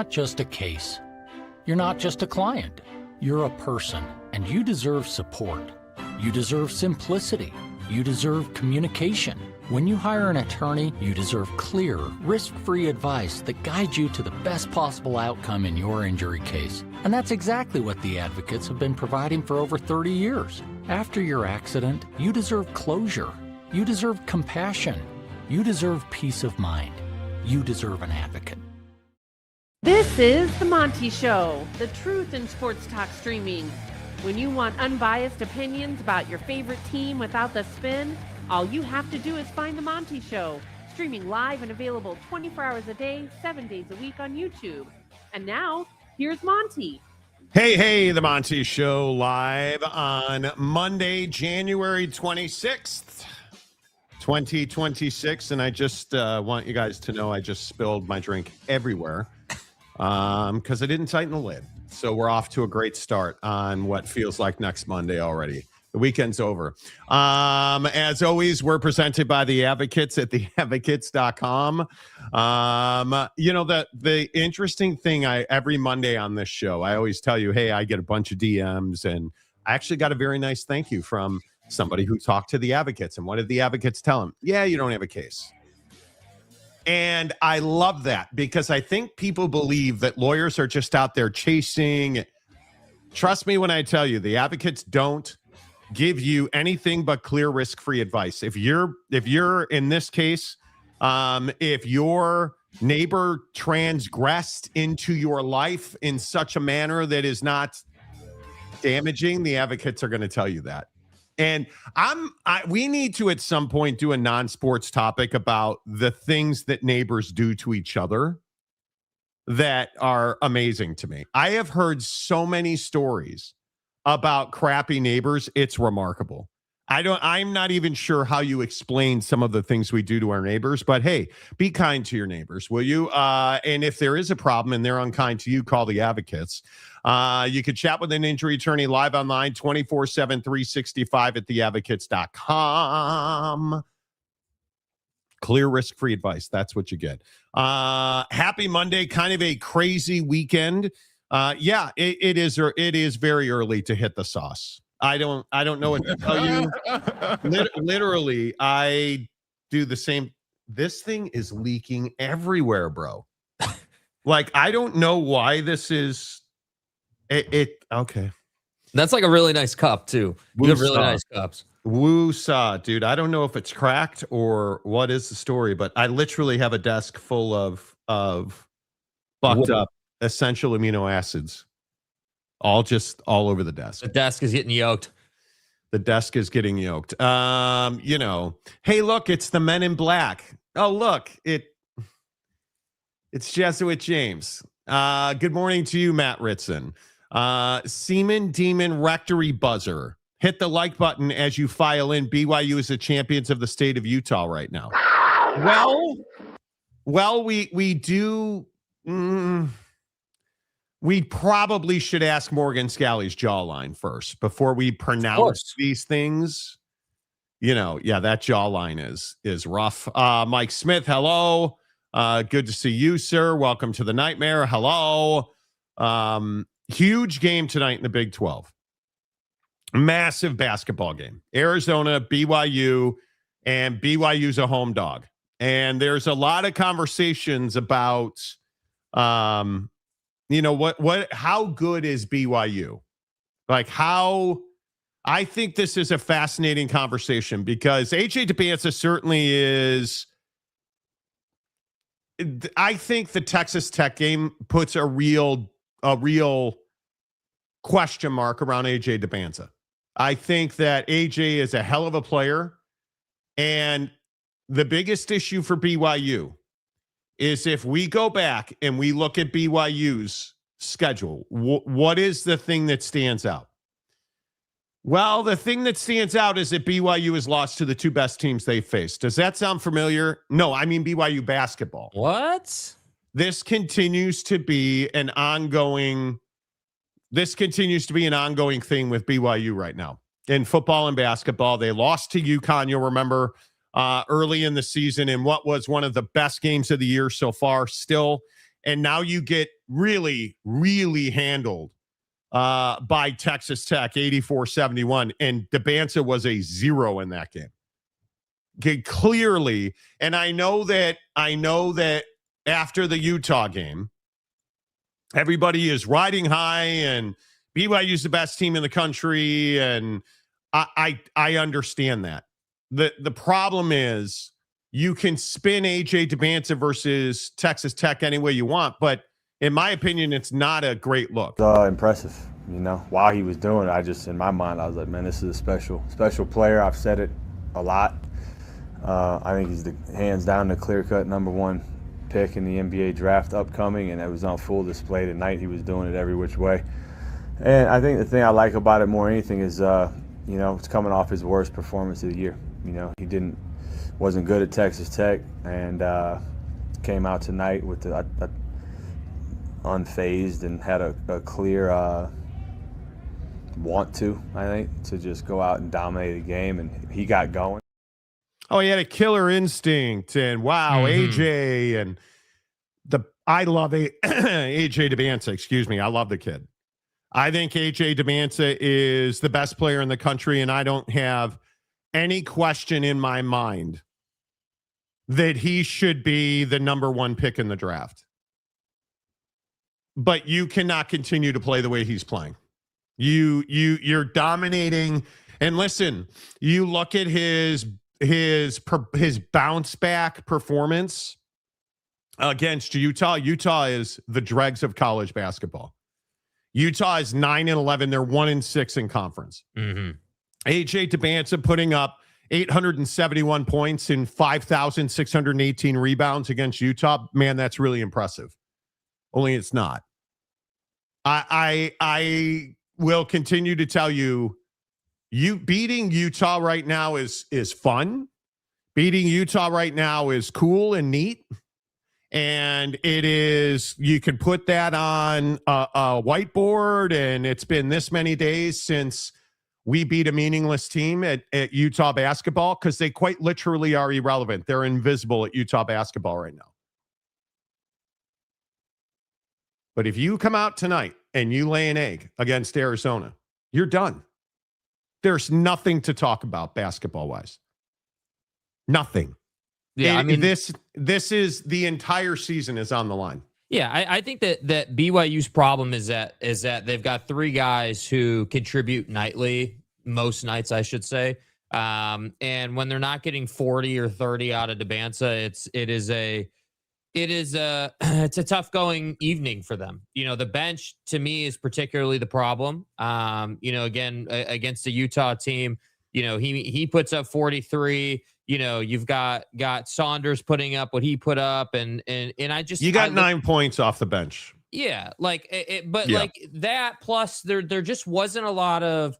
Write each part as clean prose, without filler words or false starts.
not just a case. You're not just a client. You're a person, and you deserve support. You deserve simplicity. You deserve communication. When you hire an attorney, you deserve clear, risk-free advice that guides you to the best possible outcome in your injury case. And that's exactly what the advocates have been providing for over 30 years. After your accident, you deserve closure. You deserve compassion. You deserve peace of mind. You deserve an advocate. This is The Monty Show, the truth in sports talk streaming. When you want unbiased opinions about your favorite team without the spin, all you have to do is find The Monty Show, streaming live and available 24 hours a day, 7 days a week on YouTube. And now, here's Monty. Hey, The Monty Show live on Monday, January 26th, 2026. And I just want you guys to know I just spilled my drink everywhere because I didn't tighten the lid. So we're off to a great start on what feels like next Monday already. The weekend's over. As always, we're presented by the Advocates at theadvocates.com. The interesting thing every Monday on this show, I always tell you, hey, I get a bunch of DMs, and I actually got a very nice thank you from somebody who talked to the Advocates. And what did the Advocates tell him? Yeah, you don't have a case. And I love that because I think people believe that lawyers are just out there chasing. Trust me when I tell you, the Advocates don't give you anything but clear, risk-free advice. If you're in this case, if your neighbor transgressed into your life in such a manner that is not damaging, the Advocates are going to tell you that. And we need to at some point do a non-sports topic about the things that neighbors do to each other that are amazing to me. I have heard so many stories about crappy neighbors. It's remarkable. I'm not even sure how you explain some of the things we do to our neighbors, but hey, be kind to your neighbors, will you? And if there is a problem and they're unkind to you, call the Advocates. You can chat with an injury attorney live online 24/7, 365 at theadvocates.com. Clear, risk-free advice. That's what you get. Happy Monday. Kind of a crazy weekend. It is very early to hit the sauce. I don't know what to tell you. Literally, I do the same. This thing is leaking everywhere, bro. Like, I don't know why this is. Okay. That's like a really nice cup too. You have really nice cups. Woo-saw, dude. I don't know if it's cracked or what is the story, but I literally have a desk full of bucked up essential amino acids. All over the desk. The desk is getting yoked. The desk is getting yoked. Hey, look, it's the Men in Black. Oh, look, it's Jesuit James. Good morning to you, Matt Ritson. Seaman Demon Rectory Buzzer. Hit the like button as you file in. BYU is the champions of the state of Utah right now. Well, we do. We probably should ask Morgan Scalley's jawline first before we pronounce these things. That jawline is rough. Mike Smith, hello. Good to see you, sir. Welcome to the nightmare. Hello. Huge game tonight in the Big 12. Massive basketball game. Arizona, BYU, and BYU's a home dog. And there's a lot of conversations about how good is BYU? Like, how I think this is a fascinating conversation because AJ Dybantsa certainly is. I think the Texas Tech game puts a real question mark around AJ Dybantsa. I think that AJ is a hell of a player. And the biggest issue for BYU is if we go back and we look at BYU's schedule, what is the thing that stands out? Well, the thing that stands out is that BYU has lost to the two best teams they faced. Does that sound familiar? No, I mean BYU basketball. What? This continues to be an ongoing thing with BYU right now. In football and basketball, they lost to UConn, you'll remember, early in the season in what was one of the best games of the year so far still. and now you get really, really handled by Texas Tech, 84-71, and Dybantsa was a 0 in that game. Okay, clearly, and I know that after the Utah game, everybody is riding high and BYU's the best team in the country, and I understand that. The problem is you can spin AJ Dybantsa versus Texas Tech any way you want, but in my opinion, it's not a great look. Impressive, while he was doing it, in my mind, I was like, man, this is a special player. I've said it a lot. I think he's hands down the clear-cut #1 pick in the NBA draft upcoming, and it was on full display tonight. He was doing it every which way. And I think the thing I like about it more than anything is, it's coming off his worst performance of the year. He wasn't good at Texas Tech, and came out tonight with the unfazed and had a clear want to just go out and dominate a game, and he got going. Oh, he had a killer instinct, and wow, AJ, and I love AJ Dybantsa. Excuse me, I love the kid. I think AJ Dybantsa is the best player in the country, and I don't have any question in my mind that he should be the #1 pick in the draft. But you cannot continue to play the way he's playing. You're dominating, and listen, you look at his bounce back performance against Utah. Utah is the dregs of college basketball. Utah is 9-11. They're 1-6 in conference. AJ Dybantsa putting up 871 points and 5,618 rebounds against Utah. Man, that's really impressive. Only it's not. I will continue to tell you, beating Utah right now is fun. Beating Utah right now is cool and neat. And it is, you can put that on a whiteboard, and it's been this many days since we beat a meaningless team at Utah basketball, because they quite literally are irrelevant. They're invisible at Utah basketball right now. But if you come out tonight and you lay an egg against Arizona, you're done. There's nothing to talk about basketball-wise. Nothing. Yeah, this is the entire season is on the line. Yeah, I think that BYU's problem is that they've got 3 guys who contribute nightly, most nights, I should say. And when they're not getting 40 or 30 out of Dybantsa, it's a tough going evening for them. The bench to me is particularly the problem. Again, against the Utah team, he puts up 43. You've got Saunders putting up what he put up, and you got 9 points off the bench. Yeah, like that. Plus, there just wasn't a lot of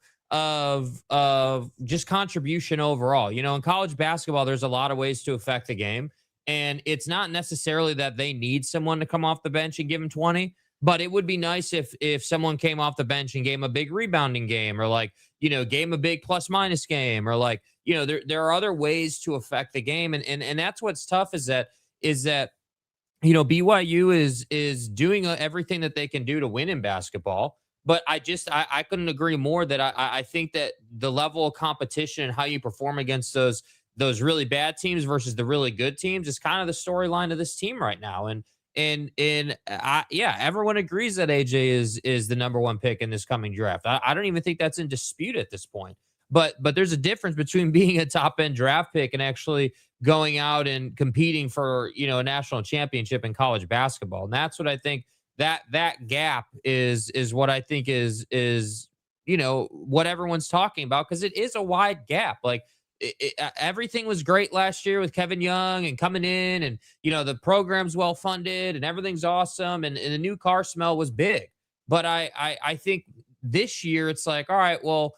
just contribution overall. In college basketball, there's a lot of ways to affect the game, and it's not necessarily that they need someone to come off the bench and give them 20. But it would be nice if someone came off the bench and gave him a big rebounding game, or gave him a big plus-minus game, or there are other ways to affect the game. And that's what's tough is that BYU is doing everything that they can do to win in basketball. But I couldn't agree more that I think that the level of competition and how you perform against those really bad teams versus the really good teams is kind of the storyline of this team right now. And everyone agrees that AJ is the #1 pick in this coming draft. I don't even think that's in dispute at this point. But there's a difference between being a top end draft pick and actually going out and competing for a national championship in college basketball. And that's what I think that gap is what I think is what everyone's talking about, because it is a wide gap. Everything was great last year with Kevin Young and coming in, and the program's well funded and everything's awesome, and the new car smell was big. But I think this year it's all right, well,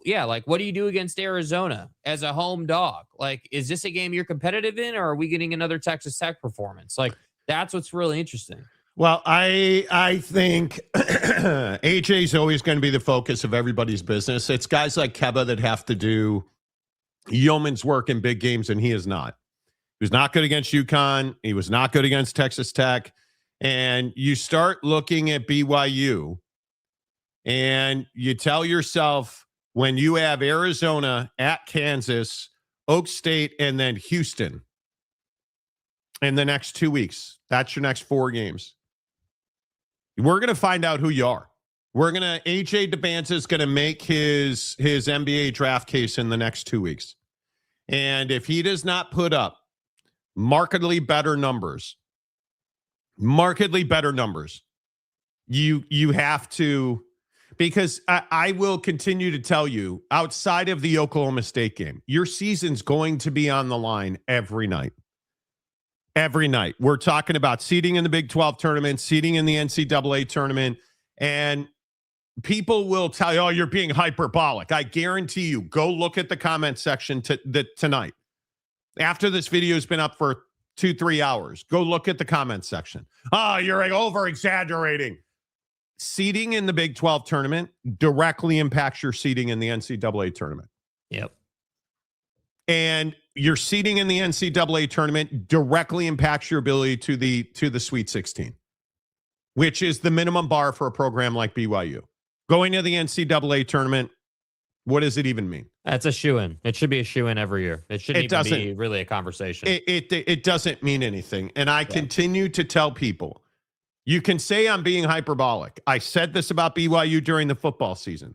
yeah, what do you do against Arizona as a home dog? Is this a game you're competitive in, or are we getting another Texas Tech performance? That's what's really interesting. Well, I think AJ's always going to be the focus of everybody's business. It's guys like Keba that have to do yeoman's work in big games, and he is not. He was not good against UConn. He was not good against Texas Tech. and you start looking at BYU and you tell yourself, when you have Arizona at Kansas, Oak State, and then Houston in the next 2 weeks, that's your next 4 games. We're going to find out who you are. AJ Dybantsa is going to make his NBA draft case in the next 2 weeks. And if he does not put up markedly better numbers, you have to, because I will continue to tell you, outside of the Oklahoma State game, your season's going to be on the line every night. Every night. We're talking about seeding in the Big 12 tournament, seeding in the NCAA tournament, and people will tell you, oh, you're being hyperbolic. I guarantee you, go look at the comment section tonight. After this video has been up for 2-3 hours, go look at the comment section. Oh, you're over-exaggerating. Seeding in the Big 12 tournament directly impacts your seeding in the NCAA tournament. Yep. And your seeding in the NCAA tournament directly impacts your ability to the Sweet 16, which is the minimum bar for a program like BYU. Going to the NCAA tournament, what does it even mean? That's a shoo-in. It should be a shoo-in every year. It shouldn't even be really a conversation. It doesn't mean anything. And I continue to tell people, you can say I'm being hyperbolic. I said this about BYU during the football season.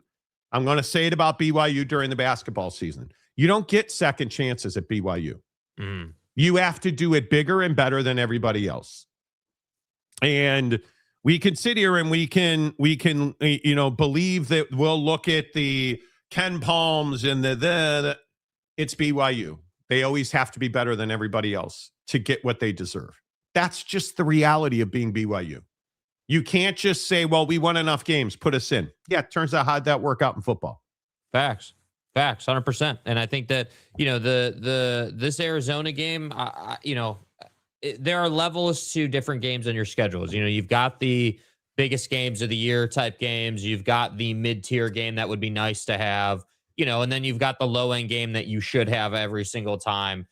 I'm going to say it about BYU during the basketball season. You don't get second chances at BYU. You have to do it bigger and better than everybody else. And we can sit here and we can believe that we'll look at the Ken Palms and it's BYU. They always have to be better than everybody else to get what they deserve. That's just the reality of being BYU. You can't just say, well, we won enough games, put us in. Yeah, it turns out, how'd that work out in football? Facts, 100%. And I think that, this Arizona game, there are levels to different games on your schedules. You've got the biggest games of the year type games. You've got the mid-tier game that would be nice to have, and then you've got the low-end game that you should have every single time,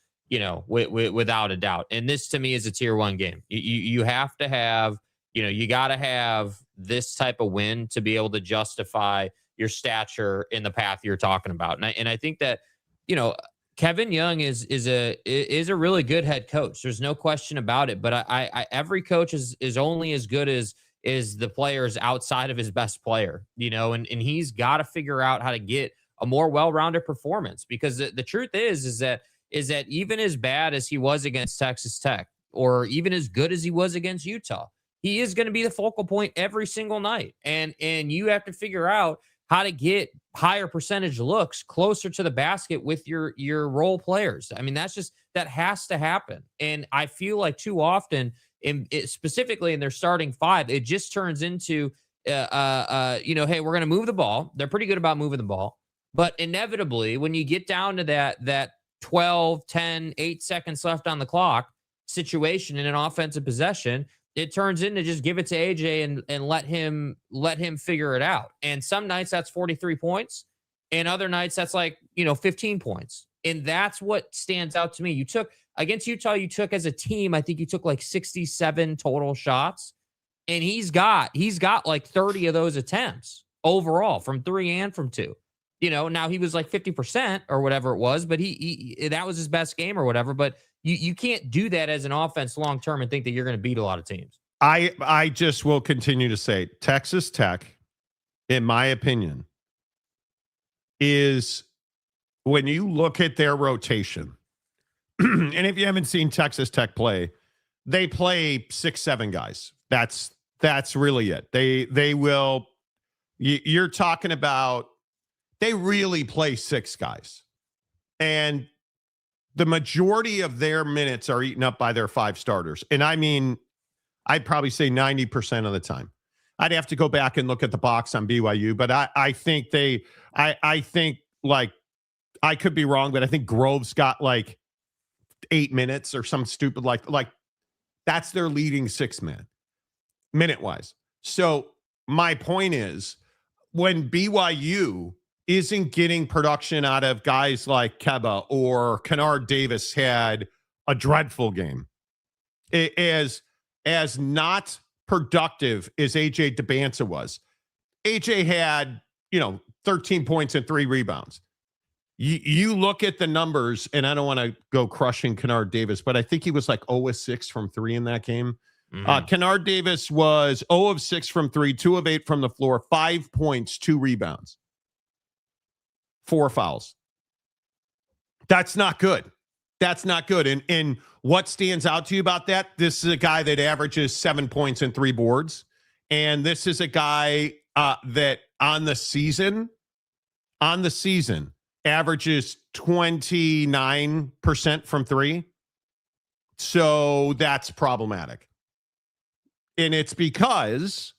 without a doubt. And this to me is a tier 1 game. You have to have, you got to have this type of win to be able to justify your stature in the path you're talking about. And I think that, Kevin Young is a really good head coach. There's no question about it. But I every coach is only as good as the players outside of his best player, and he's got to figure out how to get a more well-rounded performance, because the truth is that even as bad as he was against Texas Tech, or even as good as he was against Utah, he is going to be the focal point every single night. And you have to figure out how to get higher percentage looks closer to the basket with your role players. I mean, that has to happen. And I feel like too often, specifically in their starting 5, it just turns into, hey, we're going to move the ball. They're pretty good about moving the ball. But inevitably, when you get down to that 12, 10, 8 seconds left on the clock situation in an offensive possession, it turns into just give it to AJ and let him figure it out. And some nights that's 43 points, and other nights that's 15 points. And that's what stands out to me. You took against Utah, as a team, I think you took 67 total shots, and he's got 30 of those attempts overall from 3 and from 2. Now he was 50% or whatever it was, but he that was his best game or whatever. But you can't do that as an offense long term and think that you're going to beat a lot of teams. I just will continue to say Texas Tech, in my opinion, is, when you look at their rotation, and if you haven't seen Texas Tech play, they play 6-7 guys. That's really it. They will. You're talking about, they really play 6 guys, and the majority of their minutes are eaten up by their 5 starters. And I mean, I'd probably say 90% of the time. I'd have to go back and look at the box on BYU, but I think I think I could be wrong, but I think Grove's got 8 minutes or some stupid, that's their leading 6-man minute wise. So my point is, when BYU isn't getting production out of guys like Keba, or Kennard Davis had a dreadful game, as not productive as AJ Dybantsa was. AJ had, 13 points and 3 rebounds. You look at the numbers, and I don't want to go crushing Kennard Davis, but I think he was like 0 of 6 from 3 in that game. Kennard Davis was 0 of 6 from 3, 2 of 8 from the floor, 5 points, 2 rebounds, 4 fouls. That's not good. That's not good. And what stands out to you about that? This is a guy that averages 7 points and 3 boards. And this is a guy that on the season averages 29% from 3. So that's problematic. And it's because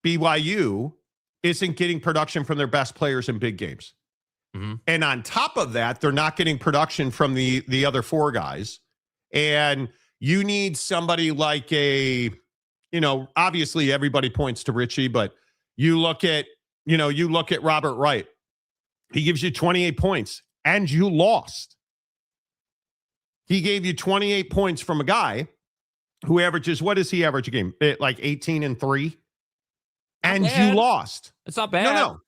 BYU isn't getting production from their best players in big games. Mm-hmm. And on top of that, they're not getting production from the other 4 guys. And you need somebody like obviously everybody points to Richie, but you look at Robert Wright. He gives you 28 points and you lost. He gave you 28 points from a guy who averages, what does he average a game? Like 18 and 3. And you lost. It's not bad. No.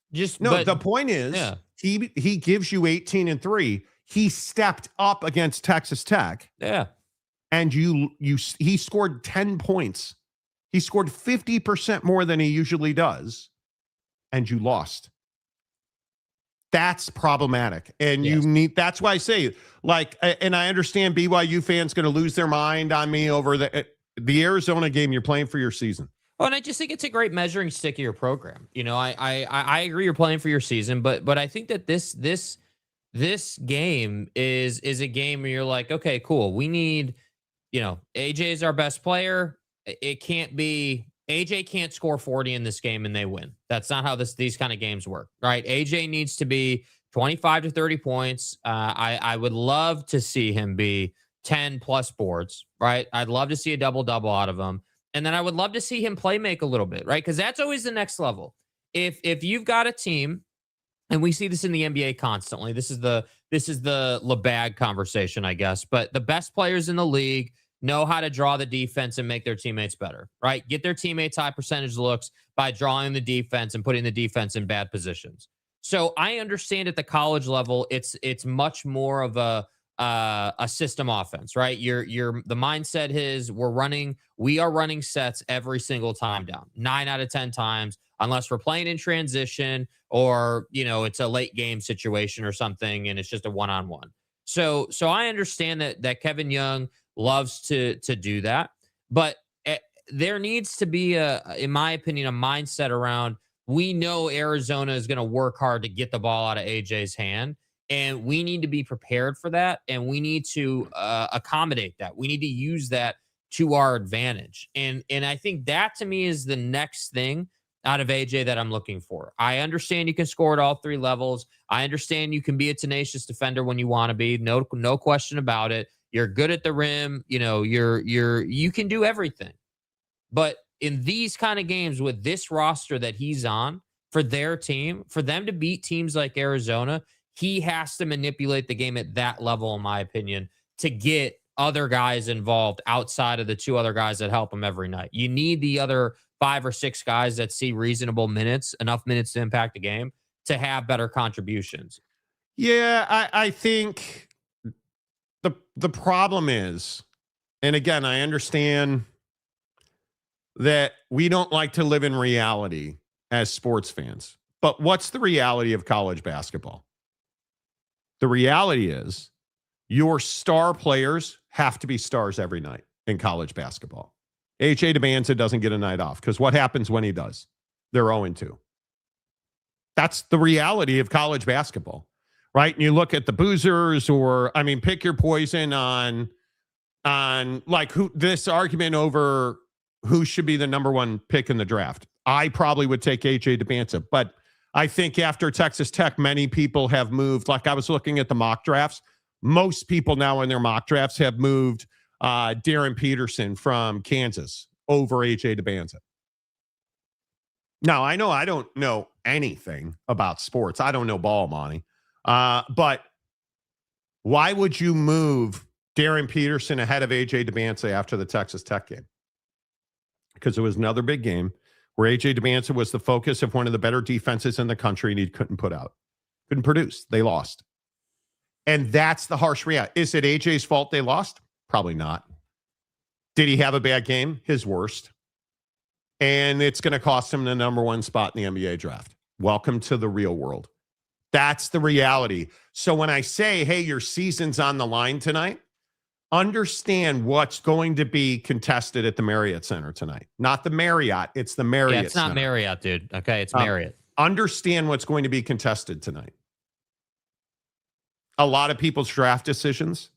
The point is, he gives you 18 and 3. He stepped up against Texas Tech. Yeah. And he scored 10 points. He scored 50% more than he usually does. And you lost. That's problematic. And that's why I say, and I understand BYU fans going to lose their mind on me over the Arizona game. You're playing for your season. Well, and I just think it's a great measuring stick of your program. I agree you're playing for your season, but I think that this game is a game where you're like, okay, cool. We need, AJ is our best player. It can't be AJ can't score 40 in this game and they win. That's not how these kind of games work, right? AJ needs to be 25 to 30 points. I would love to see him be 10 plus boards, right? I'd love to see a double-double out of him. And then I would love to see him play make a little bit, right? Because that's always the next level. If you've got a team, and we see this in the NBA constantly, this is the LeBag conversation, I guess, but the best players in the league know how to draw the defense and make their teammates better, right? Get their teammates high percentage looks by drawing the defense and putting the defense in bad positions. So I understand at the college level, it's much more of a system offense, right? The mindset is we are running sets every single time down, 9 out of 10 times, unless we're playing in transition or, it's a late game situation or something and it's just a one-on-one. So I understand that Kevin Young loves to do that, but there needs to be in my opinion, a mindset around, we know Arizona is going to work hard to get the ball out of AJ's hand, and we need to be prepared for that, and we need to accommodate that. We need to use that to our advantage, and I think that to me is the next thing out of AJ that I'm looking for. I understand you can score at all 3 levels. I understand you can be a tenacious defender when you want to be. No question about it. You're good at the rim. You can do everything. But in these kind of games with this roster that he's on for their team, for them to beat teams like Arizona, he has to manipulate the game at that level, in my opinion, to get other guys involved outside of the 2 other guys that help him every night. You need the other 5 or 6 guys that see reasonable minutes, enough minutes to impact the game, to have better contributions. Yeah, I think the problem is, and again, I understand that we don't like to live in reality as sports fans, but what's the reality of college basketball? The reality is your star players have to be stars every night in college basketball. AJ Dybantsa doesn't get a night off because what happens when he does? They're 0-2. That's the reality of college basketball, right? And you look at the boozers, or pick your poison on like this argument over who should be the number 1 pick in the draft. I probably would take AJ Dybantsa, but I think after Texas Tech, many people have moved. Like I was looking at the mock drafts. Most people now in their mock drafts have moved Darren Peterson from Kansas over AJ Dybantsa. Now, I know I don't know anything about sports. I don't know ball, Monty. But why would you move Darren Peterson ahead of AJ Dybantsa after the Texas Tech game, because it was another big game where AJ Dybantsa was the focus of one of the better defenses in the country, and he couldn't produce. They lost. And that's the harsh reality. Is it AJ's fault they lost? Probably not. Did he have a bad game? His worst. And it's going to cost him the number 1 spot in the NBA draft. Welcome to the real world. That's the reality. So when I say, hey, your season's on the line tonight, understand what's going to be contested at the Marriott Center tonight. Not the Marriott. It's the Marriott Center. Yeah, it's not Marriott, dude. Okay, it's Marriott. Understand what's going to be contested tonight. A lot of people's draft decisions,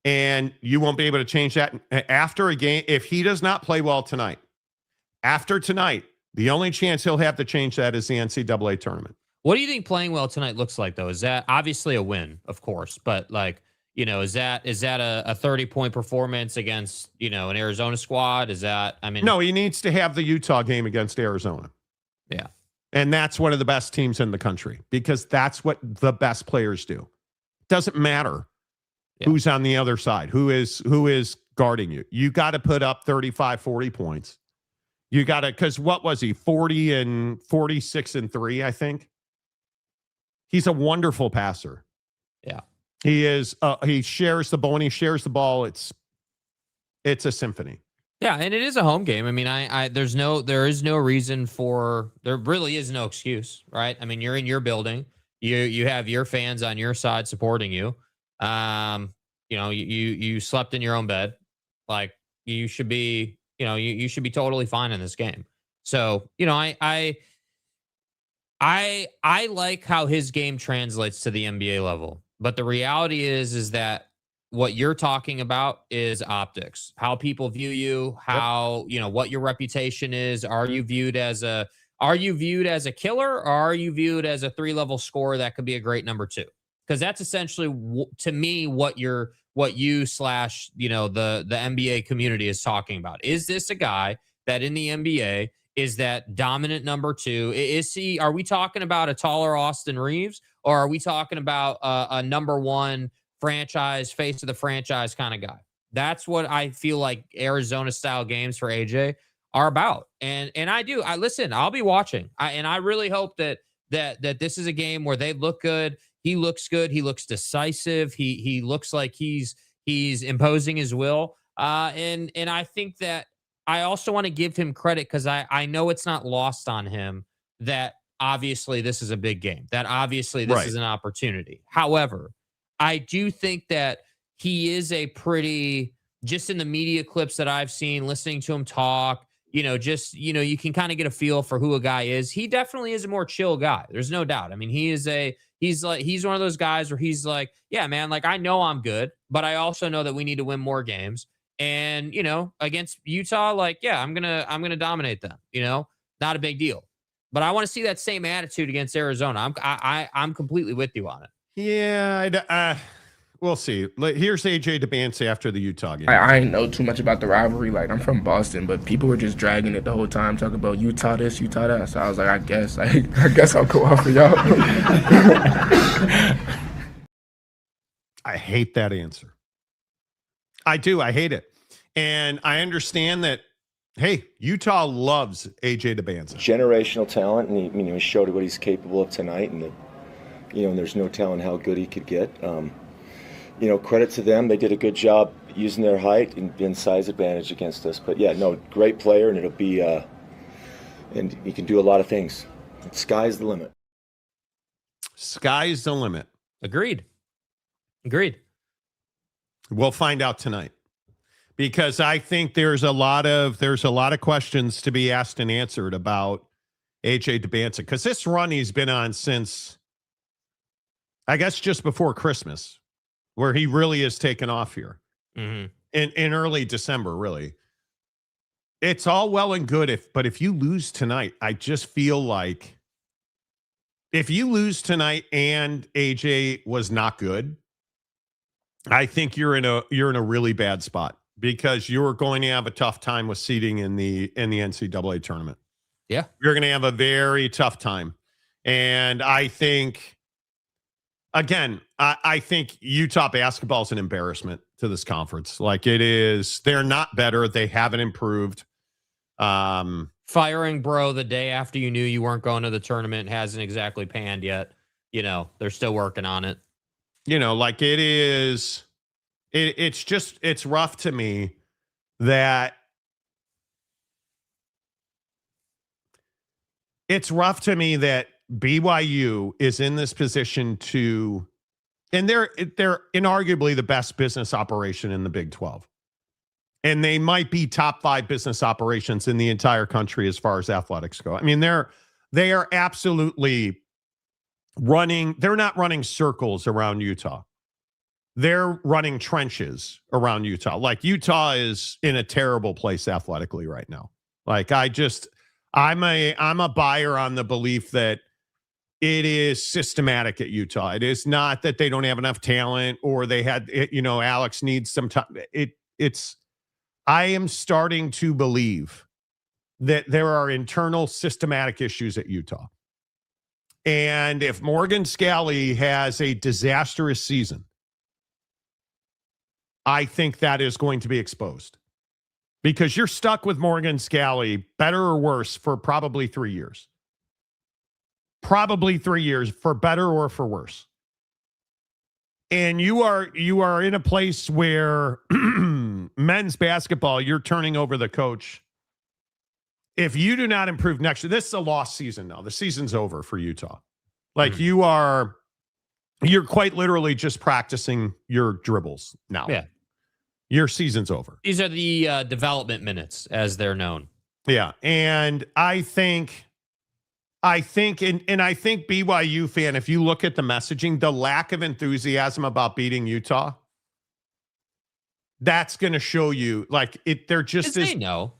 and you won't be able to change that after a game. If he does not play well tonight, after tonight, the only chance he'll have to change that is the NCAA tournament. What do you think playing well tonight looks like, though? Is that obviously a win, of course, but like, you know, is that a 30-point performance against, you know, an Arizona squad? Is that, I mean, no, he needs to have the Utah game against Arizona. Yeah. And that's one of the best teams in the country, because that's what the best players do. Doesn't matter who's on the other side, who is guarding you. You got to put up 35, 40 points. You got to, because what was he, 40 and 46 and 3, I think. He's a wonderful passer. Yeah. He is. He shares the ball. When he shares the ball, it's a symphony. Yeah, and it is a home game. I mean, there is no reason there really is no excuse, right? I mean, you're in your building. You have your fans on your side supporting you. You know, you slept in your own bed. Like, you should be, you know, you should be totally fine in this game. So, you know, I like how his game translates to the NBA level. But the reality is that what you're talking about is optics, how people view you, how, you know, what your reputation is. Are you viewed as a killer, or are you viewed as a 3-level scorer that could be a great number 2? Because that's essentially, to me, what you / you know, the NBA community is talking about. Is this a guy that in the NBA is that dominant number 2? Are we talking about a taller Austin Reeves, or are we talking about a number 1 franchise, face of the franchise kind of guy? That's what I feel like Arizona style games for AJ are about. And listen, I'll be watching. I really hope that this is a game where they look good. He looks good. He looks decisive. He looks like he's imposing his will. And I think that I also want to give him credit, because I know it's not lost on him that obviously this is a big game, that obviously this is an opportunity. However, I do think that he is a pretty, just in the media clips that I've seen, listening to him talk, you know, just, you know, you can kind of get a feel for who a guy is. He definitely is a more chill guy. There's no doubt. I mean, he's one of those guys where he's like, yeah, man, like, I know I'm good, but I also know that we need to win more games. And, you know, against Utah, like, yeah, I'm going to dominate them, you know, not a big deal. But I want to see that same attitude against Arizona. I'm completely with you on it. Yeah, we'll see. Here's AJ Dybantsa after the Utah game. I ain't know too much about the rivalry. Like, I'm from Boston, but people were just dragging it the whole time, talking about Utah this, Utah that. So I was like, I guess I'll go off for y'all. I hate that answer. I do. I hate it. And I understand that, hey, Utah loves AJ Dybantsa. Generational talent, and he showed what he's capable of tonight, and and there's no telling how good he could get. Credit to them. They did a good job using their height and size advantage against us. But yeah, no, great player, and it'll be, and he can do a lot of things. Sky's the limit. Sky's the limit. Agreed. We'll find out tonight, because I think there's a lot of questions to be asked and answered about AJ Dybantsa, because this run he's been on since, I guess, just before Christmas, where he really is taken off here in early December. Really, it's all well and good but if you lose tonight, I just feel like if you lose tonight and AJ was not good, I think you're in a really bad spot, because you're going to have a tough time with seeding in the NCAA tournament. Yeah, you're going to have a very tough time, and I think again, I think Utah basketball is an embarrassment to this conference. Like it is, they're not better. They haven't improved. Firing Bro the day after you knew you weren't going to the tournament hasn't exactly panned yet. They're still working on it. Like it is, it's rough to me that BYU is in this position to, and they're inarguably the best business operation in the Big 12. And they might be top 5 business operations in the entire country as far as athletics go. I mean, they are absolutely running. They're not running circles around Utah. They're running trenches around Utah. Like Utah is in a terrible place athletically right now. Like I'm a buyer on the belief that it is systematic at Utah. It is not that they don't have enough talent or they had, Alex needs some time. I am starting to believe that there are internal systematic issues at Utah. And if Morgan Scalley has a disastrous season, I think that is going to be exposed. Because you're stuck with Morgan Scalley, better or worse, for probably 3 years. Probably 3 years, for better or for worse. And you are in a place where men's basketball, you're turning over the coach. If you do not improve next year, this is a lost season now. The season's over for Utah. Like you're quite literally just practicing your dribbles now. Yeah. Your season's over. These are the development minutes, as they're known. Yeah. And I think BYU fan, if you look at the messaging, the lack of enthusiasm about beating Utah, that's going to show you like it. They're just they know.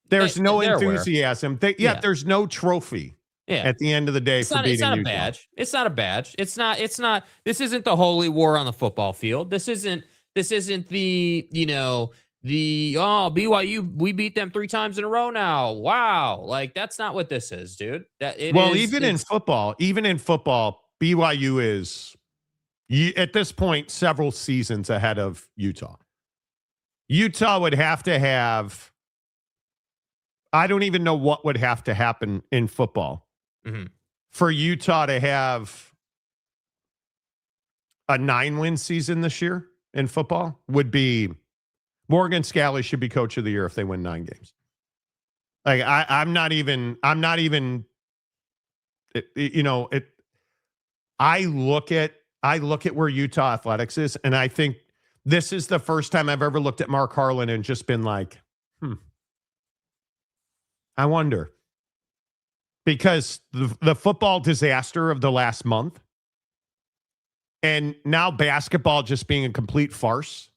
There's no they're enthusiasm. There's no trophy. Yeah. At the end of the day, for beating Utah. It's not a badge. It's not a badge. It's not. This isn't the holy war on the football field. This isn't the BYU, we beat them 3 times in a row now. Wow. Like that's not what this is, dude. Even in football, BYU is at this point several seasons ahead of Utah. Utah would have to have, I don't even know what would have to happen in football for Utah to have a 9-win season this year in football. Would be Morgan Scalley should be coach of the year if they win 9 games. Like I'm not even I look at where Utah athletics is, and I think this is the first time I've ever looked at Mark Harlan and just been like, I wonder. Because the football disaster of the last month, and now basketball just being a complete farce.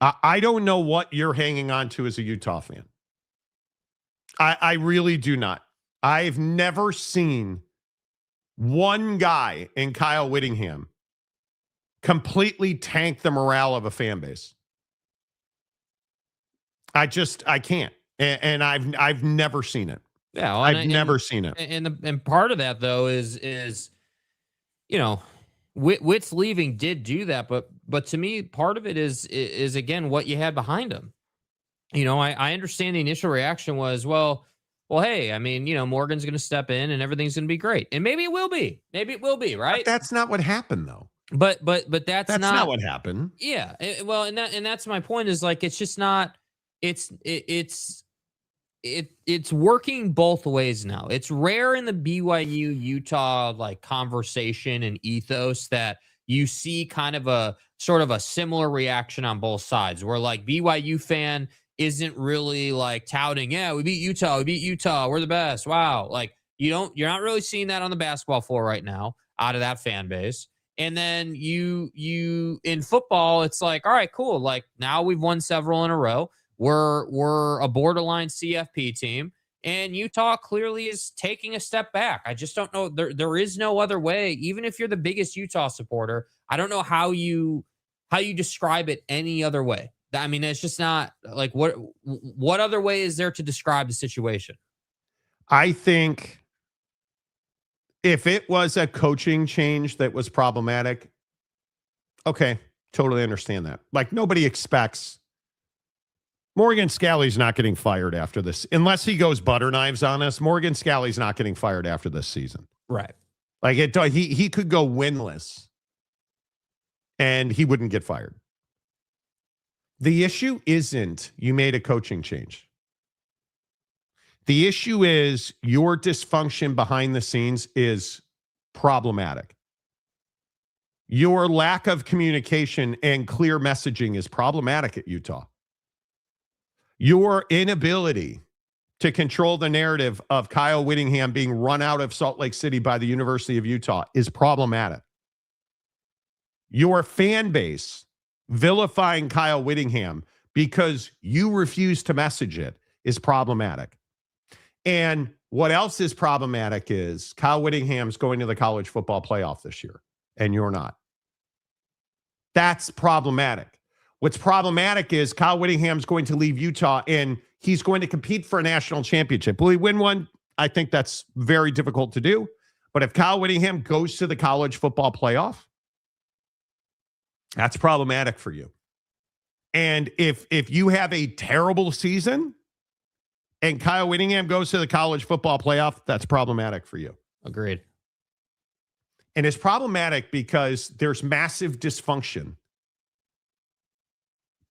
I don't know what you're hanging on to as a Utah fan. I really do not. I've never seen one guy in Kyle Whittingham completely tank the morale of a fan base. I can't. And I've never seen it. Yeah, well, I've never seen it. And part of that though is Witt's leaving did do that, but to me, part of it is again what you had behind him. I understand the initial reaction was, well, hey, I mean, Morgan's going to step in and everything's going to be great, and maybe it will be, right? But that's not what happened, though. But that's not what happened. Yeah, and that's my point. Is like it's just not. It's working both ways now. It's rare in the BYU Utah like conversation and ethos that you see kind of a sort of a similar reaction on both sides, where like BYU fan isn't really like touting, yeah, we beat Utah, we're the best, wow. Like you're not really seeing that on the basketball floor right now out of that fan base. And then you in football, it's like, all right, cool. Like now we've won several in a row. We're a borderline CFP team, and Utah clearly is taking a step back. I just don't know. There is no other way. Even if you're the biggest Utah supporter, I don't know how you describe it any other way. I mean, it's just not like what other way is there to describe the situation? I think If it was a coaching change that was problematic, okay, totally understand that. Like, nobody expects Morgan Scalley's not getting fired after this. Unless he goes butter knives on us, Morgan Scalley's not getting fired after this season. Right. Like, he could go winless and he wouldn't get fired. The issue isn't you made a coaching change. The issue is your dysfunction behind the scenes is problematic. Your lack of communication and clear messaging is problematic at Utah. Your inability to control the narrative of Kyle Whittingham being run out of Salt Lake City by the University of Utah is problematic. Your fan base vilifying Kyle Whittingham because you refuse to message it is problematic. And what else is problematic is Kyle Whittingham's going to the college football playoff this year, and you're not. That's problematic. What's problematic is Kyle Whittingham's going to leave Utah and he's going to compete for a national championship. Will he win one? I think that's very difficult to do. But if Kyle Whittingham goes to the college football playoff, that's problematic for you. And if you have a terrible season and Kyle Whittingham goes to the college football playoff, that's problematic for you. Agreed. And it's problematic because there's massive dysfunction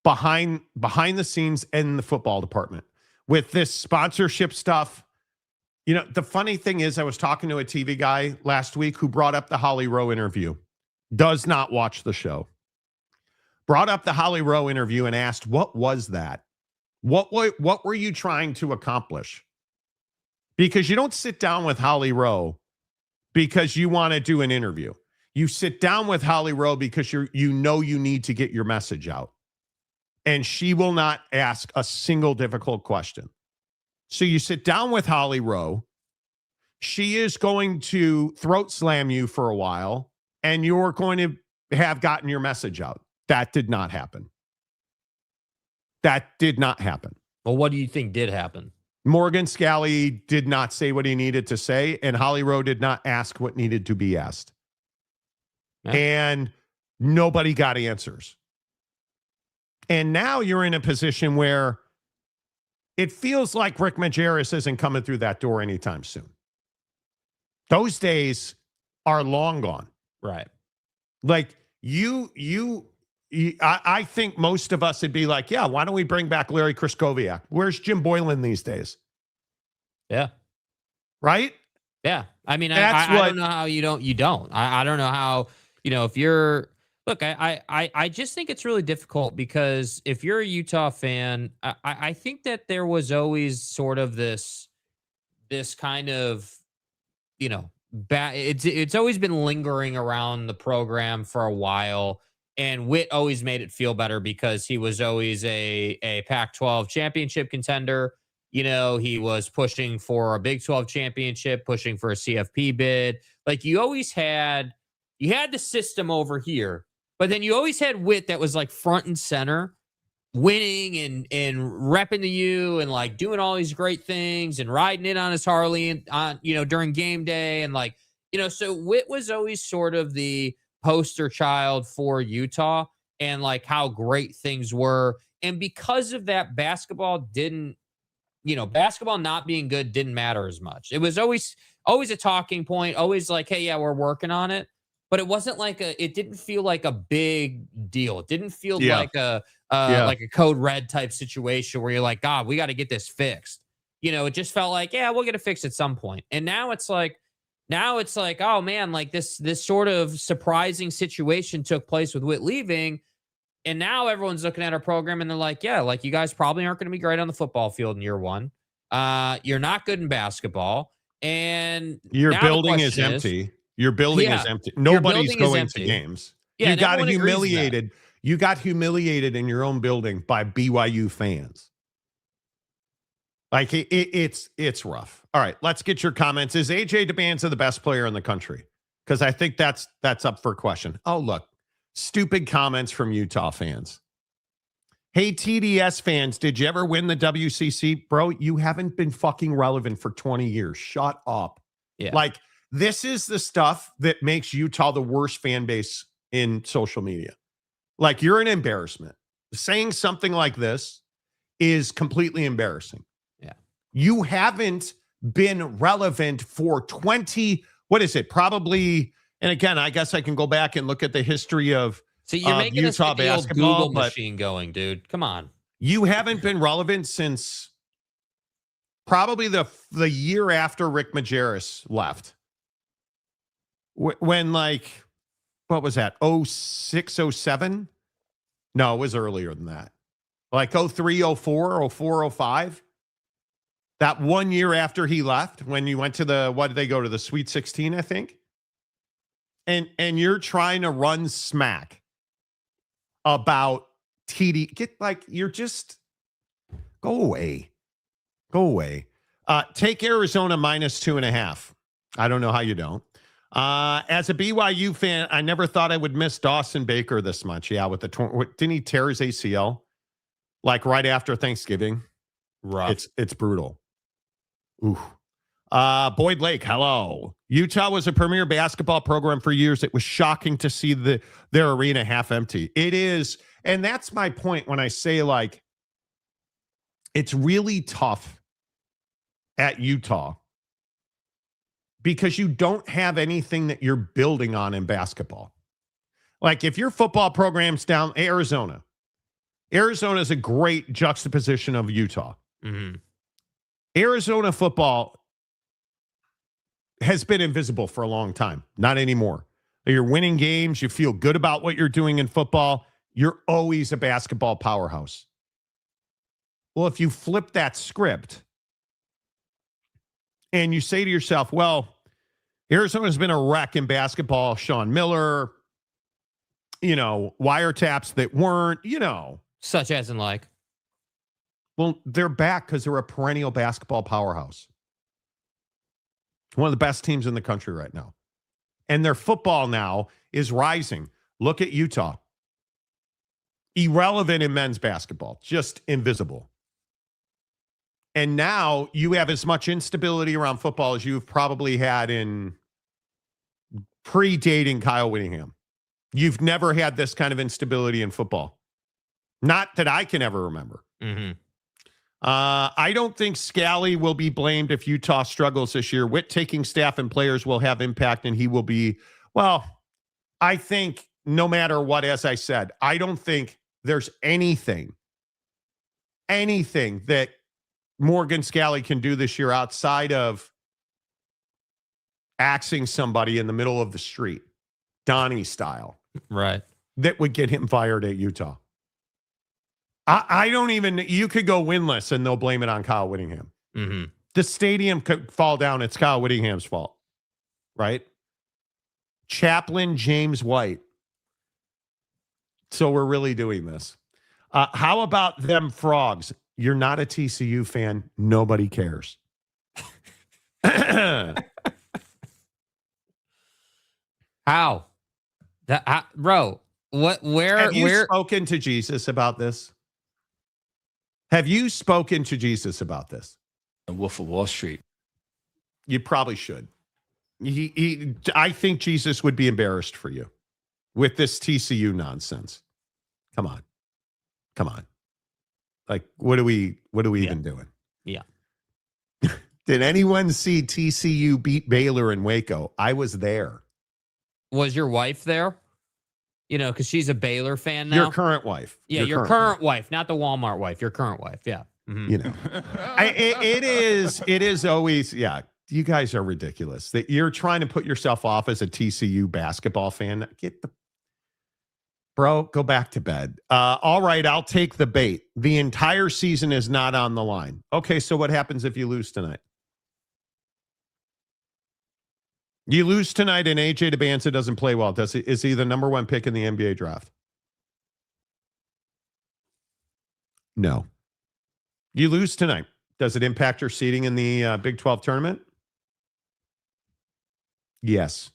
behind the scenes in the football department with this sponsorship stuff. You know, the funny thing is I was talking to a TV guy last week who brought up the Holly Rowe interview, does not watch the show, brought up the Holly Rowe interview and asked, what was that? What were you trying to accomplish? Because you don't sit down with Holly Rowe because you want to do an interview. You sit down with Holly Rowe because you need to get your message out. And she will not ask a single difficult question. So you sit down with Holly Rowe. She is going to throat slam you for a while, and you're going to have gotten your message out. That did not happen. That did not happen. Well, what do you think did happen? Morgan Scalley did not say what he needed to say, and Holly Rowe did not ask what needed to be asked. Yeah. And nobody got answers. And now you're in a position where it feels like Rick Majerus isn't coming through that door anytime soon. Those are long gone. Right. Like I think most of us would be like, yeah, why don't we bring back Larry Kraskowiak? Where's Jim Boylan these days? Yeah. Right? Yeah. I mean, I don't know how you don't. I don't know how, if you're, look, I just think it's really difficult because if you're a Utah fan, I think that there was always sort of this kind of, it's always been lingering around the program for a while. And Witt always made it feel better because he was always a Pac-12 championship contender. He was pushing for a Big 12 championship, pushing for a CFP bid. Like you had the system over here, but then you always had Witt that was like front and center, winning and repping the U and like doing all these great things and riding it on his Harley and on, during game day. And like, so Witt was always sort of the poster child for Utah and like how great things were. And because of that, basketball not being good didn't matter as much. It was always a talking point, always like, hey, yeah, we're working on it. But it wasn't like it didn't feel like a big deal. It didn't feel like a code red type situation where you're like, God, we got to get this fixed. It just felt like, yeah, we'll get it fixed at some point. And now it's like, oh man, like this sort of surprising situation took place with Witt leaving. And now everyone's looking at our program and they're like, yeah, like you guys probably aren't going to be great on the football field in year one. You're not good in basketball. And your building is empty. Your building is empty. Nobody's going to games. Yeah, you got humiliated. You got humiliated in your own building by BYU fans. Like it's rough. All right, let's get your comments. Is AJ Dybantsa the best player in the country? Because I think that's up for question. Oh, look, stupid comments from Utah fans. Hey, TDS fans, did you ever win the WCC? Bro, you haven't been fucking relevant for 20 years. Shut up. Yeah. Like, This is the stuff that makes Utah the worst fan base in social media. Like, you're an embarrassment. Saying something like this is completely embarrassing. Yeah. You haven't been relevant for 20, what is it? Probably, and again, I guess I can go back and look at the history of So you're making Utah us get the old basketball, Google but machine going, dude. Come on. you haven't been relevant since probably the year after Rick Majerus left. When, like, what was that? 06, 07? No, it was earlier than that. Like 03, 04, 04, 05. That 1 year after he left, when you went to what did they go to? The Sweet 16, I think. And you're trying to run smack about TD. You're just, go away. Go away. Take Arizona -2.5. I don't know how you don't. As a BYU fan, I never thought I would miss Dawson Baker this much. Yeah, with didn't he tear his ACL like right after Thanksgiving? Rough. It's brutal. Ooh. Boyd Lake, hello. Utah was a premier basketball program for years. It was shocking to see their arena half empty. It is, and that's my point when I say, like, it's really tough at Utah because you don't have anything that you're building on in basketball. Like, if your football program's down, Arizona is a great juxtaposition of Utah. Mm-hmm. Arizona football has been invisible for a long time. Not anymore. You're winning games. You feel good about what you're doing in football. You're always a basketball powerhouse. Well, if you flip that script and you say to yourself, well, Arizona's been a wreck in basketball. Sean Miller, wiretaps that weren't, Such as in like. Well, they're back because they're a perennial basketball powerhouse. One of the best teams in the country right now. And their football now is rising. Look at Utah. Irrelevant in men's basketball, just invisible. And now you have as much instability around football as you've probably had in predating Kyle Whittingham. You've never had this kind of instability in football. Not that I can ever remember. Mm-hmm. I don't think Scally will be blamed if Utah struggles this year. Witt taking staff and players will have impact, and he will be, well, I think no matter what, as I said, I don't think there's anything that Morgan Scally can do this year outside of axing somebody in the middle of the street, Donnie style. Right. That would get him fired at Utah. I don't even, you could go winless and they'll blame it on Kyle Whittingham. Mm-hmm. The stadium could fall down. It's Kyle Whittingham's fault. Right? Chaplain James White. So we're really doing this. How about them frogs? You're not a TCU fan. Nobody cares. How? Bro, where? Have you spoken to Jesus about this? Have you spoken to Jesus about this? Wolf of Wall Street. You probably should. I think Jesus would be embarrassed for you with this TCU nonsense. Come on. Like, what are we even doing? Yeah. Did anyone see TCU beat Baylor in Waco? I was there. Was your wife there? Because she's a Baylor fan now. Your current wife. Yeah, your current wife, not the Walmart wife. Your current wife. Yeah. Mm-hmm. It is always, yeah. You guys are ridiculous that you're trying to put yourself off as a TCU basketball fan. Bro, go back to bed. All right, I'll take the bait. The entire season is not on the line. Okay, so what happens if you lose tonight? You lose tonight and AJ Dybantsa doesn't play well. Is he the number one pick in the NBA draft? No. You lose tonight. Does it impact your seeding in the Big 12 tournament? Yes.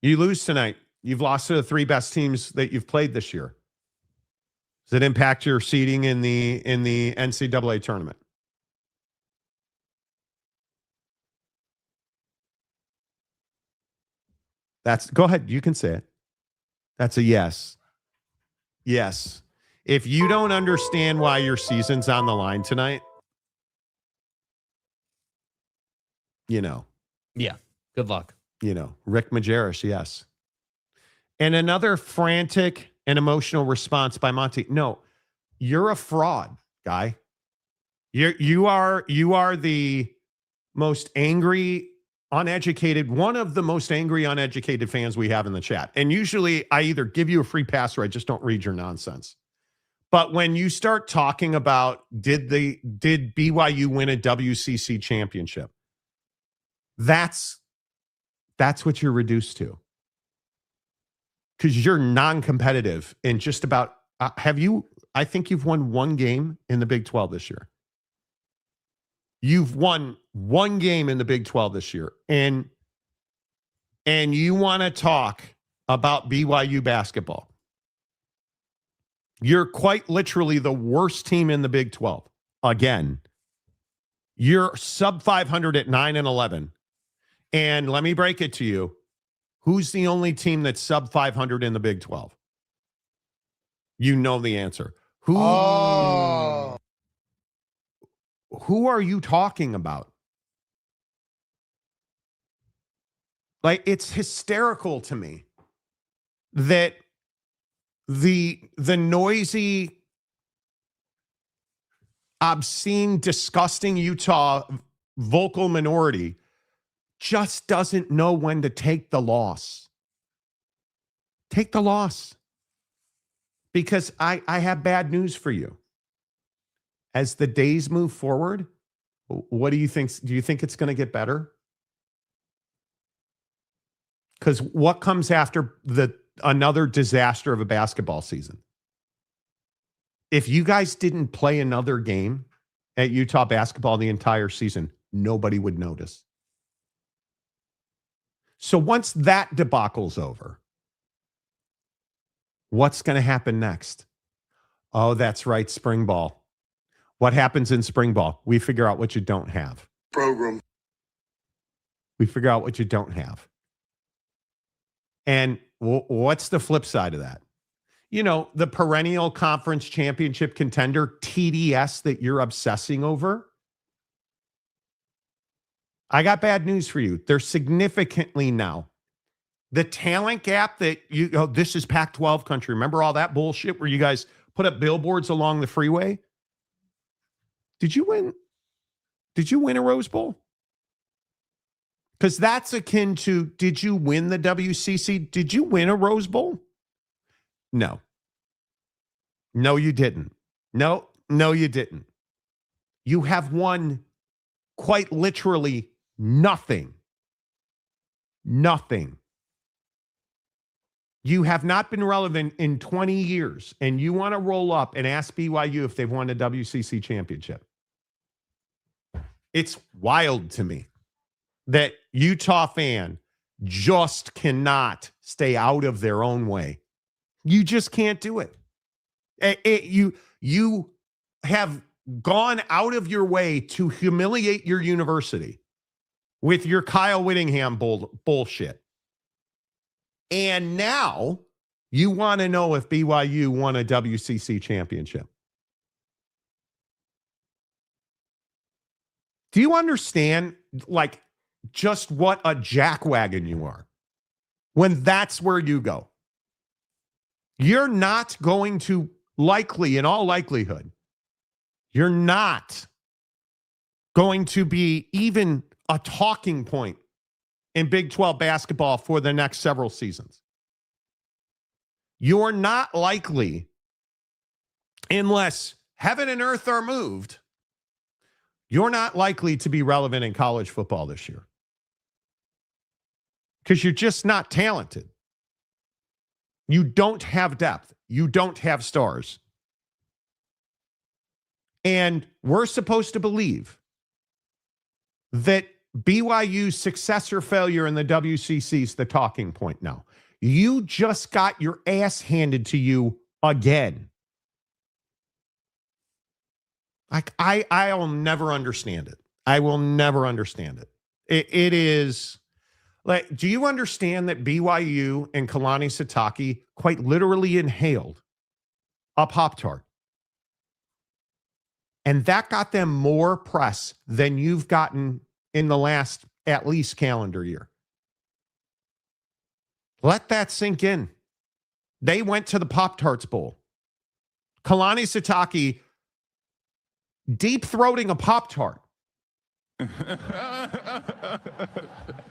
You lose tonight. You've lost to the three best teams that you've played this year. Does it impact your seeding in the NCAA tournament? Go ahead. You can say it. That's a yes. Yes. If you don't understand why your season's on the line tonight, Yeah. Good luck. Rick Majerus, yes. And another frantic and emotional response by Monty. No, you're a fraud, guy. You are the most angry, uneducated, one of the most angry, uneducated fans we have in the chat. And usually I either give you a free pass or I just don't read your nonsense. But when you start talking about did BYU win a WCC championship, that's what you're reduced to. Because you're non-competitive in just about, I think you've won one game in the Big 12 this year. You've won one game in the Big 12 this year. And you want to talk about BYU basketball. You're quite literally the worst team in the Big 12. Again, you're sub 500 at 9-11. And let me break it to you. Who's the only team that's sub 500 in the Big 12? You know the answer. Who are you talking about? Like, it's hysterical to me that the noisy, obscene, disgusting Utah vocal minority just doesn't know when to take the loss. Take the loss. Because I have bad news for you. As the days move forward, what do you think? Do you think it's going to get better? Because what comes after another disaster of a basketball season? If you guys didn't play another game at Utah basketball the entire season, nobody would notice. So once that debacle's over, what's going to happen next? Oh, that's right, spring ball. What happens in spring ball? We figure out what you don't have. Program. We figure out what you don't have. And what's the flip side of that? The perennial conference championship contender, TDS, that you're obsessing over. I got bad news for you. They're significantly now. The talent gap that this is Pac-12 country. Remember all that bullshit where you guys put up billboards along the freeway? Did you win a Rose Bowl? Because that's akin to, did you win the WCC? Did you win a Rose Bowl? No. No, you didn't. No, you didn't. You have won quite literally nothing. Nothing. You have not been relevant in 20 years, and you want to roll up and ask BYU if they've won a WCC championship. It's wild to me that Utah fan just cannot stay out of their own way. You just can't do it. You have gone out of your way to humiliate your university with your Kyle Whittingham bullshit. And now you want to know if BYU won a WCC championship. Do you understand, just what a jackwagon you are when that's where you go? You're not going to in all likelihood, you're not going to be even a talking point in Big 12 basketball for the next several seasons. You're not likely, unless heaven and earth are moved, you're not likely to be relevant in college football this year. Because you're just not talented. You don't have depth. You don't have stars. And we're supposed to believe that BYU's success or failure in the WCC is the talking point now. You just got your ass handed to you again. I'll never understand it. I will never understand it. It is Like, do you understand that BYU and Kalani Sitake quite literally inhaled a Pop-Tart? And that got them more press than you've gotten in the last at least calendar year. Let that sink in. They went to the Pop-Tarts Bowl. Kalani Sitake deep-throating a Pop-Tart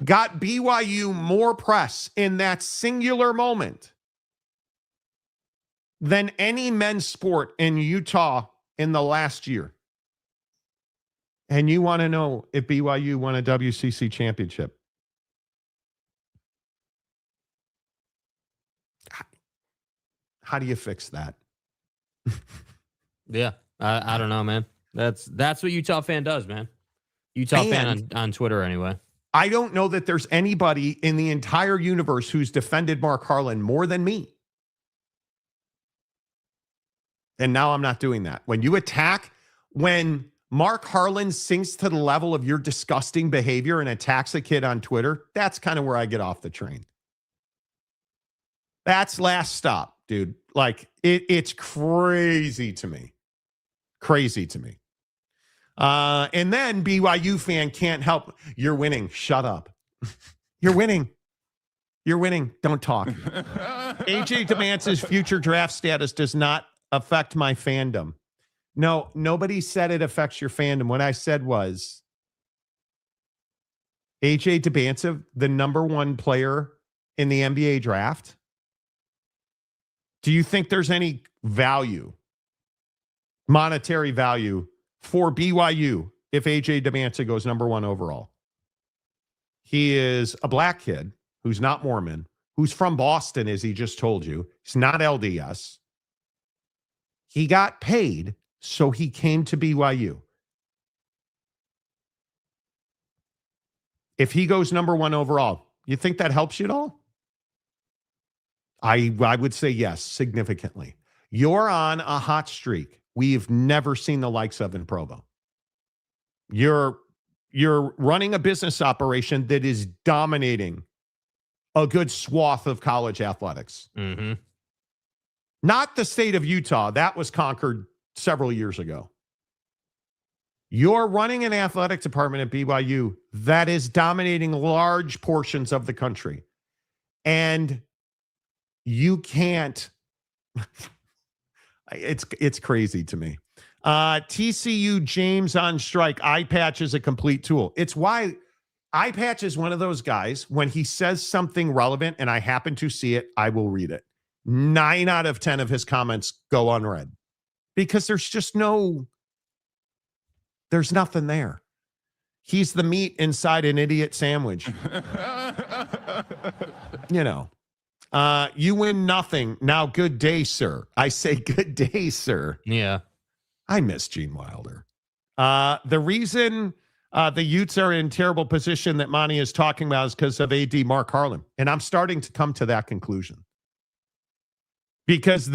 got BYU more press in that singular moment than any men's sport in Utah in the last year. And you want to know if BYU won a WCC championship. How do you fix that? Yeah, I don't know, man. That's what Utah fan does, man. Utah fan on Twitter, anyway. I don't know that there's anybody in the entire universe who's defended Mark Harlan more than me. And now I'm not doing that. When you attack, when Mark Harlan sinks to the level of your disgusting behavior and attacks a kid on Twitter, that's kind of where I get off the train. That's last stop, dude. Like, it's crazy to me. Crazy to me. And then BYU fan can't help. You're winning. Shut up. You're winning. You're winning. Don't talk. AJ Dybantsa's future draft status does not affect my fandom. No, nobody said it affects your fandom. What I said was AJ Dybantsa, the number one player in the NBA draft. Do you think there's any value, monetary value, for BYU if AJ Dybantsa goes number one overall? He is a black kid who's not Mormon, who's from Boston, as he just told you. He's not LDS. He got paid, so he came to BYU. If he goes number one overall, you think that helps you at all? I would say yes, significantly. You're on a hot streak we've never seen the likes of in Provo. You're running a business operation that is dominating a good swath of college athletics. Mm-hmm. Not the state of Utah. That was conquered several years ago. You're running an athletic department at BYU that is dominating large portions of the country. And you can't. It's crazy to me. TCU James on strike. Eye patch is a complete tool. It's why Eye patch is one of those guys. When he says something relevant and I happen to see it, I will read it. 9 out of 10 of his comments go unread because there's nothing there. He's the meat inside an idiot sandwich. You know. You win nothing. Now, good day, sir. I say good day, sir. Yeah. I miss Gene Wilder. The reason the Utes are in terrible position that Monty is talking about is because of AD Mark Harlan. And I'm starting to come to that conclusion. Because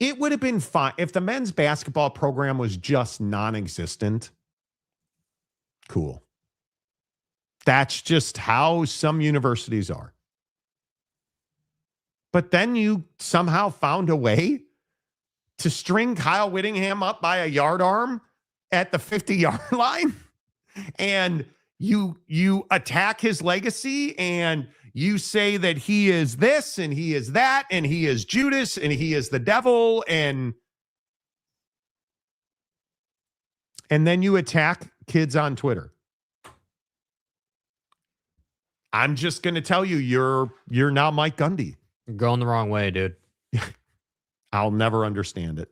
it would have been fine if the men's basketball program was just non-existent. Cool. That's just how some universities are. But then you somehow found a way to string Kyle Whittingham up by a yard arm at the 50-yard line, and you attack his legacy, and you say that he is this and he is that and he is Judas and he is the devil, and then you attack kids on Twitter. I'm just going to tell you, you're now Mike Gundy. You're going the wrong way, dude. I'll never understand it.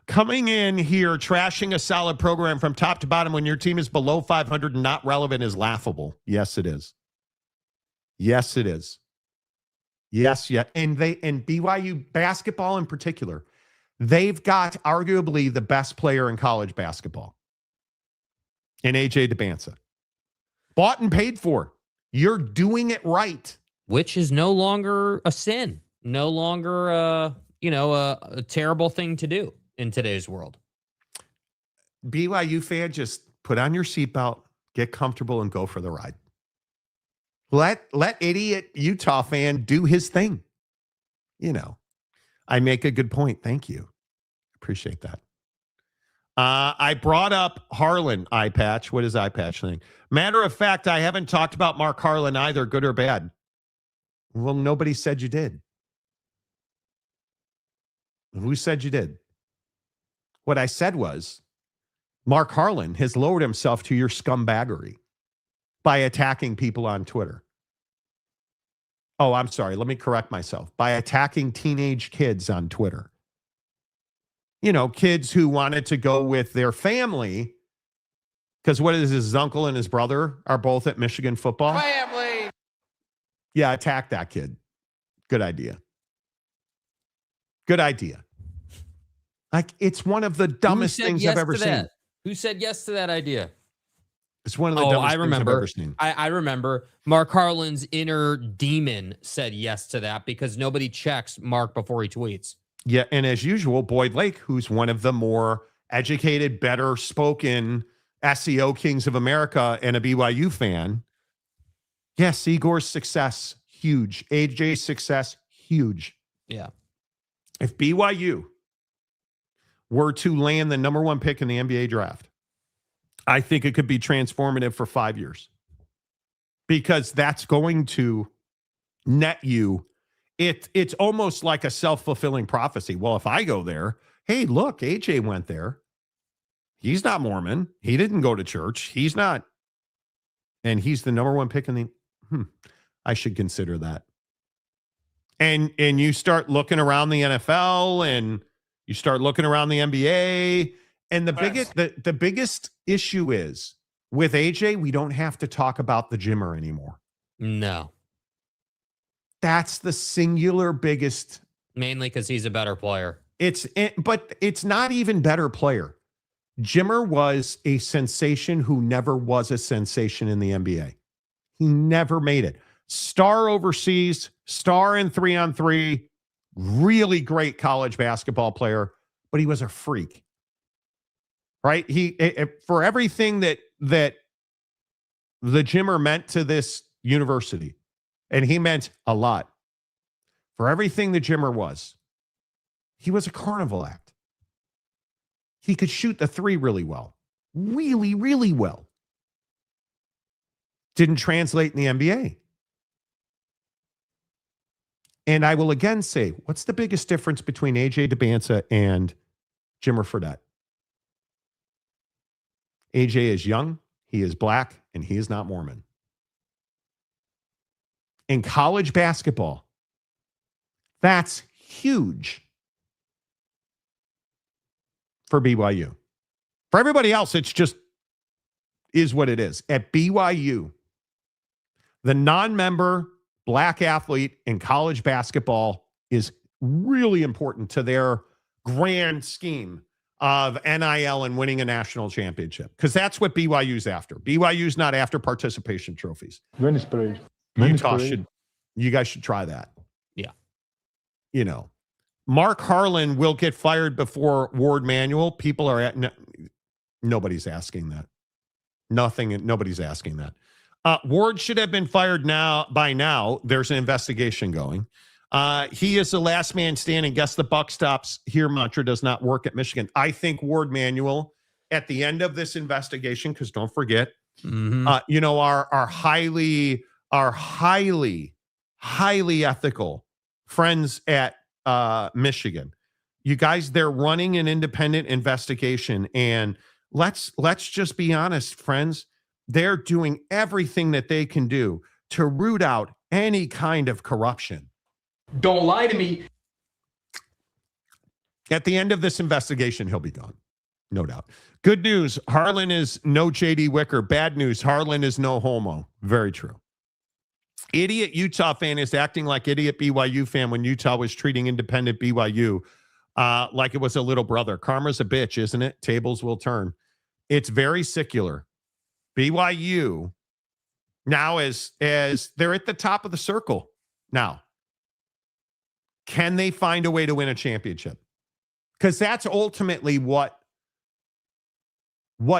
Coming in here, trashing a solid program from top to bottom when your team is below 500 and not relevant is laughable. Yes, it is. Yes, it is. Yes, yeah. And BYU basketball in particular, they've got arguably the best player in college basketball in AJ Dybantsa. Bought and paid for. You're doing it right. Which is no longer a sin. No longer, a terrible thing to do in today's world. BYU fan, just put on your seatbelt, get comfortable, and go for the ride. Let idiot Utah fan do his thing. I make a good point. Thank you. Appreciate that. I brought up Harlan eye patch. What is eye patch thing? Matter of fact, I haven't talked about Mark Harlan either, good or bad. Well, nobody said you did. Who said you did? What I said was Mark Harlan has lowered himself to your scumbaggery by attacking people on Twitter. Oh, I'm sorry. Let me correct myself. By attacking teenage kids on Twitter. Kids who wanted to go with their family. Because what is his uncle and his brother are both at Michigan football? Family. Yeah, attack that kid. Good idea. Good idea. Like, it's one of the dumbest things I've ever seen. Who said yes to that idea? It's one of the dumbest things I've ever seen. I remember Mark Harlan's inner demon said yes to that because nobody checks Mark before he tweets. Yeah, and as usual, Boyd Lake, who's one of the more educated, better spoken SEO kings of America and a BYU fan. Yes, Igor's success, huge. AJ's success, huge. Yeah. If BYU were to land the number 1 pick in the NBA draft, I think it could be transformative for 5 years because that's going to net you. It's almost like a self-fulfilling prophecy. Well, if I go there, hey, look, AJ went there. He's not Mormon. He didn't go to church. He's not. And he's the number 1 pick in the. I should consider that. And you start looking around the NFL and you start looking around the NBA. And the biggest issue is with AJ, we don't have to talk about the Jimmer anymore. No. That's the singular biggest. Mainly because he's a better player. But it's not even better player. Jimmer was a sensation who never was a sensation in the NBA. He never made it. Star overseas, star in 3-on-3, really great college basketball player, but he was a freak. Right? For everything that the Jimmer meant to this university, and he meant a lot. For everything the Jimmer was, he was a carnival act. He could shoot the 3 really well. Really, really well. Didn't translate in the NBA. And I will again say, what's the biggest difference between AJ Dybantsa and Jimmer Fredette? AJ is young, he is black, and he is not Mormon. In college basketball, that's huge for BYU. For everybody else, it's just is what it is. At BYU, the non-member black athlete in college basketball is really important to their grand scheme of NIL and winning a national championship. Because that's what BYU's after. BYU's not after participation trophies. You guys should try that. Yeah. Mark Harlan will get fired before Ward Manuel. People are nobody's asking that. Nobody's asking that. Ward should have been fired by now. There's an investigation going. He is the last man standing. Guess the buck stops here mantra does not work at Michigan. I think Ward Manuel at the end of this investigation, because don't forget, our highly ethical friends at Michigan. You guys, they're running an independent investigation, and let's just be honest, friends. They're doing everything that they can do to root out any kind of corruption. Don't lie to me. At the end of this investigation, he'll be gone. No doubt. Good news, Harlan is no J.D. Wicker. Bad news, Harlan is no homo. Very true. Idiot Utah fan is acting like idiot BYU fan when Utah was treating independent BYU like it was a little brother. Karma's a bitch, isn't it? Tables will turn. It's very secular. BYU now as they're at the top of the circle now. Can they find a way to win a championship? Because that's ultimately what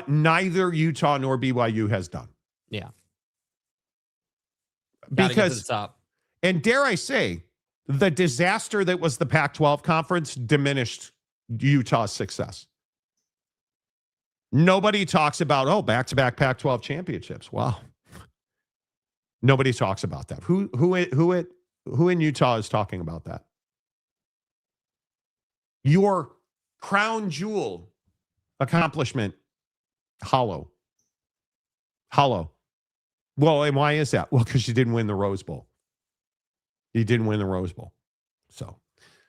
neither Utah nor BYU has done. Yeah. Gotta get to because, the top. and dare I say, the disaster that was the Pac-12 conference diminished Utah's success. Nobody talks about, back-to-back Pac-12 championships. Wow. Nobody talks about that. Who in Utah is talking about that? Your crown jewel accomplishment, hollow. Well, and why is that? Well, because you didn't win the Rose Bowl. So,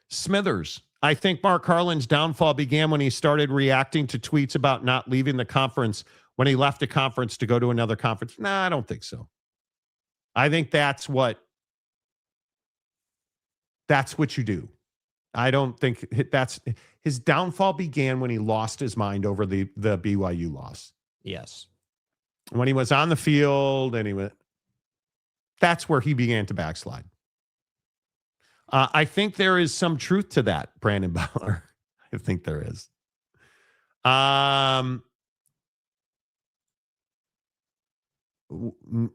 Smithers, I think Mark Harlan's downfall began when he started reacting to tweets about not leaving the conference when he left a conference to go to another conference. Nah, I don't think so. I think that's what you do. I don't think that's his downfall began when he lost his mind over the BYU loss. Yes. When he was on the field and that's where he began to backslide. I think there is some truth to that, Brandon Bowler. I think there is.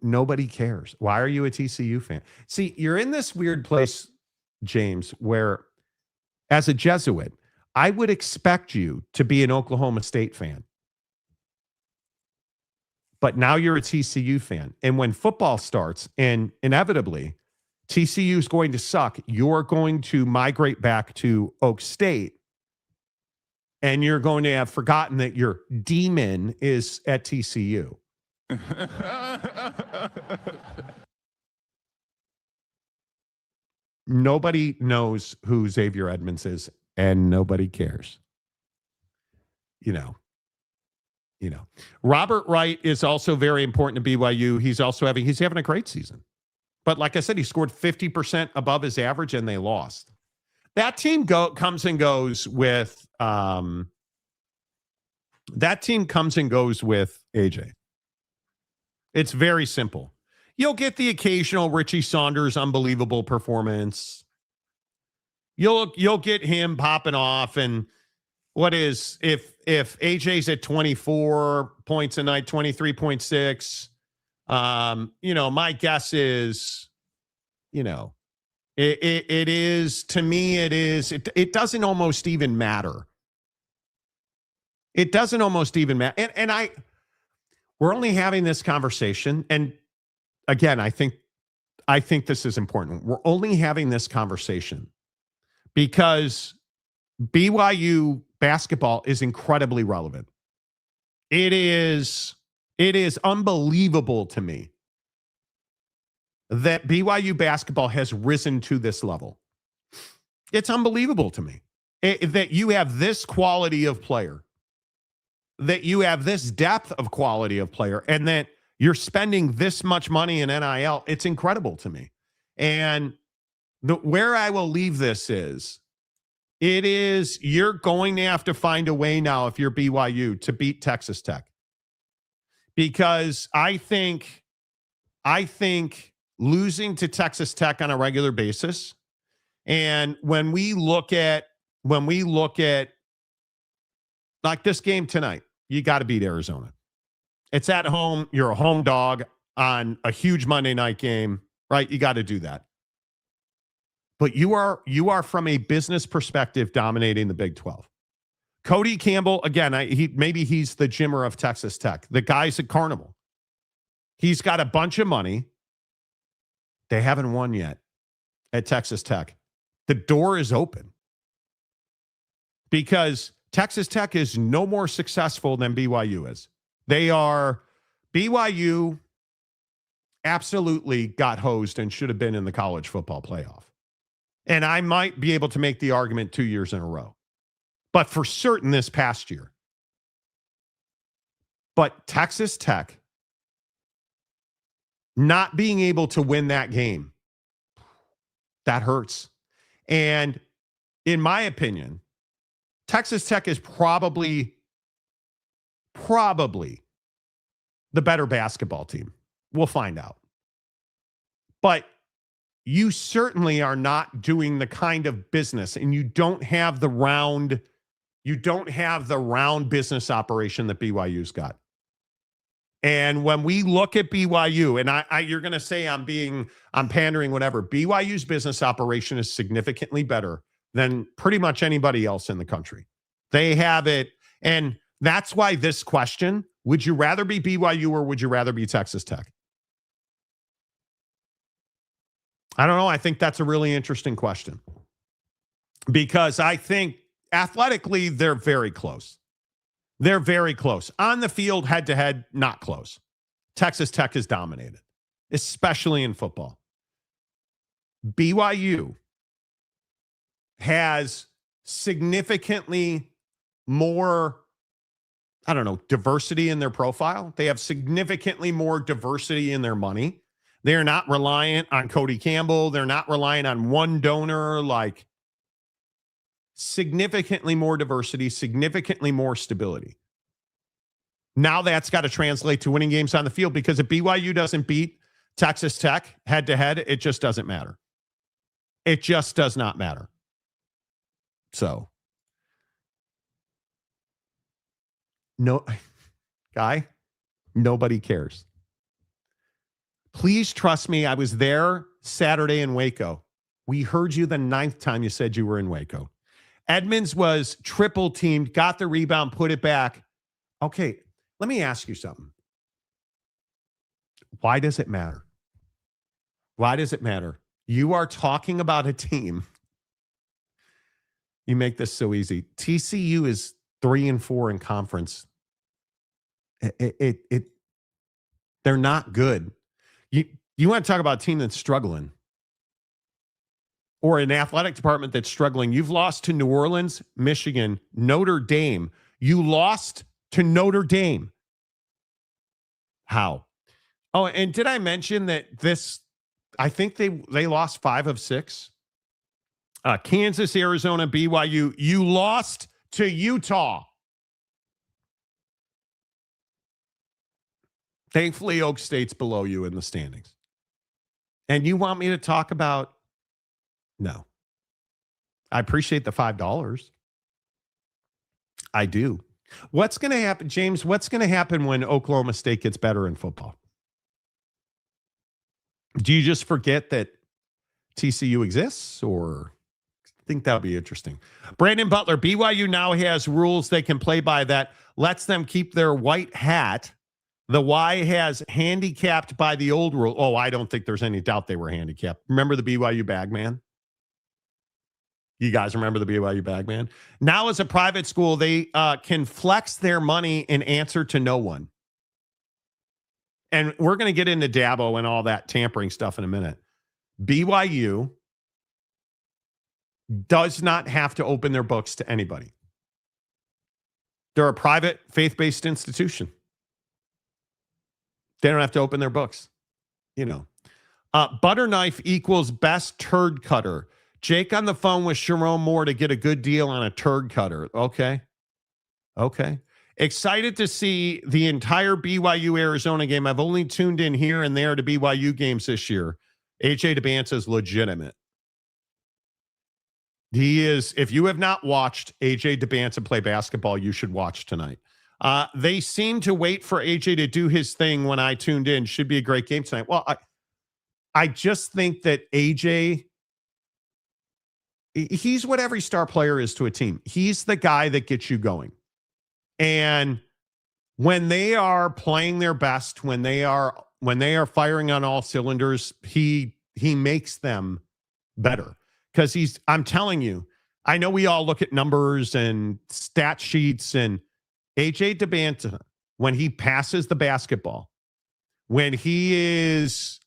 Nobody cares. Why are you a TCU fan? See, you're in this weird place, James, where as a Jesuit, I would expect you to be an Oklahoma State fan. But now you're a TCU fan. And when football starts, and inevitably TCU is going to suck, you're going to migrate back to Oak State. And you're going to have forgotten that your demon is at TCU. Nobody knows who Xavier Edmonds is, and nobody cares. You know. Robert Wright is also very important to BYU. He's having a great season. But like I said, he scored 50% above his average, and they lost. That team comes and goes with AJ. It's very simple. You'll get the occasional Richie Saunders unbelievable performance. You'll get him popping off, and what is if AJ's at 24 points a night, 23.6, my guess is, it is, to me, it doesn't almost even matter. It doesn't almost even matter. And we're only having this conversation. And again, I think this is important. We're only having this conversation because BYU basketball is incredibly relevant. It is unbelievable to me that BYU basketball has risen to this level. It's unbelievable to me that you have this quality of player, that you have this depth of quality of player, and that you're spending this much money in NIL. It's incredible to me. And where I will leave this is, you're going to have to find a way now, if you're BYU, to beat Texas Tech. Because I think losing to Texas Tech on a regular basis, and when we look at like this game tonight, you got to beat Arizona. It's at home. You're a home dog on a huge Monday night game, right? You got to do that. But you are from a business perspective dominating the Big 12. Cody Campbell, again, maybe he's the Jimmer of Texas Tech. The guy's at Carnival. He's got a bunch of money. They haven't won yet at Texas Tech. The door is open because Texas Tech is no more successful than BYU is. BYU absolutely got hosed and should have been in the college football playoff. And I might be able to make the argument 2 years in a row, but for certain this past year. But Texas Tech not being able to win that game, that hurts. And in my opinion, Texas Tech is probably the better basketball team. We'll find out. But you certainly are not doing the kind of business, and you don't have the round business operation that BYU's got. And when we look at BYU, and you're going to say I'm pandering, whatever. BYU's business operation is significantly better than pretty much anybody else in the country. They have it. And that's why this question, would you rather be BYU or would you rather be Texas Tech? I don't know. I think that's a really interesting question because I think athletically, they're very close. They're very close. On the field, head-to-head, not close. Texas Tech is dominated, especially in football. BYU has significantly more, diversity in their profile. They have significantly more diversity in their money. They're not reliant on Cody Campbell. They're not reliant on one donor. Like, significantly more diversity, significantly more stability. Now that's got to translate to winning games on the field because if BYU doesn't beat Texas Tech head-to-head, it just doesn't matter. It just does not matter. So, no, Guy, nobody cares. Please trust me. I was there Saturday in Waco. We heard you the 9th time you said you were in Waco. Edmonds was triple teamed, got the rebound, put it back. Okay, let me ask you something. Why does it matter? Why does it matter? You are talking about a team. You make this so easy. TCU is 3-4 in conference. They're not good. You want to talk about a team that's struggling or an athletic department that's struggling. You've lost to New Orleans, Michigan, Notre Dame. You lost to Notre Dame. How? Oh, and did I mention that I think they lost 5 of 6. Kansas, Arizona, BYU. You lost to Utah. Thankfully, Oak State's below you in the standings. And you want me to talk about? No. I appreciate the $5. I do. What's going to happen, James? What's going to happen when Oklahoma State gets better in football? Do you just forget that TCU exists, or I think that would be interesting? Brandon Butler, BYU now has rules they can play by that lets them keep their white hat. The Y has handicapped by the old rule. Oh, I don't think there's any doubt they were handicapped. Remember the BYU Bagman? You guys remember the BYU Bagman? Now, as a private school, they can flex their money in answer to no one. And we're going to get into Dabo and all that tampering stuff in a minute. BYU does not have to open their books to anybody. They're a private faith-based institution. They don't have to open their books. Butter knife equals best turd cutter. Jake on the phone with Sharon Moore to get a good deal on a turd cutter. Okay. Excited to see the entire BYU Arizona game. I've only tuned in here and there to BYU games this year. AJ Dybantsa is legitimate. He is. If you have not watched AJ Dybantsa play basketball, you should watch tonight. They seem to wait for AJ to do his thing when I tuned in. Should be a great game tonight. Well, I just think that AJ, he's what every star player is to a team. He's the guy that gets you going. And when they are playing their best, when they are firing on all cylinders, he makes them better. Because I'm telling you, I know we all look at numbers and stat sheets, and AJ Dybantsa, when he passes the basketball, when he is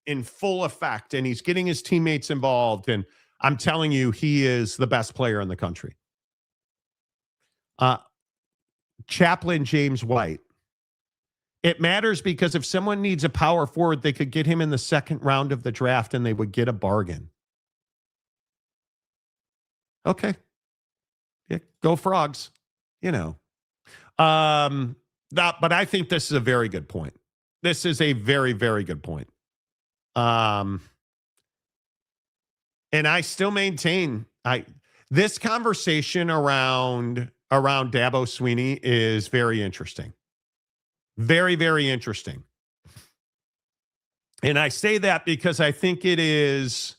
in full effect and he's getting his teammates involved, and I'm telling you, he is the best player in the country. Chaplain James White. It matters because if someone needs a power forward, they could get him in the second round of the draft and they would get a bargain. Okay. Yeah, go Frogs. But I think this is a very good point. This is a very, very good point. And I still maintain this conversation around Dabo Swinney is very interesting. Very, very interesting. And I say that because I think it is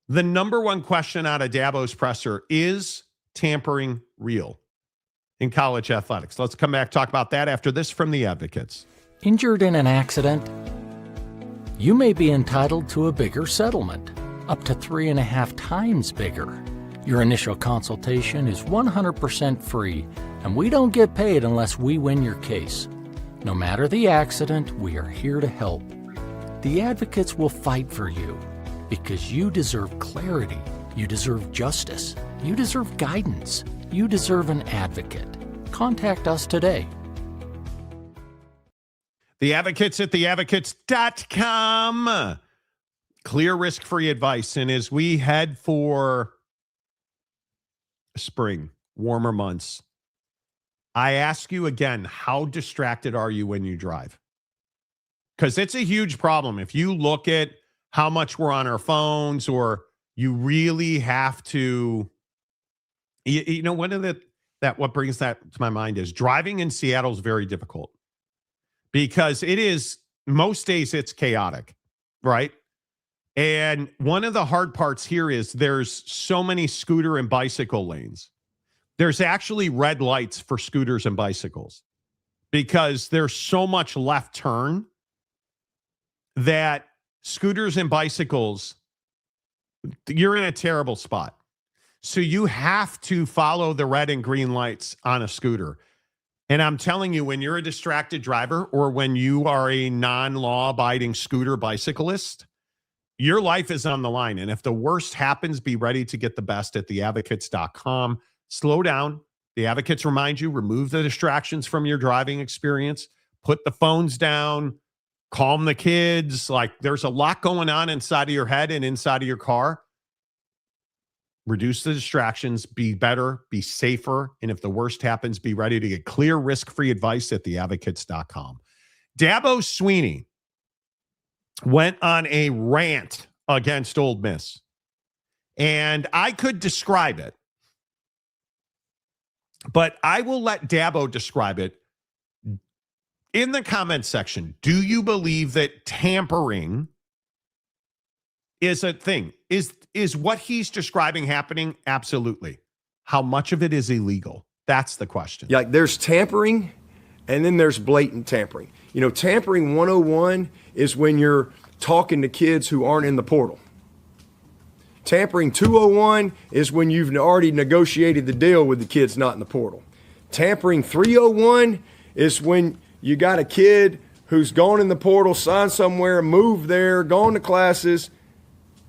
the number one question out of Dabo's presser: is tampering real in college athletics? Let's come back, talk about that after this from the Advocates. Injured in an accident? You may be entitled to a bigger settlement, up to 3.5 times bigger. Your initial consultation is 100% free, and we don't get paid unless we win your case. No matter the accident, we are here to help. The Advocates will fight for you because you deserve clarity, you deserve justice, you deserve guidance, you deserve an advocate. Contact us today. The Advocates at theadvocates.com. Clear risk-free advice. And as we head for spring, warmer months, I ask you again, how distracted are you when you drive? Because it's a huge problem. If you look at how much we're on our phones, or you really have to, you know, what brings that to my mind is driving in Seattle is very difficult because it is, most days it's chaotic, right? And one of the hard parts here is there's so many scooter and bicycle lanes. There's actually red lights for scooters and bicycles because there's so much left turn that scooters and bicycles, you're in a terrible spot. So you have to follow the red and green lights on a scooter. And I'm telling you, when you're a distracted driver or when you are a non-law abiding scooter bicyclist, your life is on the line. And if the worst happens, be ready to get the best at theadvocates.com. Slow down. The Advocates remind you, remove the distractions from your driving experience, put the phones down, calm the kids. Like, there's a lot going on inside of your head and inside of your car. Reduce the distractions, be better, be safer. And if the worst happens, be ready to get clear, risk-free advice at theadvocates.com. Dabo Swinney went on a rant against Ole Miss. And I could describe it, but I will let Dabo describe it in the comment section. Do you believe that tampering is a thing? Is what he's describing happening? Absolutely. How much of it is illegal? That's the question. Yeah, like there's tampering and then there's blatant tampering. You know, tampering 101 is when you're talking to kids who aren't in the portal. Tampering 201 is when you've already negotiated the deal with the kids not in the portal. Tampering 301 is when you got a kid who's gone in the portal, signed somewhere, moved there, gone to classes,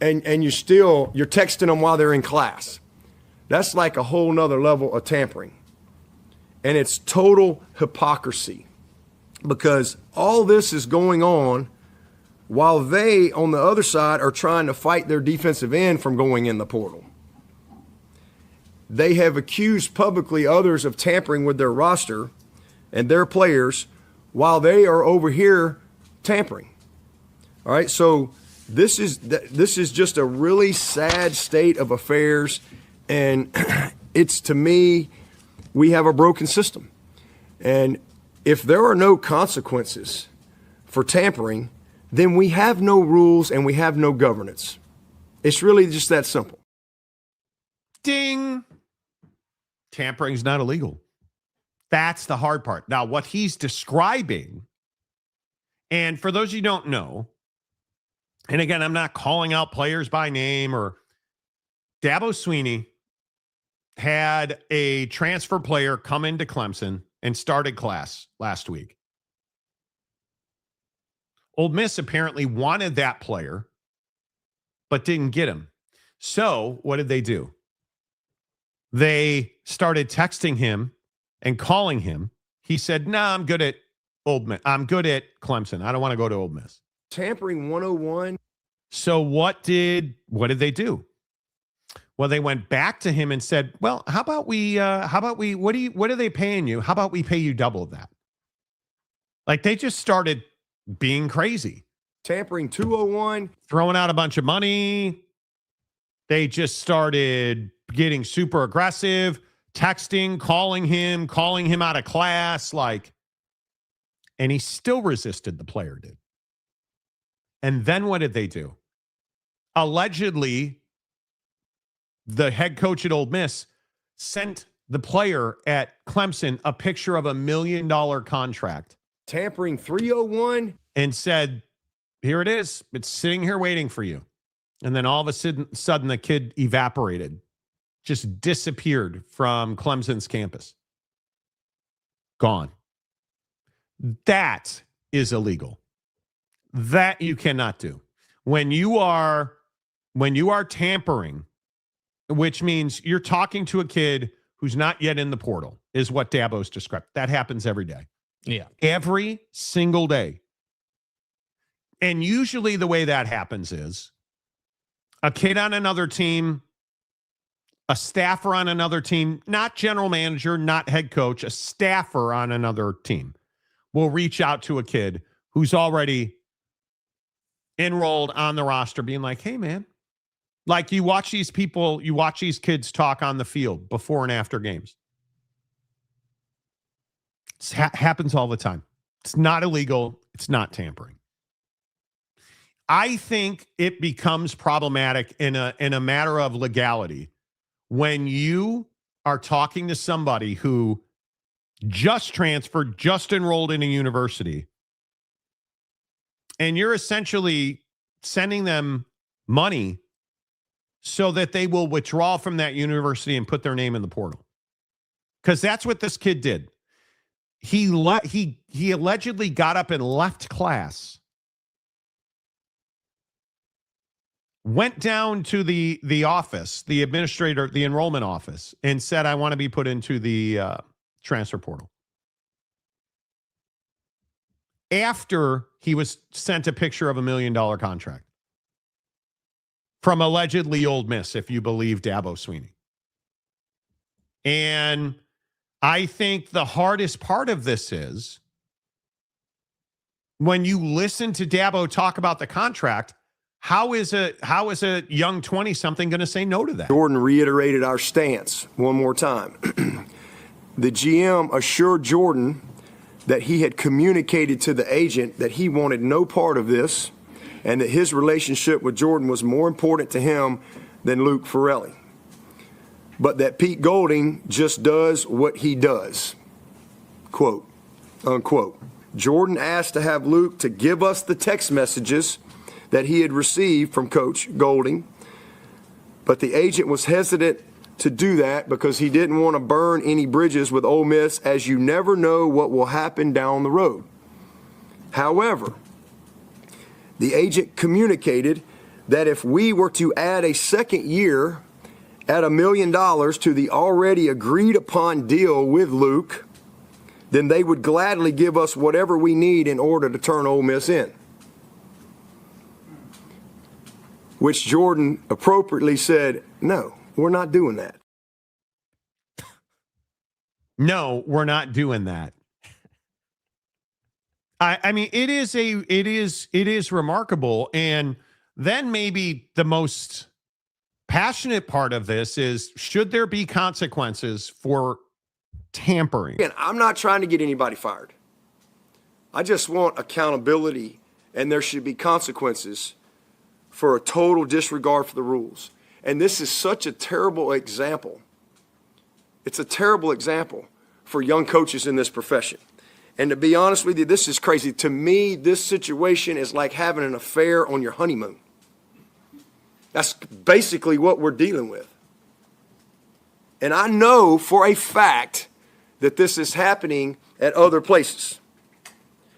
and you're texting them while they're in class. That's like a whole nother level of tampering. And it's total hypocrisy because all this is going on while they, on the other side, are trying to fight their defensive end from going in the portal. They have accused publicly others of tampering with their roster and their players while they are over here tampering. All right, so this is just a really sad state of affairs, and it's, to me, we have a broken system. And if there are no consequences for tampering, then we have no rules and we have no governance. It's really just that simple. Ding. Tampering's not illegal. That's the hard part. Now, what he's describing, and for those of you who don't know, and again, I'm not calling out players by name, or Dabo Swinney had a transfer player come into Clemson and started class last week. Ole Miss apparently wanted that player, but didn't get him. So what did they do? They started texting him and calling him. He said, "Nah, I'm good at Ole Miss. I'm good at Clemson. I don't want to go to Ole Miss." Tampering 101. So what did they do? Well, they went back to him and said, "Well, how about we what are they paying you? How about we pay you double of that?" Like, they just started being crazy. Tampering 201. Throwing out a bunch of money. They just started getting super aggressive, texting, calling him out of class. Like, And he still resisted, the player did. And then what did they do? Allegedly, the head coach at Ole Miss sent the player at Clemson a picture of $1 million contract. Tampering 301. And said, here it is. It's sitting here waiting for you. And then all of a sudden the kid evaporated, just disappeared from Clemson's campus. Gone. That is illegal. That you cannot do. When you are tampering, which means you're talking to a kid who's not yet in the portal, is what Dabo's described. That happens every day. Yeah. Every single day. And usually the way that happens is a kid on another team, a staffer on another team, not general manager, not head coach, a staffer on another team will reach out to a kid who's already enrolled on the roster being like, hey, man, like you watch these kids talk on the field before and after games. It happens all the time. It's not illegal. It's not tampering. I think it becomes problematic in a matter of legality when you are talking to somebody who just transferred, just enrolled in a university, and you're essentially sending them money so that they will withdraw from that university and put their name in the portal. Because that's what this kid did. He allegedly got up and left class, went down to the office, the administrator, the enrollment office, and said, I want to be put into the transfer portal. After he was sent a picture of $1 million contract from allegedly Ole Miss, if you believe Dabo Swinney. And I think the hardest part of this is when you listen to Dabo talk about the contract, how is a young 20-something going to say no to that? Jordan reiterated our stance one more time. The GM assured Jordan that he had communicated to the agent that he wanted no part of this and that his relationship with Jordan was more important to him than Luke Ferrelli. But that Pete Golding just does what he does, quote, unquote. Jordan asked to have Luke to give us the text messages that he had received from Coach Golding, but the agent was hesitant to do that because he didn't want to burn any bridges with Ole Miss, as you never know what will happen down the road. However, the agent communicated that if we were to add a second year at $1 million to the already agreed upon deal with Luke, then they would gladly give us whatever we need in order to turn Ole Miss in. Which Jordan appropriately said, no, we're not doing that. No, we're not doing that. I mean, it is remarkable. And then maybe the most passionate part of this is, should there be consequences for tampering? Again, I'm not trying to get anybody fired. I just want accountability, and there should be consequences for a total disregard for the rules. And this is such a terrible example. It's a terrible example for young coaches in this profession. And to be honest with you, this is crazy. To me, this situation is like having an affair on your honeymoon. That's basically what we're dealing with. And I know for a fact that this is happening at other places.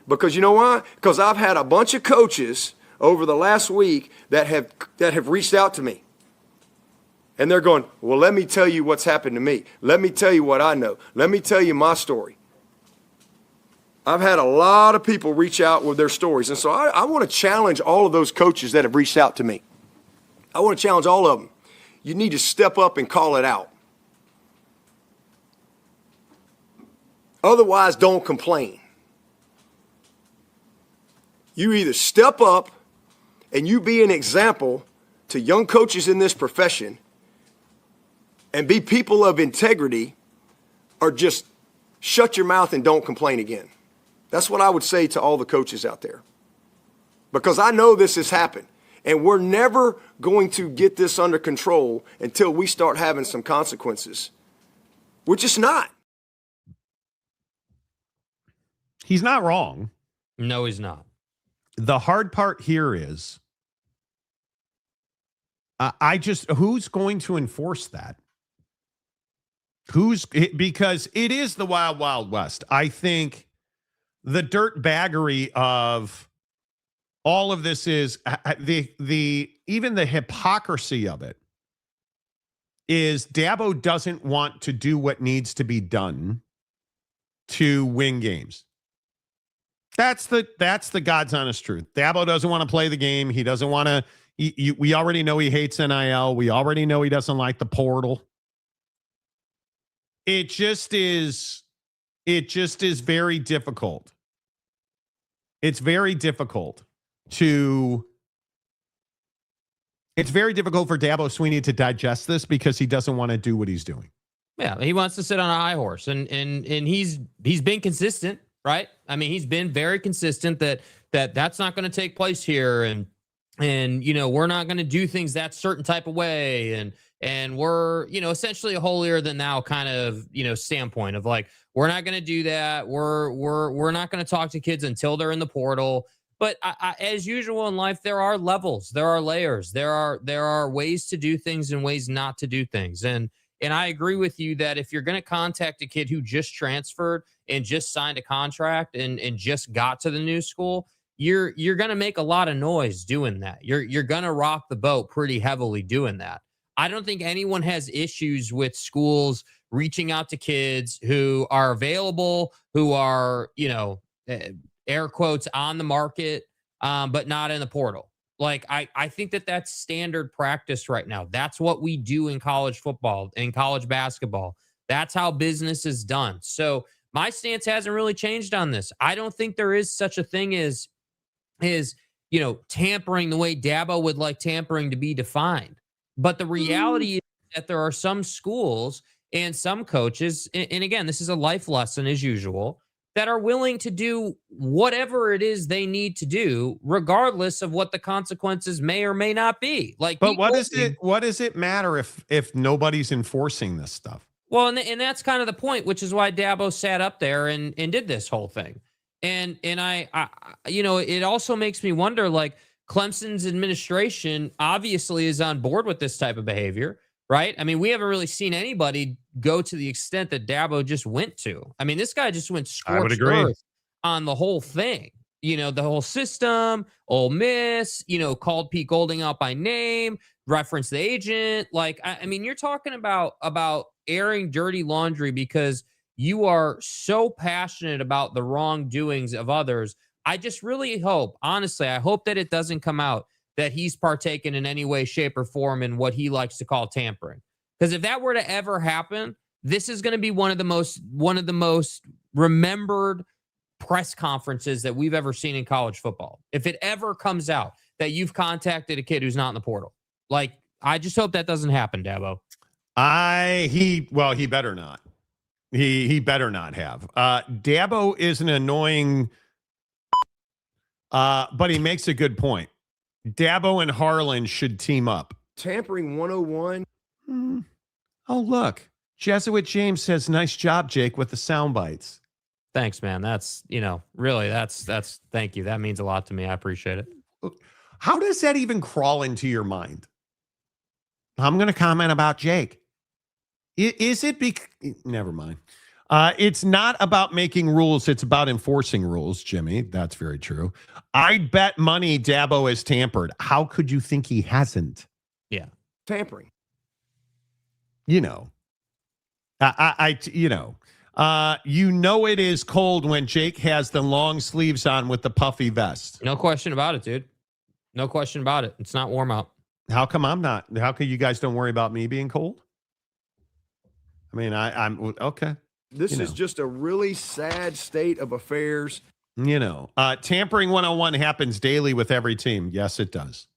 Because you know why? Because I've had a bunch of coaches over the last week that have reached out to me. And they're going, well, let me tell you what's happened to me. Let me tell you what I know. Let me tell you my story. I've had a lot of people reach out with their stories. And so I want to challenge all of those coaches that have reached out to me. I want to challenge all of them. You need to step up and call it out. Otherwise, don't complain. You either step up and you be an example to young coaches in this profession and be people of integrity, or just shut your mouth and don't complain again. That's what I would say to all the coaches out there. Because I know this has happened. And we're never going to get this under control until we start having some consequences. We're just not. He's not wrong. No, he's not. The hard part here is who's going to enforce that? Because it is the wild, wild west. I think the dirt baggery of all of this is even the hypocrisy of it is Dabo doesn't want to do what needs to be done to win games. That's the God's honest truth. Dabo doesn't want to play the game. He doesn't want to. We already know he hates NIL. We already know he doesn't like the portal. It just is very difficult. It's very difficult for Dabo Swinney to digest this because he doesn't want to do what he's doing. Yeah, he wants to sit on a high horse, and he's been consistent, right? I mean, he's been very consistent that's not going to take place here, and we're not going to do things that certain type of way, and we're essentially a holier than thou kind of standpoint of like, we're not going to do that. We're not going to talk to kids until they're in the portal. But as usual in life, there are levels, there are layers, there are ways to do things and ways not to do things. And I agree with you that if you're going to contact a kid who just transferred and just signed a contract and just got to the new school, you're going to make a lot of noise doing that. You're going to rock the boat pretty heavily doing that. I don't think anyone has issues with schools reaching out to kids who are available, who are, air quotes, on the market, but not in the portal. Like, I think that's standard practice right now. That's what we do in college football, in college basketball. That's how business is done. So my stance hasn't really changed on this. I don't think there is such a thing as tampering the way Dabo would like tampering to be defined. But the reality is that there are some schools and some coaches, and again, this is a life lesson as usual, that are willing to do whatever it is they need to do, regardless of what the consequences may or may not be. Like, but what does it matter if nobody's enforcing this stuff? Well, and that's kind of the point, which is why Dabo sat up there and did this whole thing. And I it also makes me wonder, like, Clemson's administration obviously is on board with this type of behavior, right? I mean, we haven't really seen anybody go to the extent that Dabo just went to. I mean, this guy just went scorched earth on the whole thing. The whole system, Ole Miss, called Pete Golding out by name, referenced the agent. Like, I mean, you're talking about airing dirty laundry because you are so passionate about the wrongdoings of others. I just really hope, honestly, I hope that it doesn't come out that he's partaken in any way, shape, or form in what he likes to call tampering. Because if that were to ever happen, this is going to be one of the most remembered press conferences that we've ever seen in college football. If it ever comes out that you've contacted a kid who's not in the portal, like, I just hope that doesn't happen, Dabo. He better not. He better not have. Dabo is an annoying, but he makes a good point. Dabo and Harlan should team up. Tampering 101. Oh, look. Jesuit James says, nice job, Jake, with the sound bites. Thanks, man. That's, really, that's, thank you. That means a lot to me. I appreciate it. How does that even crawl into your mind? I'm going to comment about Jake. Is it never mind. It's not about making rules. It's about enforcing rules, Jimmy. That's very true. I'd bet money Dabo has tampered. How could you think he hasn't? Yeah. Tampering. It is cold when Jake has the long sleeves on with the puffy vest. No question about it, dude. No question about it. It's not warm out. How come I'm not? How come you guys don't worry about me being cold? I mean, I'm okay. This is just a really sad state of affairs. Tampering 101 happens daily with every team. Yes, it does.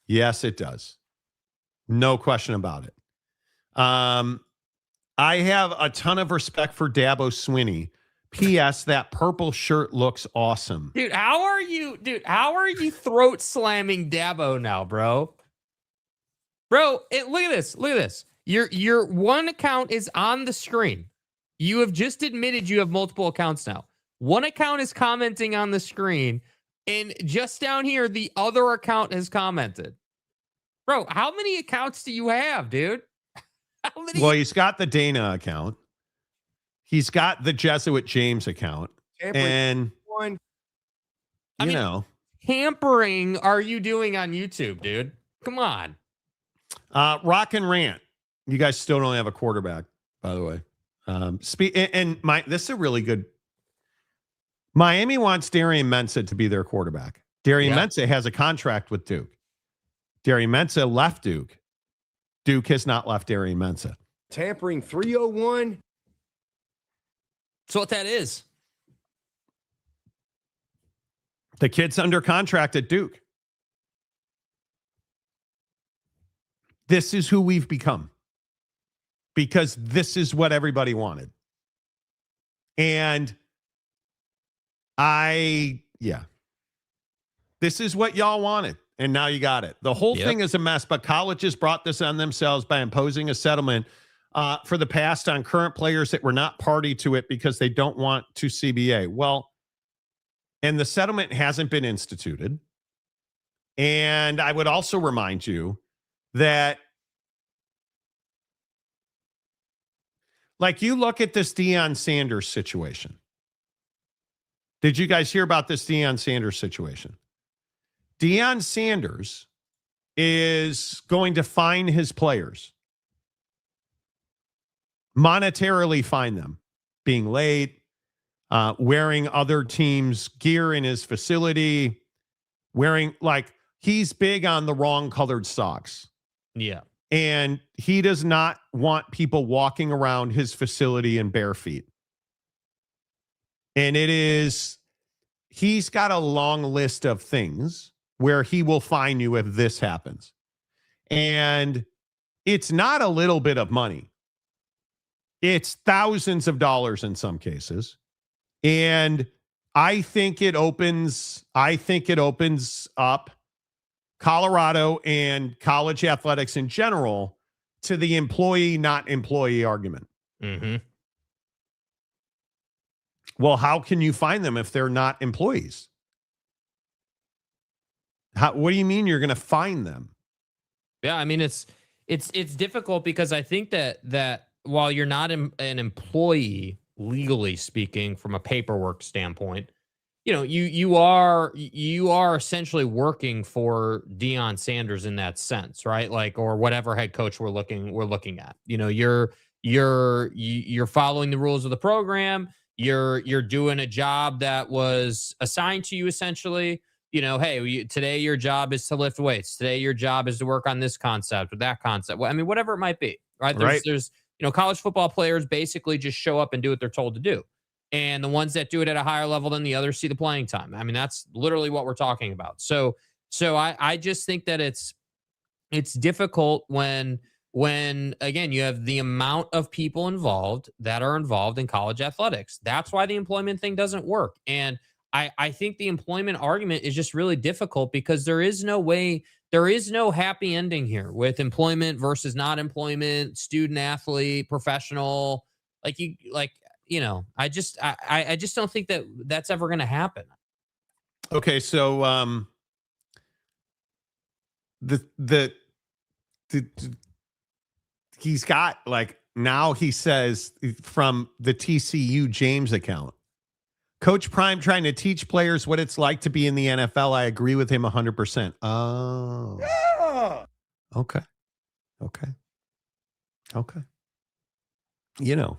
Yes, it does. No question about it. I have a ton of respect for Dabo Swinney P.S. That purple shirt looks awesome. Dude, how are you throat slamming Dabo now, bro? Bro, look at this. Your one account is on the screen. You have just admitted you have multiple accounts now. One account is commenting on the screen, and just down here, the other account has commented. Bro, how many accounts do you have, dude? How many? Well, he's got the Dana account. He's got the Jesuit James account. And, you know. Tampering are you doing on YouTube, dude? Come on. Rock and Rant. You guys still don't have a quarterback, by the way. This is a really good. Miami wants Darian Mensah to be their quarterback. Darian Mensah has a contract with Duke. Darian Mensah left Duke. Duke has not left Darian Mensah. Tampering 301. So what that is? The kid's under contract at Duke. This is who we've become. Because this is what everybody wanted. And this is what y'all wanted. And now you got it. The whole thing is a mess, but colleges brought this on themselves by imposing a settlement for the past on current players that were not party to it because they don't want to CBA. Well, and the settlement hasn't been instituted. And I would also remind you that, like, you look at this Deion Sanders situation. Did you guys hear about this Deion Sanders situation? Deion Sanders is going to fine his players. Monetarily fine them. Being late, wearing other teams' gear in his facility, he's big on the wrong colored socks. Yeah. And he does not want people walking around his facility in bare feet. And he's got a long list of things where he will fine you if this happens. And it's not a little bit of money. It's thousands of dollars in some cases. And I think it opens up Colorado and college athletics in general to the employee, not employee argument. Mm-hmm. Well, how can you find them if they're not employees? What do you mean you're going to find them? Yeah, I mean, it's difficult because I think that while you're not an employee, legally speaking, from a paperwork standpoint, you know, you are essentially working for Deion Sanders in that sense, right? Like, or whatever head coach we're looking at. You know, you're following the rules of the program. You're doing a job that was assigned to you, essentially. You know, hey, today your job is to lift weights. Today your job is to work on this concept or that concept. Well, I mean, whatever it might be, right? There's you know, college football players basically just show up and do what they're told to do. And the ones that do it at a higher level than the others see the playing time. I mean, that's literally what we're talking about. So I just think that it's difficult when again, you have the amount of people involved that are involved in college athletics. That's why the employment thing doesn't work. And I think the employment argument is just really difficult because there is no happy ending here with employment versus not employment, student athlete, professional. I just don't think that that's ever going to happen. Okay. So, he's got, like, now he says from the TCU James account, Coach Prime trying to teach players what it's like to be in the NFL. I agree with him 100%. Oh, yeah. Okay. You know,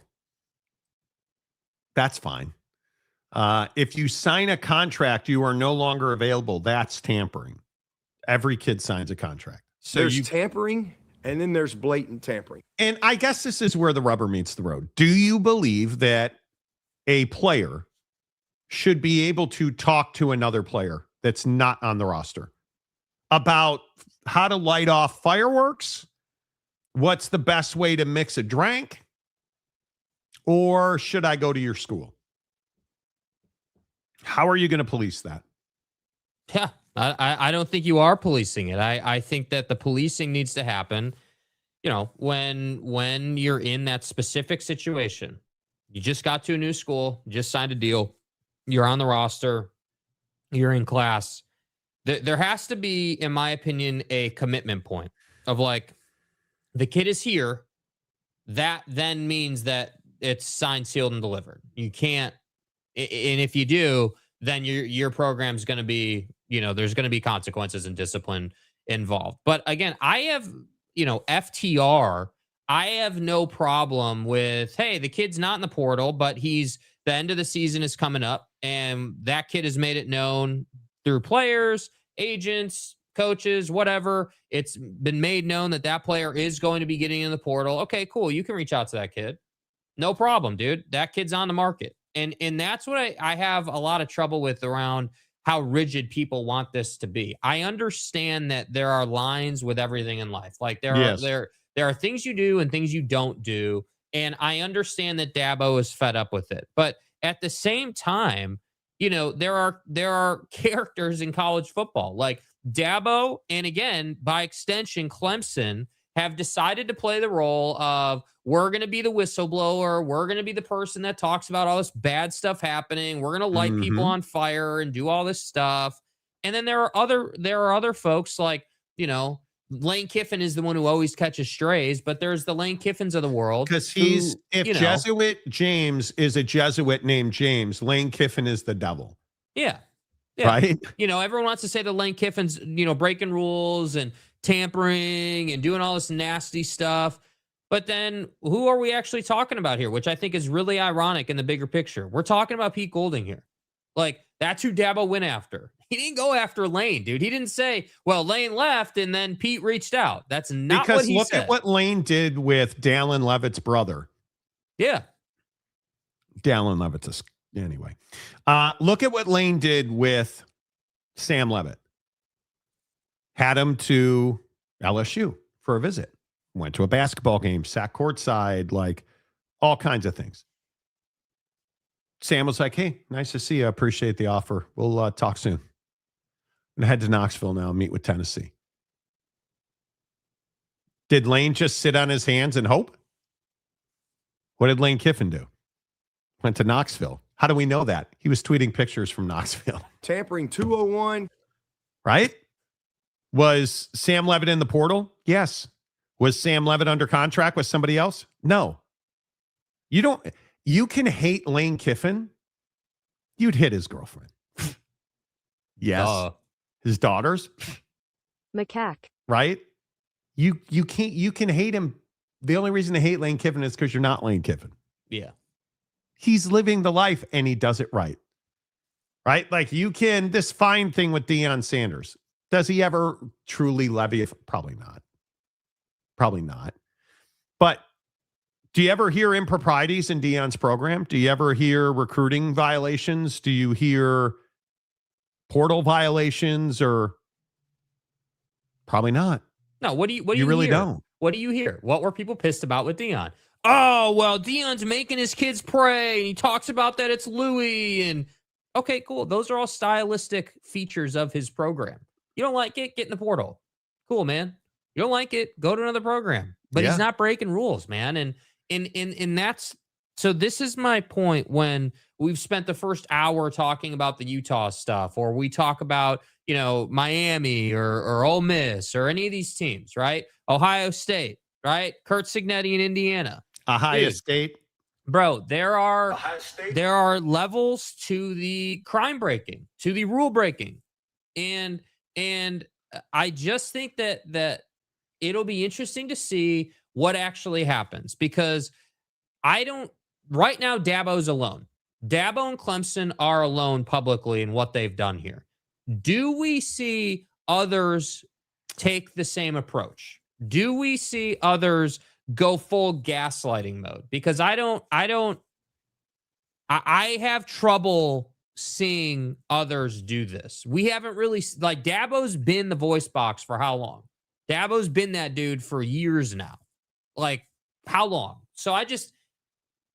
that's fine. If you sign a contract, you are no longer available. That's tampering. Every kid signs a contract. So there's tampering, and then there's blatant tampering. And I guess this is where the rubber meets the road. Do you believe that a player should be able to talk to another player that's not on the roster about how to light off fireworks? What's the best way to mix a drink? Or should I go to your school? How are you going to police that? Yeah, I don't think you are policing it. I think that the policing needs to happen, when you're in that specific situation. You just got to a new school, just signed a deal, you're on the roster, you're in class. There has to be, in my opinion, a commitment point of like, the kid is here. That then means that it's signed, sealed, and delivered. You can't, and if you do, then your program's going to be, there's going to be consequences and discipline involved. But again, I have, FTR, I have no problem with, hey, the kid's not in the portal, but the end of the season is coming up, and that kid has made it known through players, agents, coaches, whatever. It's been made known that player is going to be getting in the portal. Okay, cool. You can reach out to that kid. No problem, dude. That kid's on the market. And that's what I have a lot of trouble with around how rigid people want this to be. I understand that there are lines with everything in life. Like there are things you do and things you don't do. And I understand that Dabo is fed up with it. But at the same time, there are characters in college football like Dabo, and again, by extension, Clemson, have decided to play the role of, we're going to be the whistleblower. We're going to be the person that talks about all this bad stuff happening. We're going to light people on fire and do all this stuff. And then there are other folks like, Lane Kiffin is the one who always catches strays, but there's the Lane Kiffins of the world. Because Jesuit James is a Jesuit named James, Lane Kiffin is the devil. Yeah. Right? Everyone wants to say that Lane Kiffin's, breaking rules and tampering and doing all this nasty stuff. But then who are we actually talking about here? Which I think is really ironic in the bigger picture. We're talking about Pete Golding here. Like, that's who Dabo went after. He didn't go after Lane, dude. He didn't say, well, Lane left and then Pete reached out. That's not what he said. Because look at what Lane did with Dallin Levitt's brother. Yeah. Dallin Levitt's anyway. Look at what Lane did with Sam Levitt. Had him to LSU for a visit. Went to a basketball game, sat courtside, like all kinds of things. Sam was like, hey, nice to see you. I appreciate the offer. We'll talk soon. And head to Knoxville now and meet with Tennessee. Did Lane just sit on his hands and hope? What did Lane Kiffin do? Went to Knoxville. How do we know that? He was tweeting pictures from Knoxville. Tampering 201. Right? Was Sam Levitt in the portal? Yes. Was Sam Levitt under contract with somebody else? No. You can hate Lane Kiffin. You'd hit his girlfriend. Yes. His daughters. Macaque. Right? You can hate him. The only reason to hate Lane Kiffin is because you're not Lane Kiffin. Yeah. He's living the life and he does it right. Right? Like this fine thing with Deion Sanders. Does he ever truly levy? Probably not. Probably not. But do you ever hear improprieties in Deion's program? Do you ever hear recruiting violations? Do you hear portal violations? Or probably not. No, what do you really hear? Don't. What do you hear? What were people pissed about with Deion? Oh, well, Deion's making his kids pray, and he talks about that it's Louis. And okay, cool. Those are all stylistic features of his program. You don't like it? Get in the portal. Cool, man. You don't like it? Go to another program. But he's not breaking rules, man. And that's, so this is my point when we've spent the first hour talking about the Utah stuff, or we talk about, Miami or Ole Miss or any of these teams, right? Ohio State, right? Kurt Signetti in Indiana. Ohio State. Bro, there are levels to the crime breaking, to the rule breaking. And I just think that it'll be interesting to see what actually happens, because right now, Dabo's alone. Dabo and Clemson are alone publicly in what they've done here. Do we see others take the same approach? Do we see others go full gaslighting mode? Because I have trouble seeing others do this. We haven't really, like, Dabo's been the voice box for how long? Dabo's been that dude for years now. Like, how long? So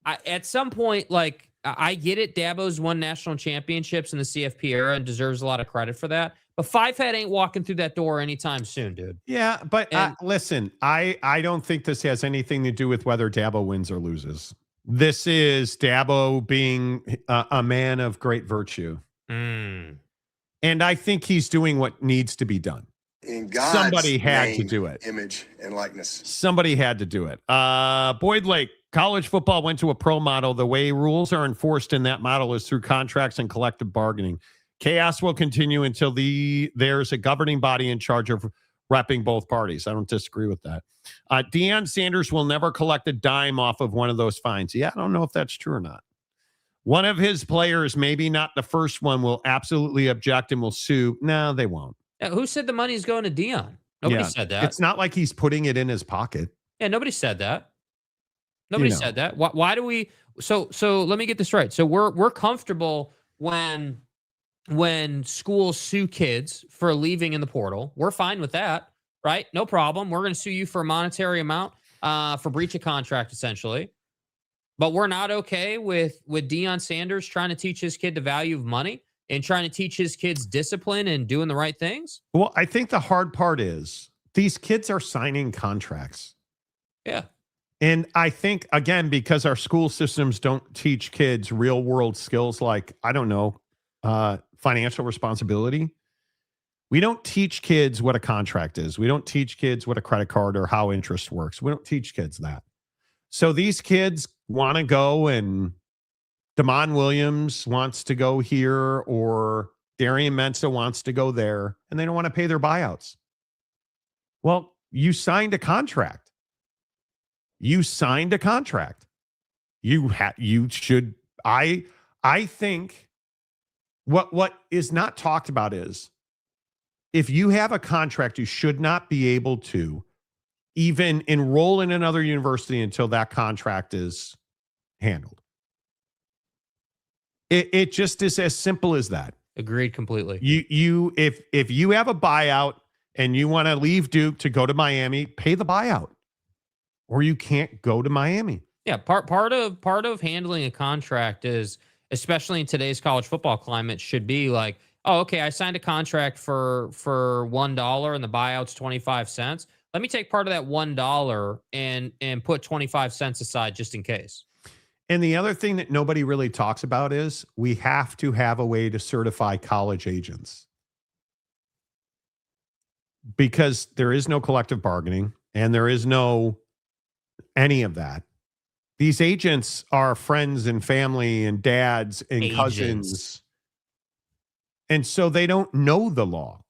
at some point, like, I get it. Dabo's won national championships in the CFP era and deserves a lot of credit for that. But Fivehead ain't walking through that door anytime soon, dude. Yeah, but And- listen, I don't think this has anything to do with whether Dabo wins or loses. This is Dabo being a man of great virtue. Mm. And I think he's doing what needs to be done. In God's Somebody had to name, do it. image, and likeness. Somebody had to do it. Boyd Lake, college football went to a pro model. The way rules are enforced in that model is through contracts and collective bargaining. Chaos will continue until there's a governing body in charge of repping both parties. I don't disagree with that. Deion Sanders will never collect a dime off of one of those fines. Yeah, I don't know if that's true or not. One of his players, maybe not the first one, will absolutely object and will sue. No, they won't. Who said the money's going to Deion? Nobody said that. It's not like he's putting it in his pocket. Yeah, nobody said that. Nobody said that. Why do we? So let me get this right. So we're comfortable when schools sue kids for leaving in the portal. We're fine with that, right? No problem. We're going to sue you for a monetary amount for breach of contract, essentially. But we're not okay with Deion Sanders trying to teach his kid the value of money and trying to teach his kids discipline and doing the right things. Well, I think the hard part is these kids are signing contracts. Yeah. And I think, again, because our school systems don't teach kids real world skills like, I don't know, financial responsibility. We don't teach kids what a contract is. We don't teach kids what a credit card or how interest works. We don't teach kids that. So these kids want to go, and Damon Williams wants to go here, or Darian Mensah wants to go there, and they don't want to pay their buyouts. Well, you signed a contract. You signed a contract. You should. I think what is not talked about is if you have a contract, you should not be able to even enroll in another university until that contract is handled. It just is as simple as that. Agreed completely. If you have a buyout and you want to leave Duke to go to Miami, pay the buyout, or you can't go to Miami. Yeah, part of handling a contract is, especially in today's college football climate, should be like, oh, okay, I signed a contract for $1 and the buyout's 25 cents. Let me take part of that $1 and put 25 cents aside just in case. And the other thing that nobody really talks about is we have to have a way to certify college agents, because there is no collective bargaining and there is no any of that. These agents are friends and family and dads and cousins. And so they don't know the law.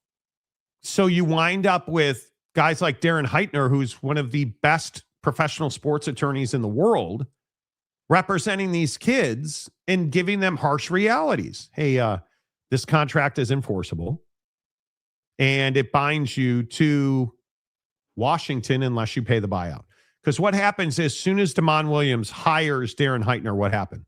So you wind up with guys like Darren Heitner, who's one of the best professional sports attorneys in the world, representing these kids and giving them harsh realities. Hey, this contract is enforceable and it binds you to Washington unless you pay the buyout. Because what happens is, as soon as Damon Williams hires Darren Heitner, what happened?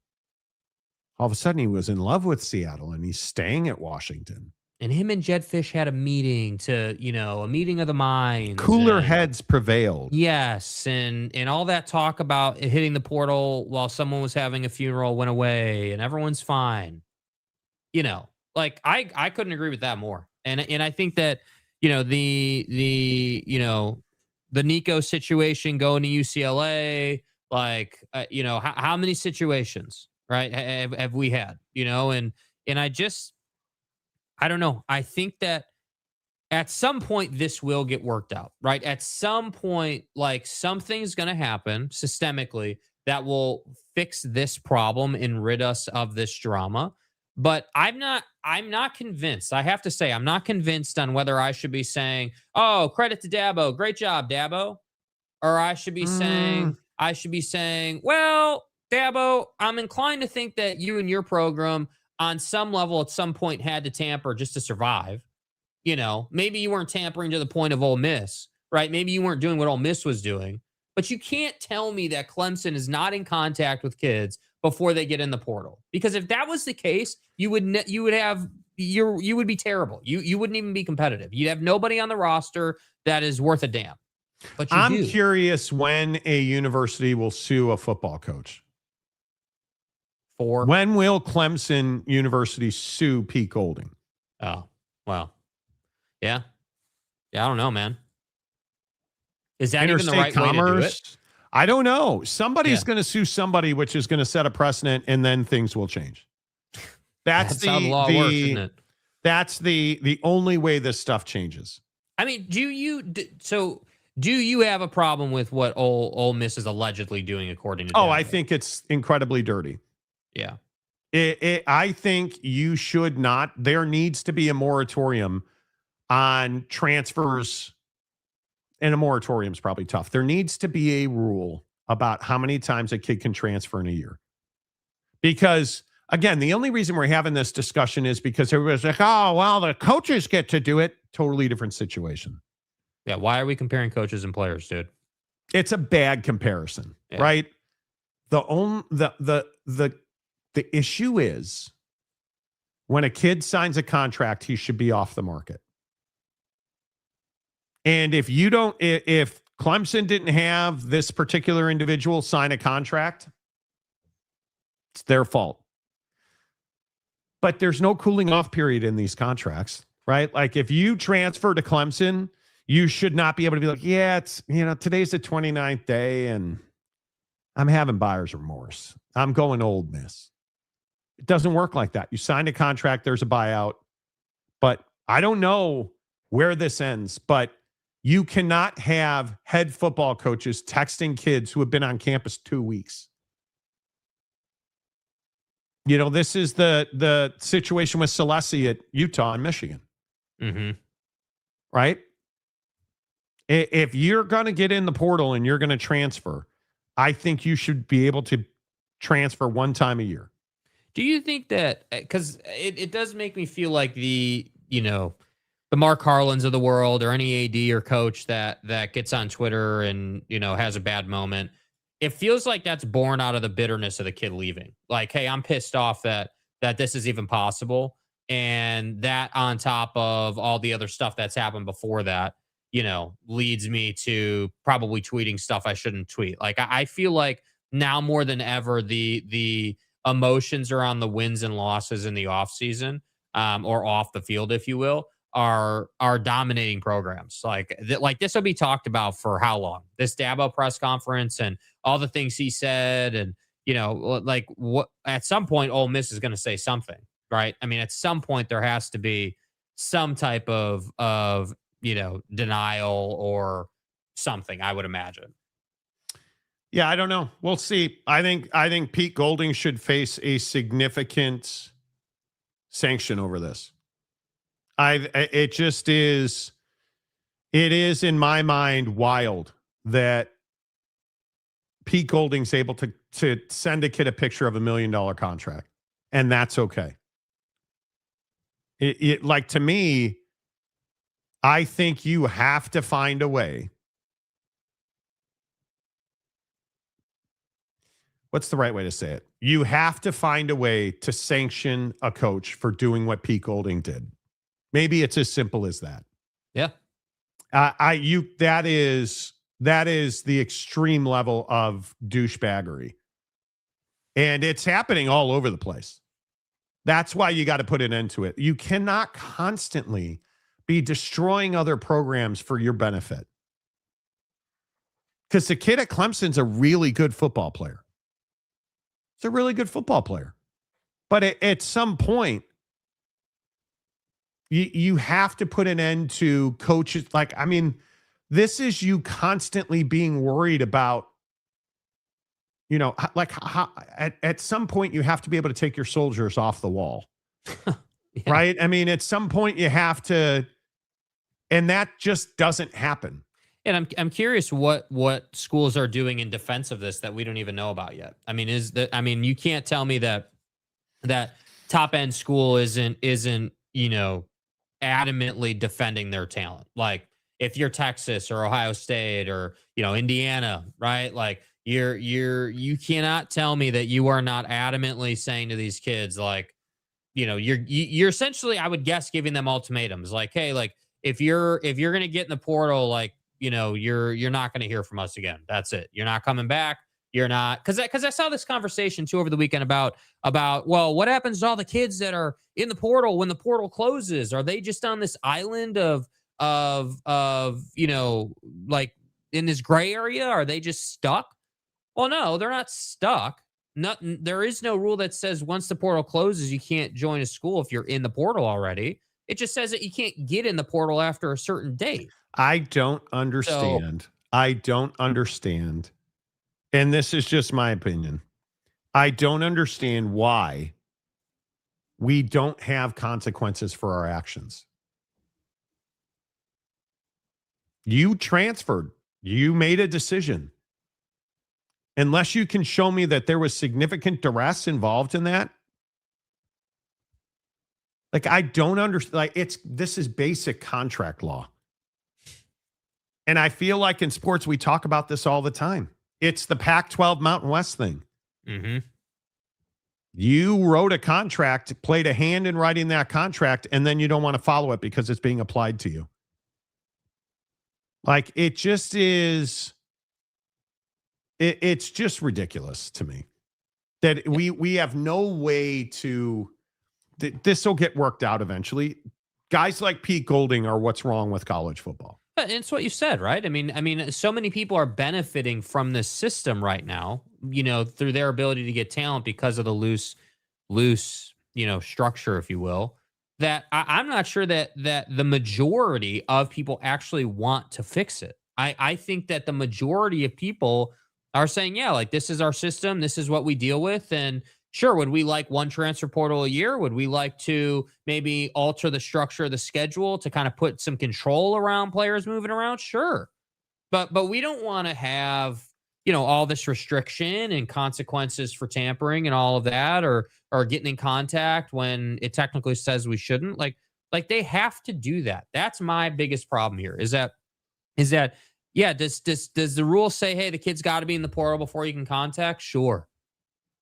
All of a sudden he was in love with Seattle and he's staying at Washington. And him and Jed Fish had a meeting a meeting of the minds. Cooler heads prevailed. Yes. And all that talk about hitting the portal while someone was having a funeral went away and everyone's fine. I couldn't agree with that more. And I think that, the Nico situation going to UCLA, how many situations, right, have we had, and I don't know. I think that at some point this will get worked out, right? At some point, something's going to happen systemically that will fix this problem and rid us of this drama. But I'm not convinced. I have to say, I'm not convinced on whether I should be saying, oh, credit to Dabo. Great job, Dabo. Or I should be saying, well, Dabo, I'm inclined to think that you and your program on some level at some point had to tamper just to survive. Maybe you weren't tampering to the point of Ole Miss, right? Maybe you weren't doing what Ole Miss was doing. But you can't tell me that Clemson is not in contact with kids before they get in the portal. Because if that was the case, you would be terrible. You wouldn't even be competitive. You'd have nobody on the roster that is worth a damn. But I'm curious when a university will sue a football coach. 4. When will Clemson University sue Pete Golding? Oh, well, yeah. Yeah, I don't know, man. Is that even the right way to do it? I don't know. Somebody's going to sue somebody, which is going to set a precedent, and then things will change. That's how the law works, isn't it? That's the only way this stuff changes. I mean, do you have a problem with what Ole Miss is allegedly doing, according to? Oh, I think it's incredibly dirty. Yeah. I think you should not. There needs to be a moratorium on transfers, and a moratorium is probably tough. There needs to be a rule about how many times a kid can transfer in a year. Because, again, the only reason we're having this discussion is because everybody's like, oh, well, the coaches get to do it. Totally different situation. Yeah, why are we comparing coaches and players, dude? It's a bad comparison, right? The issue is when a kid signs a contract, he should be off the market. And if Clemson didn't have this particular individual sign a contract, it's their fault. But there's no cooling off period in these contracts, right? Like if you transfer to Clemson, you should not be able to be like, yeah, it's, today's the 29th day and I'm having buyer's remorse. I'm going to Ole Miss. It doesn't work like that. You signed a contract, there's a buyout. But I don't know where this ends, but you cannot have head football coaches texting kids who have been on campus 2 weeks. This is the situation with Celesi at Utah and Michigan. Mm-hmm. Right? If you're going to get in the portal and you're going to transfer, I think you should be able to transfer one time a year. Do you think that, because it does make me feel like the Mark Harlans of the world or any AD or coach that gets on Twitter and, has a bad moment, it feels like that's born out of the bitterness of the kid leaving. Like, hey, I'm pissed off that this is even possible. And that on top of all the other stuff that's happened before that, leads me to probably tweeting stuff I shouldn't tweet. Like, I feel like now more than ever, the emotions around the wins and losses in the offseason, or off the field, if you will, are dominating programs. Like this will be talked about for how long? This Dabo press conference and all the things he said, and like what at some point Ole Miss is going to say something, right? I mean, at some point there has to be some type of denial or something, I would imagine. Yeah, I don't know. We'll see. I think Pete Golding should face a significant sanction over this. It is in my mind wild that Pete Golding's able to send a kid a picture of $1 million contract, and that's okay. Like, to me, I think you have to find a way. What's the right way to say it? You have to find a way to sanction a coach for doing what Pete Golding did. Maybe it's as simple as that. Yeah. That is the extreme level of douchebaggery. And it's happening all over the place. That's why you got to put an end to it. You cannot constantly be destroying other programs for your benefit. Because the kid at Clemson's a really good football player. He's a really good football player. But at some point, you have to put an end to coaches. Like, I mean, this is you constantly being worried about, how at some point you have to be able to take your soldiers off the wall. Yeah. Right? I mean, at some point you have to, and that just doesn't happen. And I'm curious what schools are doing in defense of this that we don't even know about yet. I mean, you can't tell me that top end school isn't adamantly defending their talent. Like, if you're Texas or Ohio State or Indiana, right? Like, you cannot tell me that you are not adamantly saying to these kids, like, you're essentially, I would guess, giving them ultimatums. Like, hey, like, if you're gonna get in the portal, like, you're not going to hear from us again. That's it. You're not coming back. You're not, because I saw this conversation too over the weekend about well, what happens to all the kids that are in the portal when the portal closes? Are they just on this island of like in this gray area? Are they just stuck? Well, no, they're not stuck. There is no rule that says once the portal closes, you can't join a school if you're in the portal already. It just says that you can't get in the portal after a certain date. I don't understand. I don't understand. And this is just my opinion. I don't understand why we don't have consequences for our actions. You transferred. You made a decision. Unless you can show me that there was significant duress involved in that. Like, I don't understand. Like, this is basic contract law. And I feel like in sports, we talk about this all the time. It's the Pac-12 Mountain West thing. Mm-hmm. You wrote a contract, played a hand in writing that contract, and then you don't want to follow it because it's being applied to you. Like, it just is, it's just ridiculous to me that we have no way to, this will get worked out eventually. Guys like Pete Golding are what's wrong with college football. But it's what you said, right? I mean, so many people are benefiting from this system right now, through their ability to get talent because of the loose, structure, if you will, that I'm not sure that the majority of people actually want to fix it. I think that the majority of people are saying, yeah, like, this is our system. This is what we deal with. And sure, would we like one transfer portal a year? Would we like to maybe alter the structure of the schedule to kind of put some control around players moving around? Sure. But we don't want to have, all this restriction and consequences for tampering and all of that, or getting in contact when it technically says we shouldn't. Like they have to do that. That's my biggest problem here is that yeah, does the rule say, hey, the kid's got to be in the portal before you can contact? Sure.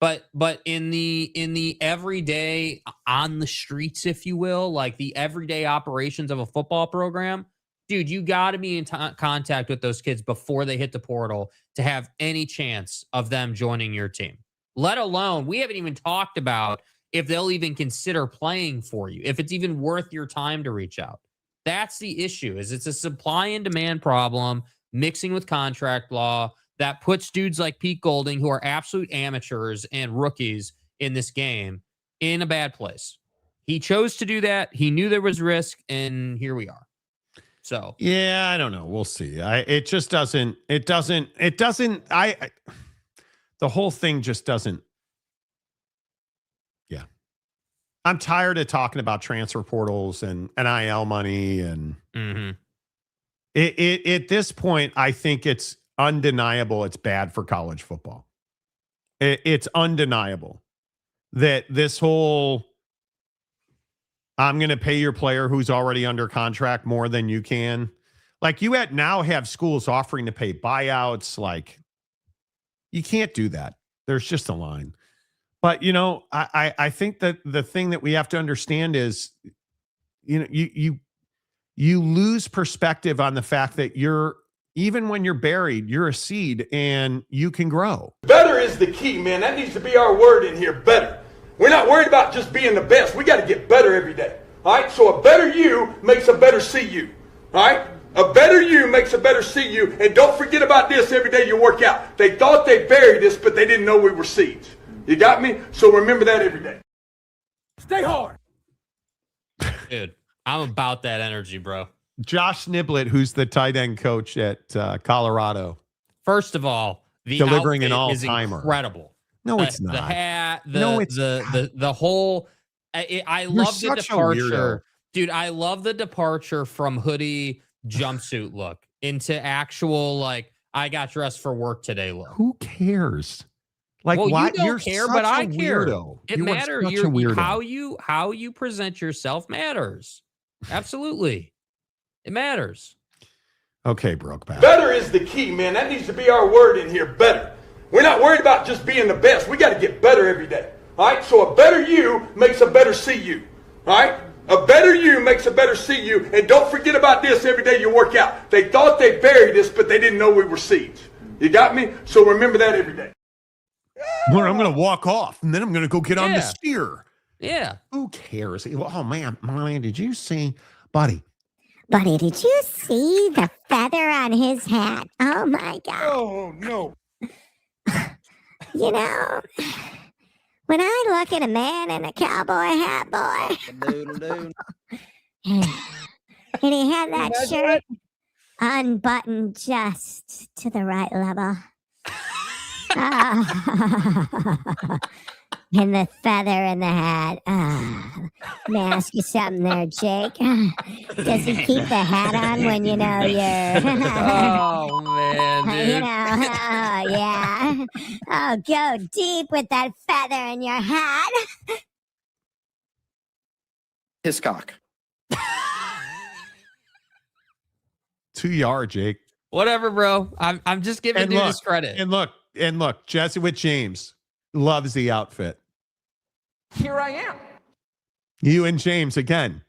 But in the everyday, on the streets, if you will, like the everyday operations of a football program, dude, you got to be in contact with those kids before they hit the portal to have any chance of them joining your team. Let alone, we haven't even talked about if they'll even consider playing for you, if it's even worth your time to reach out. That's the issue. It's a supply and demand problem mixing with contract law. That puts dudes like Pete Golding, who are absolute amateurs and rookies in this game, in a bad place. He chose to do that. He knew there was risk, and here we are. So yeah, I don't know. We'll see. The whole thing just doesn't. Yeah, I'm tired of talking about transfer portals and NIL money, and at this point, I think it's undeniable it's bad for college football. It's undeniable that this whole, I'm going to pay your player who's already under contract more than you can. Like, you now have schools offering to pay buyouts. Like, you can't do that. There's just a line. But, I think that the thing that we have to understand is, you lose perspective on the fact that even when you're buried, you're a seed and you can grow. Better is the key, man. That needs to be our word in here, better. We're not worried about just being the best. We got to get better every day. All right? So a better you makes a better CU. All right? A better you makes a better CU. And don't forget about this every day you work out. They thought they buried us, but they didn't know we were seeds. You got me? So remember that every day. Stay hard. Dude, I'm about that energy, bro. Josh Niblett, who's the tight end coach at Colorado. First of all, the delivering an outfit all-timer. Is incredible. No, it's not. The hat, the whole. I love the departure, dude. I love the departure from hoodie jumpsuit look into actual, like, I got dressed for work today look. Who cares? Like, well, why? You don't You're care, such but a I care. Weirdo. It you matters. Such a weirdo. How you present yourself matters. Absolutely, it matters. Okay, Brokeback. Better is the key, man. That needs to be our word in here, better. We're not worried about just being the best. We got to get better every day. All right? So a better you makes a better CU. All right? A better you makes a better CU. And don't forget about this every day you work out. They thought they buried us, but they didn't know we were seeds. You got me? So remember that every day. Where I'm going to walk off and then I'm going to go get on the steer. Yeah. Who cares? Oh, man, did you see, buddy? Buddy, did you see the feather on his hat? Oh, my God. Oh, no. You know, when I look at a man in a cowboy hat, boy, and he had that shirt unbuttoned just to the right level. And the feather in the hat. Let me ask you something there, Jake. Does he keep the hat on when you know you're... Oh, man, dude. You know, oh, yeah. Oh, go deep with that feather in your hat. His cock. 2 yard, Jake. Whatever, bro. I'm just giving dude his credit. And look, Jesuit James loves the outfit. Here I am. You and James again.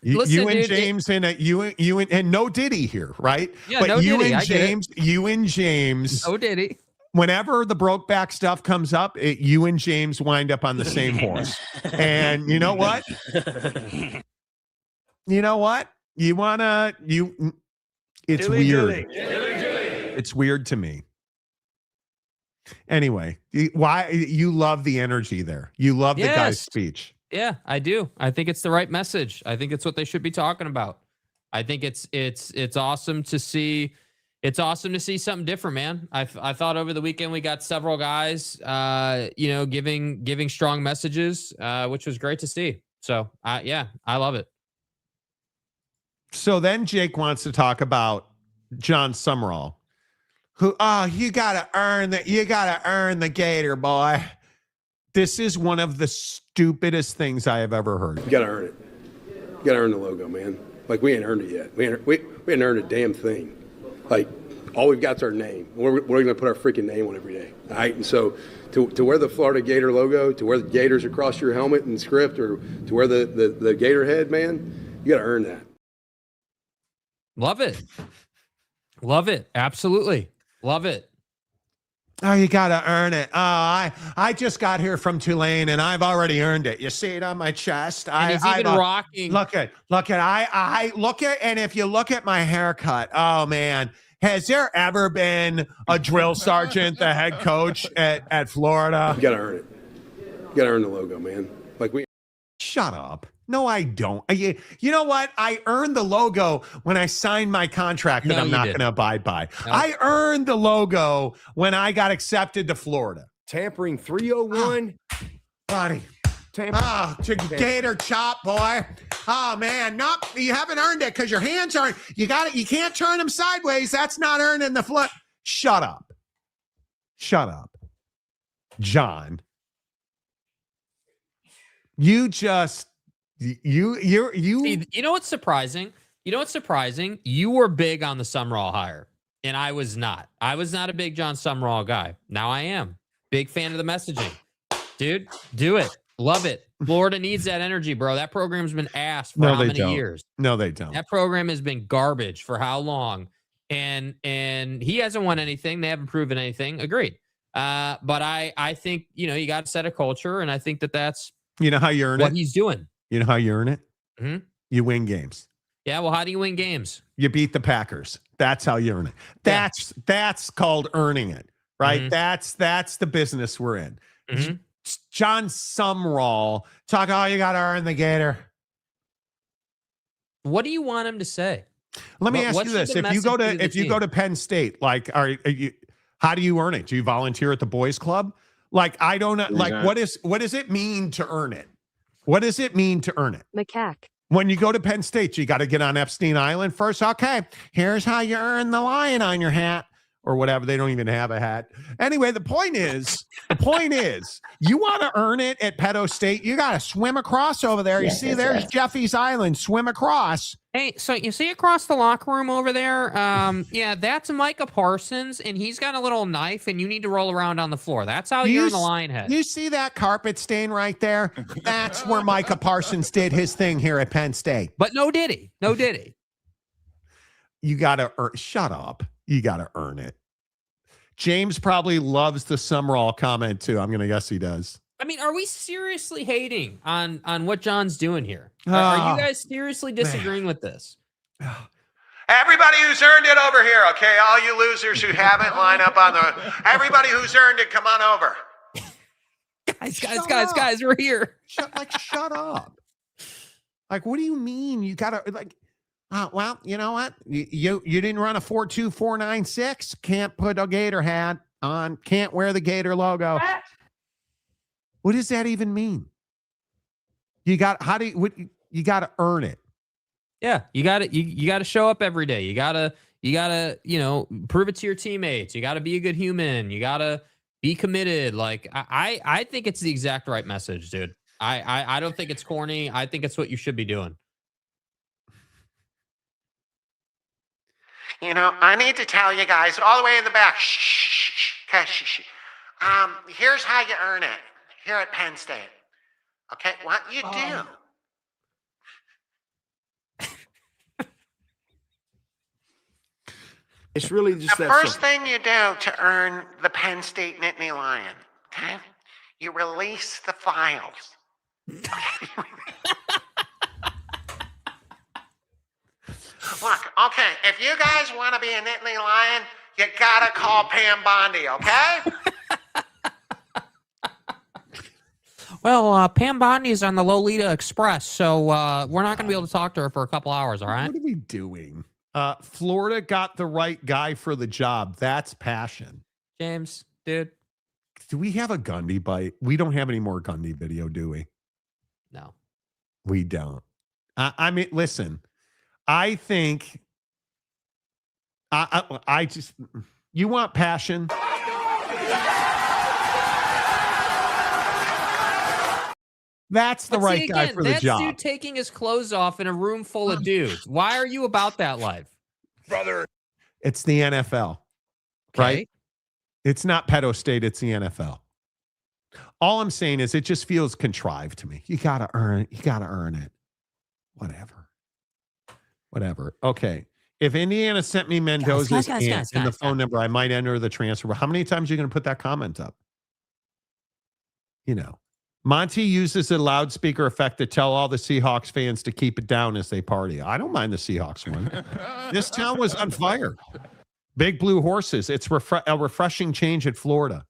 Listen, you and dude, James and no Diddy here, right? Yeah, but no you Diddy. and James. No Diddy. Whenever the Brokeback stuff comes up, you and James wind up on the same horse. And you know what? It's weird. It's weird to me. Anyway, why you love the energy there? You love the guy's speech. Yeah, I do. I think it's the right message. I think it's what they should be talking about. I think it's awesome to see. It's awesome to see something different, man. I thought over the weekend we got several guys, giving strong messages, which was great to see. So, I love it. So then Jake wants to talk about John Summerall, who, you gotta earn the Gator, boy. This is one of the stupidest things I have ever heard. You gotta earn it. You gotta earn the logo, man. Like, we ain't earned it yet. We ain't earned a damn thing. Like, all we've got's our name. We're gonna put our freaking name on every day. All right. And so to wear the Florida Gator logo, to wear the Gators across your helmet and script, or to wear the Gator head, man, you gotta earn that. Love it. Love it. Absolutely. Love it. Oh, you got to earn it. Oh, I just got here from Tulane and I've already earned it. You see it on my chest. And he's even rocking. Look at, and if you look at my haircut, oh man, has there ever been a drill sergeant, the head coach at Florida? You got to earn it. You got to earn the logo, man. Shut up. No, I don't. You know what? I earned the logo when I signed my contract that I'm not going to abide by. No. I earned the logo when I got accepted to Florida. Tampering 301. Buddy. Gator chop, boy. Oh, man. No, you haven't earned it because your hands aren't. You can't turn them sideways. That's not earning the flip. Shut up. John. You just... You know what's surprising? You were big on the Summerall hire, and I was not. I was not a big John Summerall guy. Now I am. Big fan of the messaging. Dude, do it. Love it. Florida needs that energy, bro. That program's been ass for how many years? No, they don't. That program has been garbage for how long? And he hasn't won anything. They haven't proven anything. Agreed. But I think, you got to set a culture, and I think that's how you earn what he's doing. You know how you earn it? Mm-hmm. You win games. Yeah, well, how do you win games? You beat the Packers. That's how you earn it. That's called earning it, right? Mm-hmm. That's the business we're in. Mm-hmm. John Summerall you got to earn the Gator. What do you want him to say? Let me ask you this: if you go to Penn State, how do you earn it? Do you volunteer at the boys' club? I don't know. What does it mean to earn it? What does it mean to earn it? Macaque. When you go to Penn State, you got to get on Epstein Island first. Okay, here's how you earn the lion on your hat or whatever. They don't even have a hat. Anyway, the point is, you want to earn it at Pedo State, you got to swim across over there. You see, there's Jeffy's Island. Swim across. Hey, so you see across the locker room over there? Yeah, that's Micah Parsons, and he's got a little knife, and you need to roll around on the floor. That's how you earn the lion head. You see that carpet stain right there? That's where Micah Parsons did his thing here at Penn State. But no diddy. You got to earn. Shut up. You got to earn it. James probably loves the Summerall comment too. I'm going to guess he does. I mean, are we seriously hating on what John's doing here? Are you guys seriously disagreeing with this? Everybody who's earned it over here, okay? All you losers who haven't lined up on the... Everybody who's earned it, come on over. Guys, we're here. Shut up. Like, what do you mean? You got to, like... well, you know what? You didn't run a 4.2, 4.96. Can't put a Gator hat on. Can't wear the Gator logo. What does that even mean? You got to earn it. Yeah, you got to show up every day. You got to, prove it to your teammates. You got to be a good human. You got to be committed. Like I think it's the exact right message, dude. I don't think it's corny. I think it's what you should be doing. I need to tell you guys all the way in the back. Here's how you earn it here at Penn State. Okay, what you do. It's really just the that first thing you do to earn the Penn State Nittany Lion, okay? You release the files. Look, okay, if you guys want to be a Nittany Lion, you gotta call Pam Bondi, okay? Well, Pam Bondi is on the Lolita Express, so we're not going to be able to talk to her for a couple hours, all right? What are we doing? Florida got the right guy for the job. That's passion. James, dude. Do we have a Gundy bite? We don't have any more Gundy video, do we? No. We don't. I mean, listen, I think I just, you want passion? That's the right guy for the job. That's dude taking his clothes off in a room full of dudes. Why are you about that life? Brother. It's the NFL, right? It's not pedo state. It's the NFL. All I'm saying is it just feels contrived to me. You got to earn it. You got to earn it. Whatever. Okay. If Indiana sent me Mendoza's aunt and the phone number, I might enter the transfer. How many times are you going to put that comment up? Monty uses a loudspeaker effect to tell all the Seahawks fans to keep it down as they party. I don't mind the Seahawks win. This town was on fire. Big blue horses. It's a refreshing change at Florida.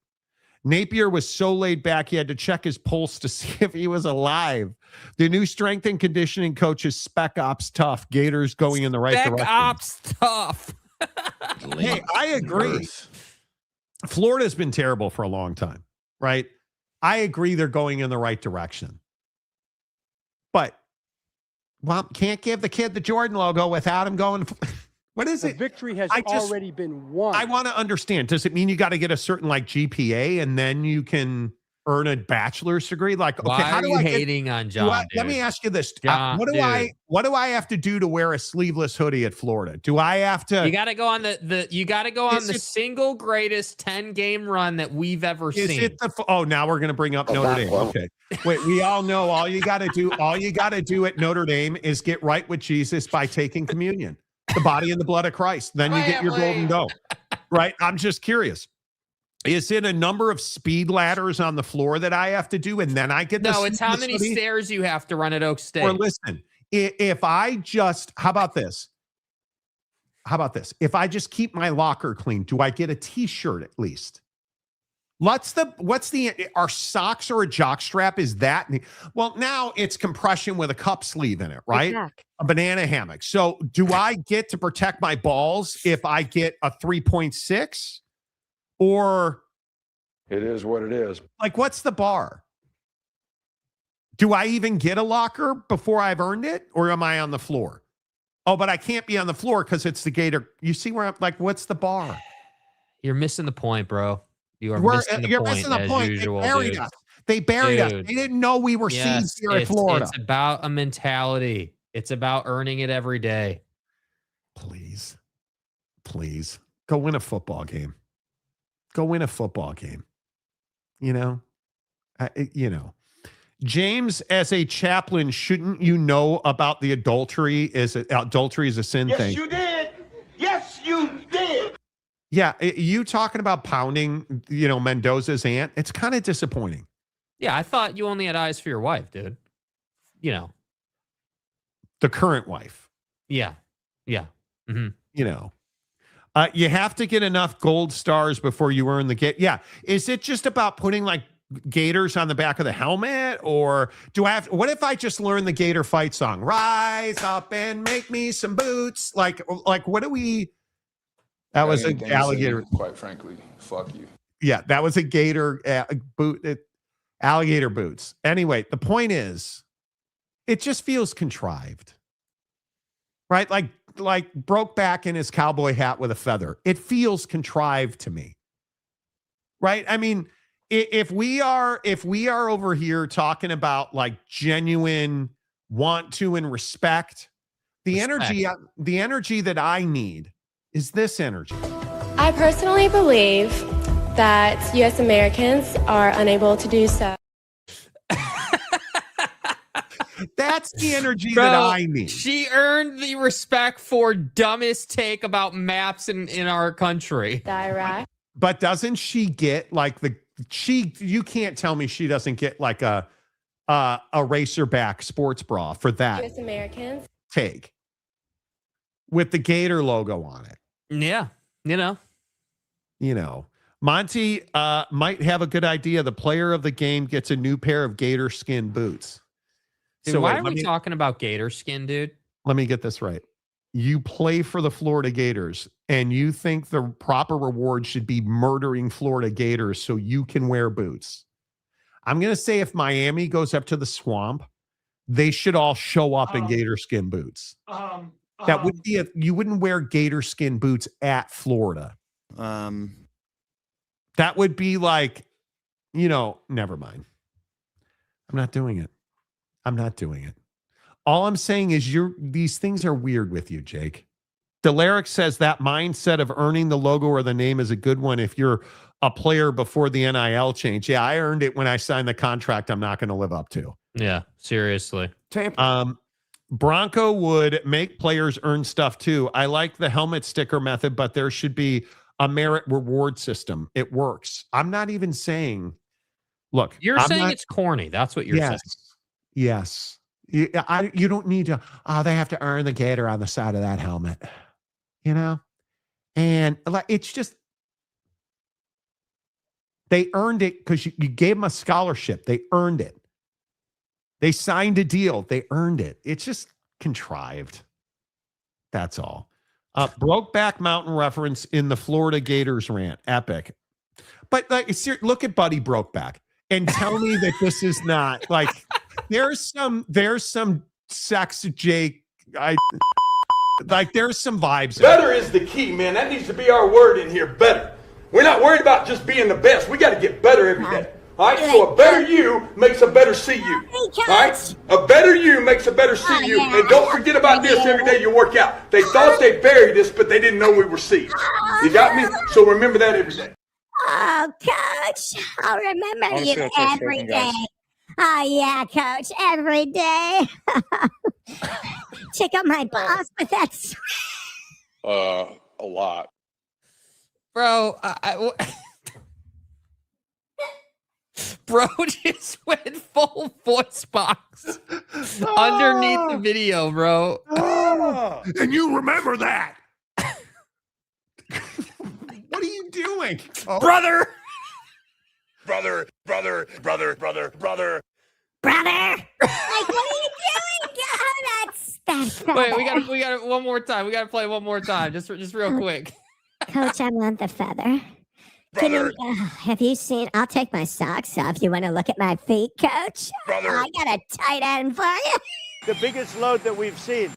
Napier was so laid back he had to check his pulse to see if he was alive. The new strength and conditioning coach is Spec Ops Tough. Gators going in the right direction. Spec Ops Tough. Hey, I agree. Florida's been terrible for a long time, right? I agree they're going in the right direction. But, can't give the kid the Jordan logo without him going. What is it? Victory has already been won. I want to understand. Does it mean you got to get a certain GPA and then you can earn a bachelor's degree? Like, okay, how do you hating on John? Let me ask you this: John, what do I have to do to wear a sleeveless hoodie at Florida? Do I have to? You got to go on the single greatest 10-game run that we've ever seen. Now we're going to bring up Notre Dame. Okay, wait. We all know all you got to do. All you got to do at Notre Dame is get right with Jesus by taking communion, the body and the blood of Christ. Then you get your golden dome. Right? I'm just curious. Is it a number of speed ladders on the floor that I have to do, and then I get it's how many stairs you have to run at Oak State. Or listen, if I just, how about this? If I just keep my locker clean, do I get a T-shirt at least? Are socks or a jock strap? Is that? Well, now it's compression with a cup sleeve in it, right? A banana hammock. So do I get to protect my balls if I get a 3.6? Or it is what it is. Like, what's the bar? Do I even get a locker before I've earned it? Or am I on the floor? Oh, but I can't be on the floor because it's the Gator. You see where I'm like, what's the bar? You're missing the point, bro. You're missing the point. Usual, they buried us. They buried us. They didn't know we were seeds here in Florida. It's about a mentality. It's about earning it every day. Please go win a football game. Go win a football game. James, as a chaplain, shouldn't you know about the adultery is a sin thing? Yes, you did. Yes, you did. Yeah, you talking about pounding, Mendoza's aunt? It's kind of disappointing. Yeah, I thought you only had eyes for your wife, dude. The current wife. Yeah. Mm-hmm. You have to get enough gold stars before you earn the gate. Yeah. Is it just about putting like gators on the back of the helmet, or what if I just learn the gator fight song? Rise up and make me some boots. Like what do we? That was an alligator. Quite frankly, fuck you. Yeah, that was a gator boot. Alligator boots. Anyway, the point is, it just feels contrived, right? Like Brokeback in his cowboy hat with a feather. It feels contrived to me, right? I mean, if we are over here talking about like genuine want to and respect, the energy that I need is this energy. I personally believe that U.S. Americans are unable to do so. That's the energy that I need. She earned the respect for dumbest take about maps in our country. Iraq. But doesn't she get like you can't tell me she doesn't get like a racerback sports bra for that U.S. Americans take with the Gator logo on it. Yeah, Monty might have a good idea. The player of the game gets a new pair of gator skin boots. Dude, why are we talking about gator skin, dude? Let me get this right. You play for the Florida Gators, and you think the proper reward should be murdering Florida Gators so you can wear boots. I'm going to say if Miami goes up to the Swamp, they should all show up in gator skin boots. That would be you wouldn't wear gator skin boots at Florida. That would be like, never mind. I'm not doing it. All I'm saying is these things are weird with you, Jake. Delaric says that mindset of earning the logo or the name is a good one if you're a player before the NIL change. Yeah, I earned it when I signed the contract I'm not going to live up to. Yeah, seriously. Bronco would make players earn stuff too. I like the helmet sticker method, but there should be a merit reward system. It works. I'm not even saying, look. You're saying it's corny. That's what you're saying. Yes. You don't need to, they have to earn the gator on the side of that helmet, And like it's just, they earned it because you gave them a scholarship. They earned it. They signed a deal. They earned it. It's just contrived. That's all. Brokeback Mountain reference in the Florida Gators rant. Epic. But like, look at Buddy Brokeback and tell me that this is not like, there's some sex, Jake. There's some vibes. Better is the key, man. That needs to be our word in here. Better. We're not worried about just being the best. We got to get better every day. All right. So a better you makes a better CU. All right. A better you makes a better CU. And don't forget about this every day you work out. They thought they buried us, but they didn't know we were seeds. You got me? So remember that every day. Oh, Coach, I'll remember you every day. Oh, yeah, Coach, every day. Check out my boss, but that's... A lot. Bro, bro just went full voice box underneath the video, bro. And you remember that. What are you doing? Brother! Brother. Brother? Like, what are you doing? Oh, that's Wait, we got it one more time. We got to play one more time, just real quick. Coach, I want the feather. Have you seen? I'll take my socks off. You want to look at my feet, Coach? Brother. I got a tight end for you. The biggest load that we've seen.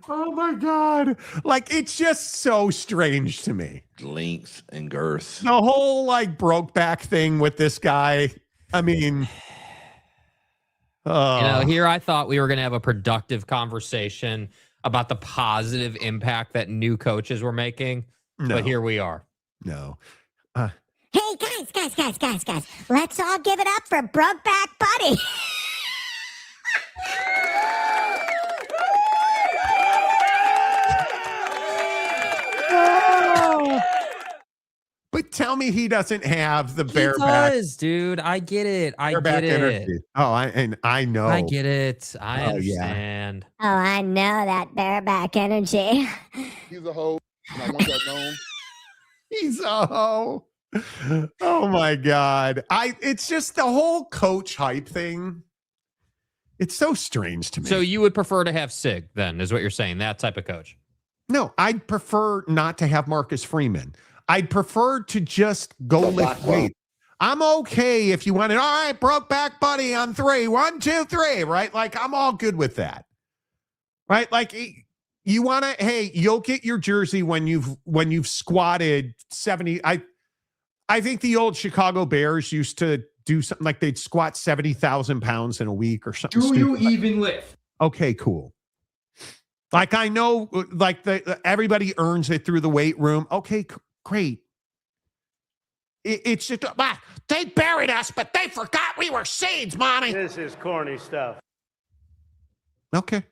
Oh my God. Like, it's just so strange to me. Length and girth. The whole like Brokeback thing with this guy. I mean, here I thought we were going to have a productive conversation about the positive impact that new coaches were making. No. But here we are. No. Hey, guys. Let's all give it up for Brokeback Buddy. tell me he doesn't have the He bareback? does, dude. I get it. I Bareback get it. energy. Oh, I know. I get it. I Oh, yeah. understand. Oh, I know that bareback energy. He's a hoe, and I want that known. He's a hoe. Oh my God. It's just the whole coach hype thing. It's so strange to me. So you would prefer to have Sig then, is what you're saying, that type of coach? No, I'd prefer not to have Marcus Freeman. I'd prefer to just go lift weight. I'm okay if you want it. All right, broke back buddy on 3. 1, 2, 3, right? Like, I'm all good with that. Right? Like, you want to, hey, you'll get your jersey when you've squatted 70. I think the old Chicago Bears used to do something like they'd squat 70,000 pounds in a week or something. Do you even lift? Okay, cool. Like, I know, like, everybody earns it through the weight room. Okay, great. It's just, they buried us, but they forgot we were seeds, Monty. This is corny stuff. Okay,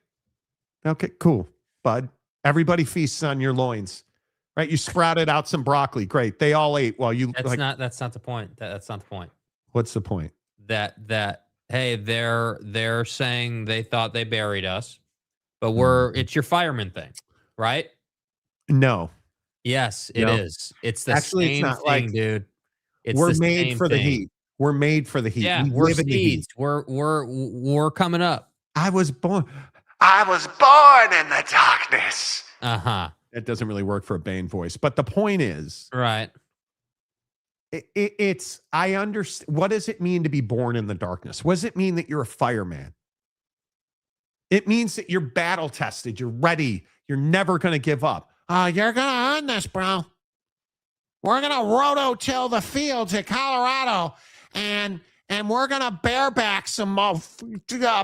cool, bud. Everybody feasts on your loins, right? You sprouted out some broccoli. Great. They all ate while you. That's not the point. That's not the point. What's the point? That hey, they're saying they thought they buried us, but it's your fireman thing, right? No. Yes, it is. It's the same it's thing, like, dude. It's we're the made same for the thing. heat. We're made for the heat. Yeah, we we're live in the heat. seeds. We're coming up. I was born in the darkness. Uh-huh. That doesn't really work for a Bane voice, but the point is, right. It's I understand. What does it mean to be born in the darkness? What does it mean that you're a fireman? It means that you're battle tested. You're ready. You're never going to give up. You're going to earn this, bro. We're going to roto-till the fields at Colorado, and we're going to bareback some up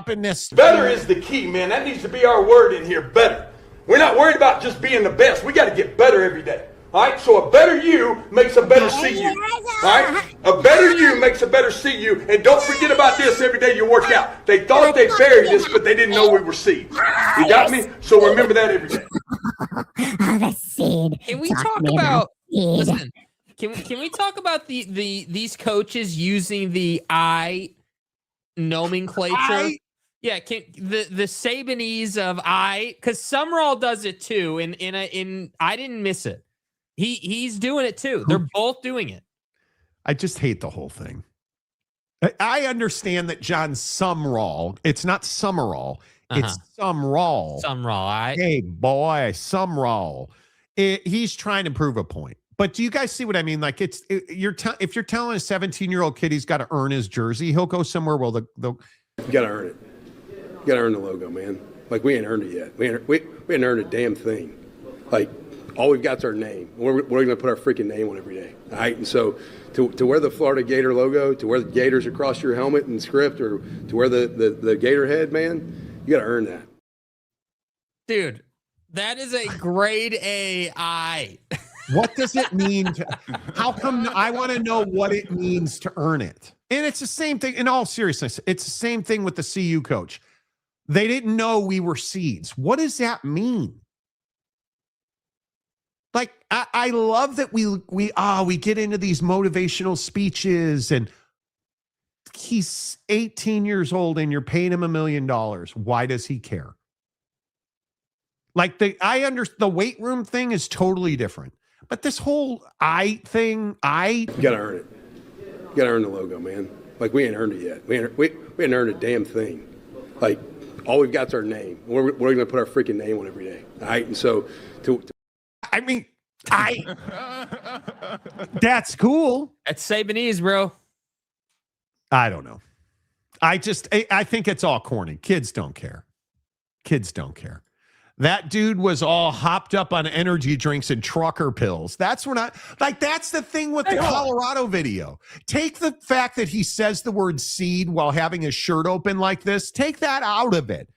in this. Better is the key, man. That needs to be our word in here, better. We're not worried about just being the best. We got to get better every day. All right, so a better you makes a better see you. All right, a better you makes a better see you. And don't forget about this every day you work out. They thought they buried us, but they didn't know we were seeds. You got me? So remember that every day. The seed. Can we talk about? Listen, can we talk about these coaches using the I nomenclature? Yeah, the Sabanese of I, because Summerall does it too. In I didn't miss it. He's doing it too. They're both doing it. I just hate the whole thing. I understand that John Sumrall, it's not Summerall, it's Sumrall. Sumrall. Hey, boy, Sumrall. He's trying to prove a point. But do you guys see what I mean? Like, if you're telling a 17-year-old kid he's got to earn his jersey, he'll go somewhere where they'll You got to earn it. You got to earn the logo, man. Like, we ain't earned it yet. We ain't earned a damn thing. Like, all we've got is our name. We're going to put our freaking name on every day. All right? And so to wear the Florida Gator logo, to wear the Gators across your helmet and script, or to wear the Gator head, man, you got to earn that. Dude, that is a grade A I. What does it mean? How come I want to know what it means to earn it? And it's the same thing, in all seriousness, it's the same thing with the CU coach. They didn't know we were seeds. What does that mean? Like, I love that we get into these motivational speeches, and he's 18 years old and you're paying him $1 million. Why does he care? Like, the weight room thing is totally different. But this whole I thing, You got to earn it. You got to earn the logo, man. Like, we ain't earned it yet. We ain't earned a damn thing. Like, all we've got is our name. We're going to put our freaking name on every day. All right? And so that's cool. That's Sabanese, bro. I don't know. I think it's all corny. Kids don't care. That dude was all hopped up on energy drinks and trucker pills. That's the thing with the Colorado video. Take the fact that he says the word seed while having his shirt open like this. Take that out of it.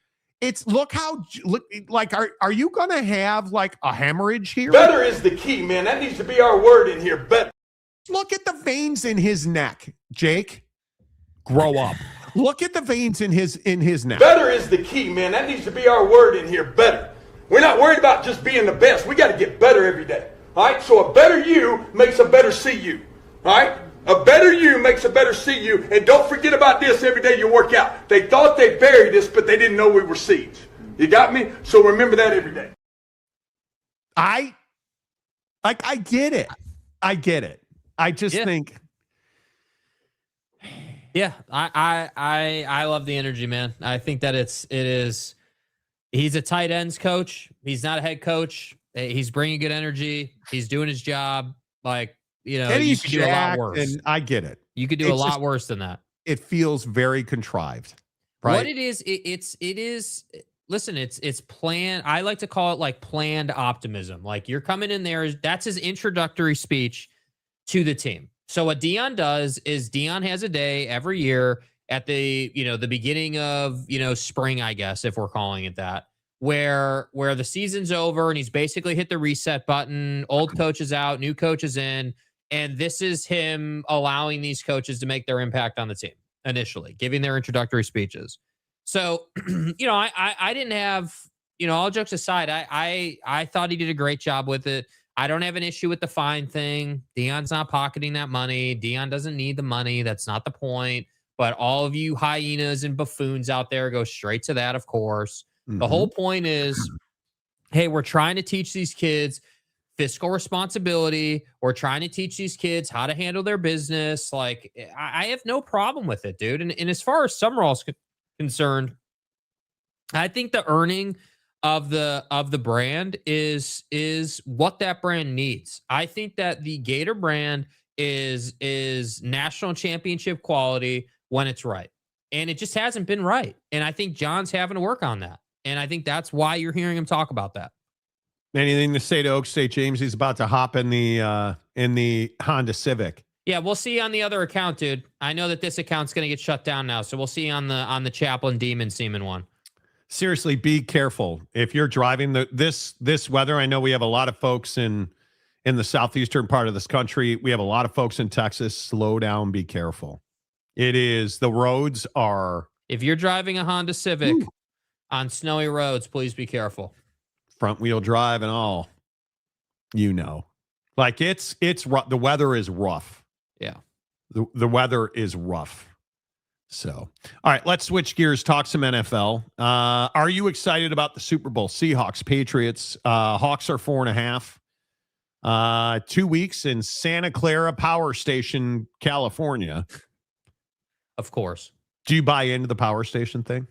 Are you going to have like a hemorrhage here? Better is the key, man. That needs to be our word in here, better. Look at the veins in his neck, Jake. Grow up. Look at the veins in his neck. Better is the key, man. That needs to be our word in here, better. We're not worried about just being the best. We got to get better every day. All right, so a better you makes a better CU. All right, a better you makes a better CU. And don't forget about this every day you work out. They thought they buried us, but they didn't know we were seeds. You got me? So remember that every day. I get it. I get it. I just think. Yeah, I love the energy, man. I think that it is. He's a tight ends coach. He's not a head coach. He's bringing good energy. He's doing his job. Like, you know, And you he's could do a lot worse. And I get it. You could do a lot worse than that. It feels very contrived. Right? What it is, it is. Listen, it's planned. I like to call it like planned optimism. Like you're coming in there. That's his introductory speech to the team. So what Deion does is Deion has a day every year at the beginning of, spring, I guess, if we're calling it that, where the season's over and he's basically hit the reset button. Old coach is out, new coach is in. And this is him allowing these coaches to make their impact on the team initially, giving their introductory speeches. So, I didn't have, all jokes aside, I thought he did a great job with it. I don't have an issue with the fine thing. Deion's not pocketing that money. Deion doesn't need the money. That's not the point. But all of you hyenas and buffoons out there go straight to that, of course. Mm-hmm. The whole point is, hey, we're trying to teach these kids fiscal responsibility. We're trying to teach these kids how to handle their business. Like, I have no problem with it, dude. And as far as Summerall's concerned, I think the earning of the brand is what that brand needs. I think that the Gator brand is national championship quality when it's right. And it just hasn't been right. And I think John's having to work on that. And I think that's why you're hearing him talk about that. Anything to say to Oak State James? He's about to hop in the Honda Civic. Yeah, we'll see on the other account, dude. I know that this account's going to get shut down now, so we'll see on the Chaplain Demon Seaman one. Seriously, be careful if you're driving this weather. I know we have a lot of folks in the southeastern part of this country. We have a lot of folks in Texas. Slow down, be careful. The roads are. If you're driving a Honda Civic on snowy roads, please be careful. Front wheel drive and all, like it's rough. The weather is rough. Yeah. The weather is rough. So, all right, let's switch gears, talk some NFL. Are you excited about the Super Bowl? Seahawks, Patriots. Hawks are 4.5. 2 weeks in Santa Clara Power Station, California. Of course. Do you buy into the Power Station thing?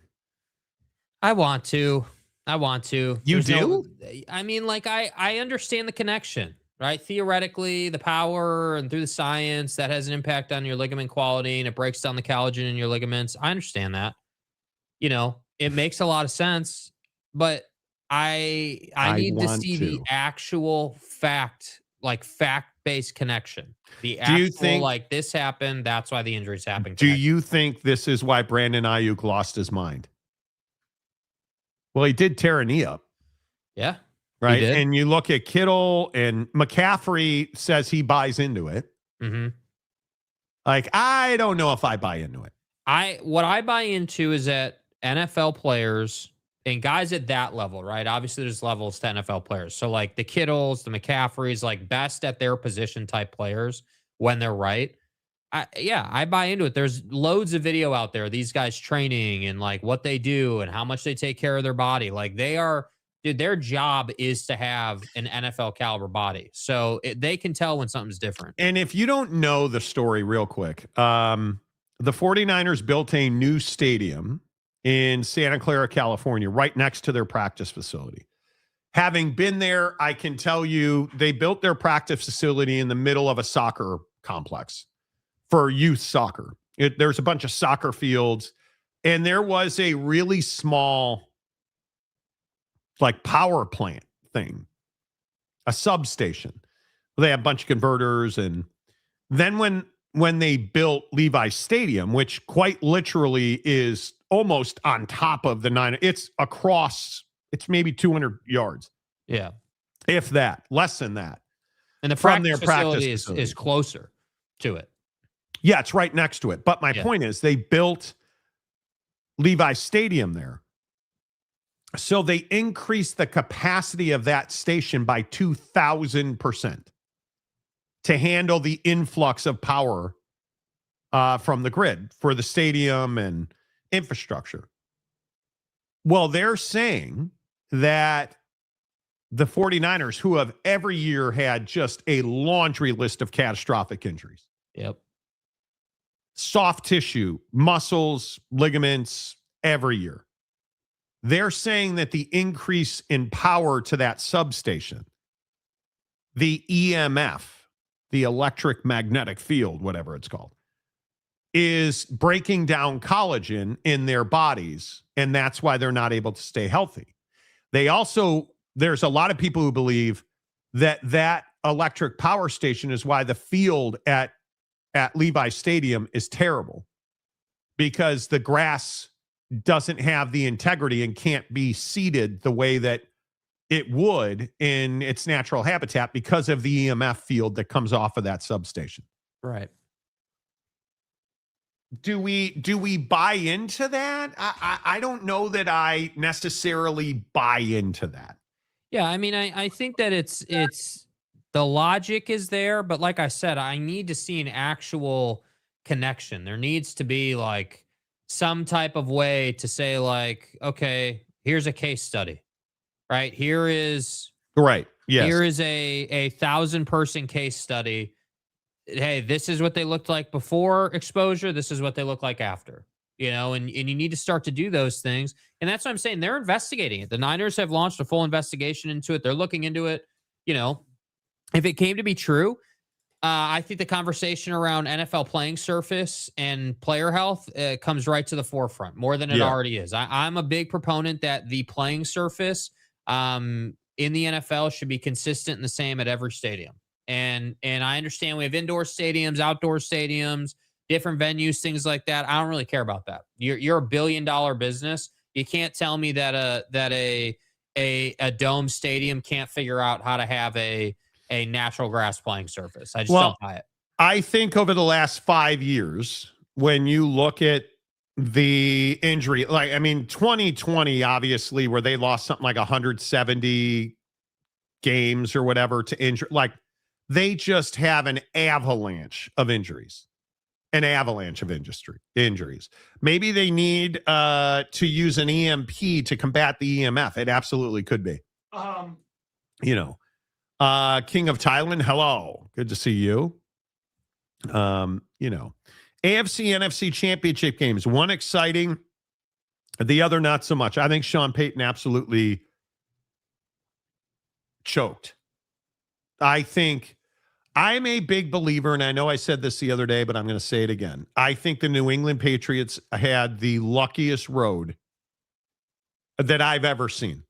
I want to. You do? I understand the connection, right? Theoretically, the power and through the science that has an impact on your ligament quality and it breaks down the collagen in your ligaments. I understand that. It makes a lot of sense, but I need to see the actual fact-based connection. The actual, do you think, this happened, that's why the injuries happened. Do you think this is why Brandon Ayuk lost his mind? Well, he did tear a knee up. Yeah. Right. And you look at Kittle and McCaffrey says he buys into it. Mm-hmm. Like, I don't know if I buy into it. What I buy into is that NFL players and guys at that level, right? Obviously, there's levels to NFL players. So, like the Kittles, the McCaffreys, like best at their position type players when they're right. I buy into it. There's loads of video out there. These guys training and like what they do and how much they take care of their body. Like their job is to have an NFL caliber body. So they can tell when something's different. And if you don't know the story real quick, the 49ers built a new stadium in Santa Clara, California, right next to their practice facility. Having been there, I can tell you they built their practice facility in the middle of a soccer complex. For youth soccer. There's a bunch of soccer fields, and there was a really small power plant thing, a substation. They have a bunch of converters, and then when they built Levi Stadium, which quite literally is almost on top of the Niner, it's maybe 200 yards. Yeah. If that, less than that. And the practice facility is closer to it. Yeah, it's right next to it. But my point is they built Levi Stadium there. So they increased the capacity of that station by 2,000% to handle the influx of power from the grid for the stadium and infrastructure. Well, they're saying that the 49ers, who have every year had just a laundry list of catastrophic injuries. Yep. Soft tissue, muscles, ligaments, every year. They're saying that the increase in power to that substation, the EMF, the electric magnetic field, whatever it's called, is breaking down collagen in their bodies, and that's why they're not able to stay healthy. There's a lot of people who believe that electric power station is why the field at Levi Stadium is terrible, because the grass doesn't have the integrity and can't be seeded the way that it would in its natural habitat because of the EMF field that comes off of that substation. Right. Do we buy into that? I don't know that I necessarily buy into that. Yeah, I mean, I think that it's the logic is there, but like I said, I need to see an actual connection. There needs to be like some type of way to say like, okay, here's a case study, right? Here is right. Yes. Here is a 1,000-person case study. Hey, this is what they looked like before exposure. This is what they look like after, and you need to start to do those things. And that's what I'm saying. They're investigating it. The Niners have launched a full investigation into it. They're looking into it. If it came to be true, I think the conversation around NFL playing surface and player health comes right to the forefront more than it already is. I'm a big proponent that the playing surface in the NFL should be consistent and the same at every stadium. And I understand we have indoor stadiums, outdoor stadiums, different venues, things like that. I don't really care about that. You're a $1 billion business. You can't tell me that a dome stadium can't figure out how to have a natural grass playing surface. I just don't buy it. I think over the last 5 years, when you look at the injury, 2020, obviously, where they lost something like 170 games or whatever to injury, they just have an avalanche of injuries. Injuries. Maybe they need to use an EMP to combat the EMF. It absolutely could be. King of Thailand, hello. Good to see you. AFC, NFC championship games. One exciting, the other not so much. I think Sean Payton absolutely choked. I think I'm a big believer, and I know I said this the other day, but I'm going to say it again. I think the New England Patriots had the luckiest road that I've ever seen.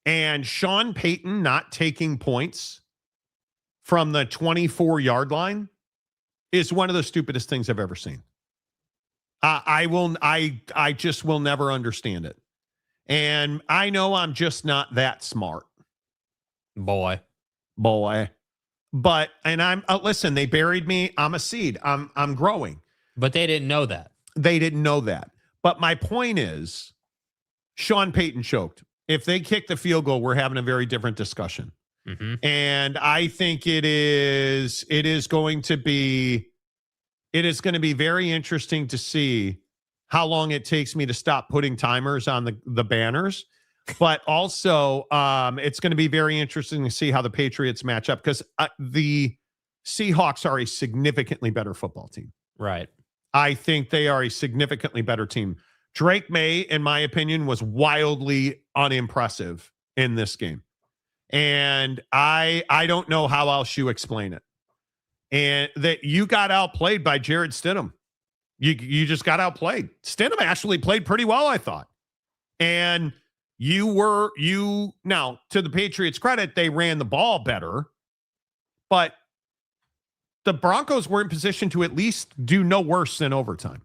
And Sean Payton not taking points from the 24-yard line is one of the stupidest things I've ever seen. I just will never understand it. And I know I'm just not that smart. Boy. But, and I'm, listen, they buried me. I'm a seed. I'm growing. But they didn't know that. But my point is, Sean Payton choked. If they kick the field goal, we're having a very different discussion. Mm-hmm. And I think it is going to be very interesting to see how long it takes me to stop putting timers on the banners. But also, it's going to be very interesting to see how the Patriots match up, because the Seahawks are a significantly better football team. Right. I think they are a significantly better team. Drake May, in my opinion, was wildly unimpressive in this game. And I don't know how else you explain it. And that you got outplayed by Jared Stidham. You just got outplayed. Stidham actually played pretty well, I thought. And now, to the Patriots' credit, they ran the ball better. But the Broncos were in position to at least do no worse than overtime.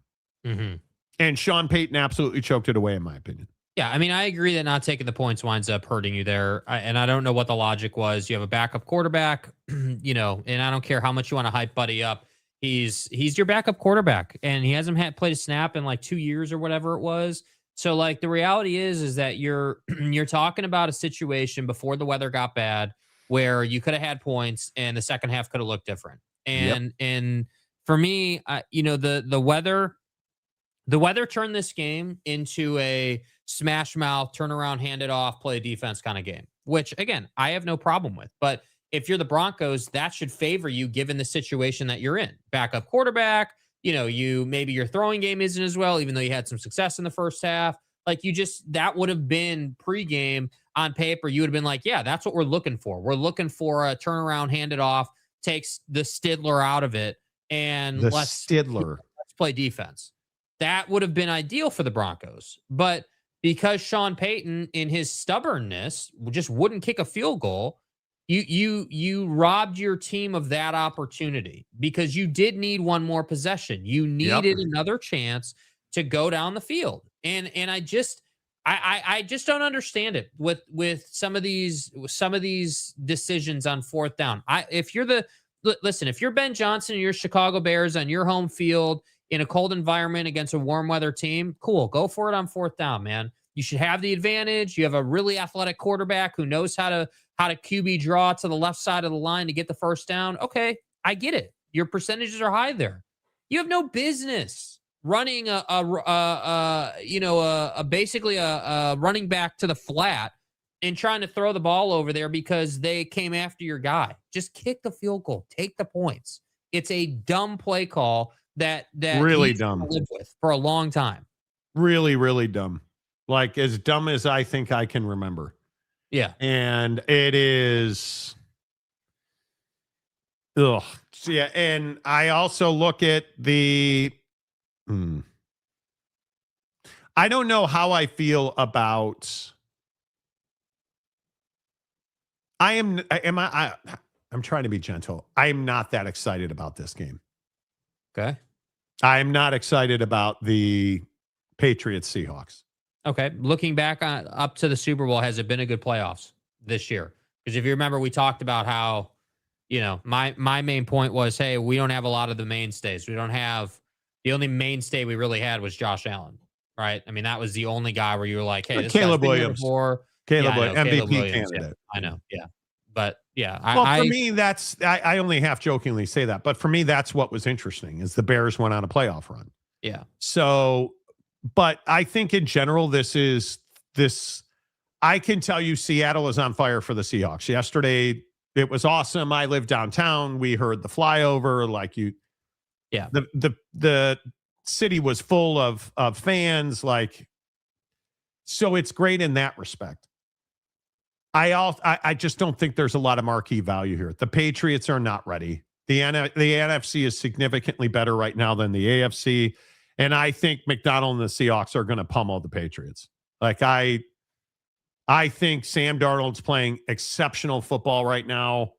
Mm-hmm. And Sean Payton absolutely choked it away, in my opinion. Yeah, I mean, I agree that not taking the points winds up hurting you there. And I don't know what the logic was. You have a backup quarterback, and I don't care how much you want to hype Buddy up. He's your backup quarterback, and he hasn't played a snap in like 2 years or whatever it was. So like the reality is that you're talking about a situation before the weather got bad where you could have had points and the second half could have looked different. And for me, the weather turned this game into a smash mouth, turn around, hand it off, play defense kind of game, which again, I have no problem with. But if you're the Broncos, that should favor you given the situation that you're in. Backup quarterback, maybe your throwing game isn't as well, even though you had some success in the first half. Like that would have been pregame on paper. You would have been like, yeah, that's what we're looking for. We're looking for a turnaround, hand it off, takes the Stidler out of it, and let's play defense. That would have been ideal for the Broncos. But because Sean Payton, in his stubbornness, just wouldn't kick a field goal, you robbed your team of that opportunity because you did need one more possession. You needed another chance to go down the field. And I just don't understand it with some of these decisions on fourth down. If you're Ben Johnson and you're Chicago Bears on your home field in a cold environment against a warm weather team, cool, go for it on fourth down, man. You should have the advantage. You have a really athletic quarterback who knows how to QB draw to the left side of the line to get the first down. Okay, I get it. Your percentages are high there. You have no business running basically a running back to the flat and trying to throw the ball over there because they came after your guy. Just kick the field goal, take the points. It's a dumb play call that really dumb lived with for a long time. Really, really dumb. Like as dumb as I think I can remember. Yeah. And it is. Ugh. So, yeah. And I also look at the. I don't know how I feel about. I'm trying to be gentle. I am not that excited about this game. Okay. I'm not excited about the Patriots Seahawks. Okay. Looking back up to the Super Bowl, has it been a good playoffs this year? Because if you remember, we talked about how, my main point was, hey, we don't have a lot of the mainstays. We don't have the only mainstay we really had was Josh Allen, right? I mean, that was the only guy where you were like, hey, this Caleb Williams, Caleb MVP Williams, candidate. Yeah, I know. Yeah. But yeah, for me, that's I only half jokingly say that, but for me, that's what was interesting is the Bears went on a playoff run. Yeah. So, but I think in general, I can tell you Seattle is on fire for the Seahawks. Yesterday, it was awesome. I live downtown. We heard the flyover, yeah. The city was full of fans, so it's great in that respect. I just don't think there's a lot of marquee value here. The Patriots are not ready. The NFC is significantly better right now than the AFC. And I think McDonald and the Seahawks are going to pummel the Patriots. I think Sam Darnold's playing exceptional football right now.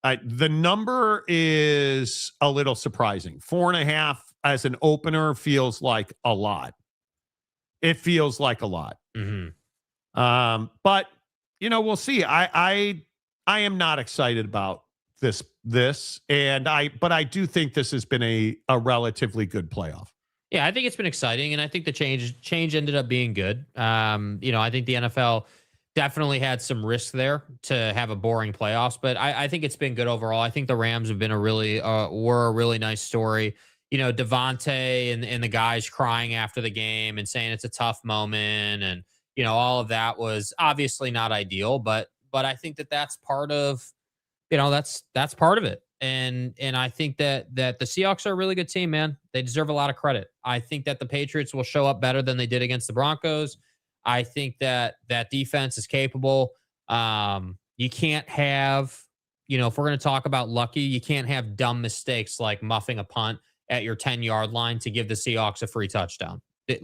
The number is a little surprising. 4.5 as an opener feels like a lot. It feels like a lot. Mm-hmm. But we'll see. I am not excited about this, but I do think this has been a relatively good playoff. Yeah, I think it's been exciting, and I think the change ended up being good. I think the NFL definitely had some risk there to have a boring playoffs, but I think it's been good overall. I think the Rams have been were a really nice story. Devontae and the guys crying after the game and saying it's a tough moment, and all of that was obviously not ideal, but I think that's part of, that's part of it. And I think that the Seahawks are a really good team, man. They deserve a lot of credit. I think that the Patriots will show up better than they did against the Broncos. I think that defense is capable. You can't have, if we're going to talk about lucky, you can't have dumb mistakes like muffing a punt at your 10-yard line to give the Seahawks a free touchdown. You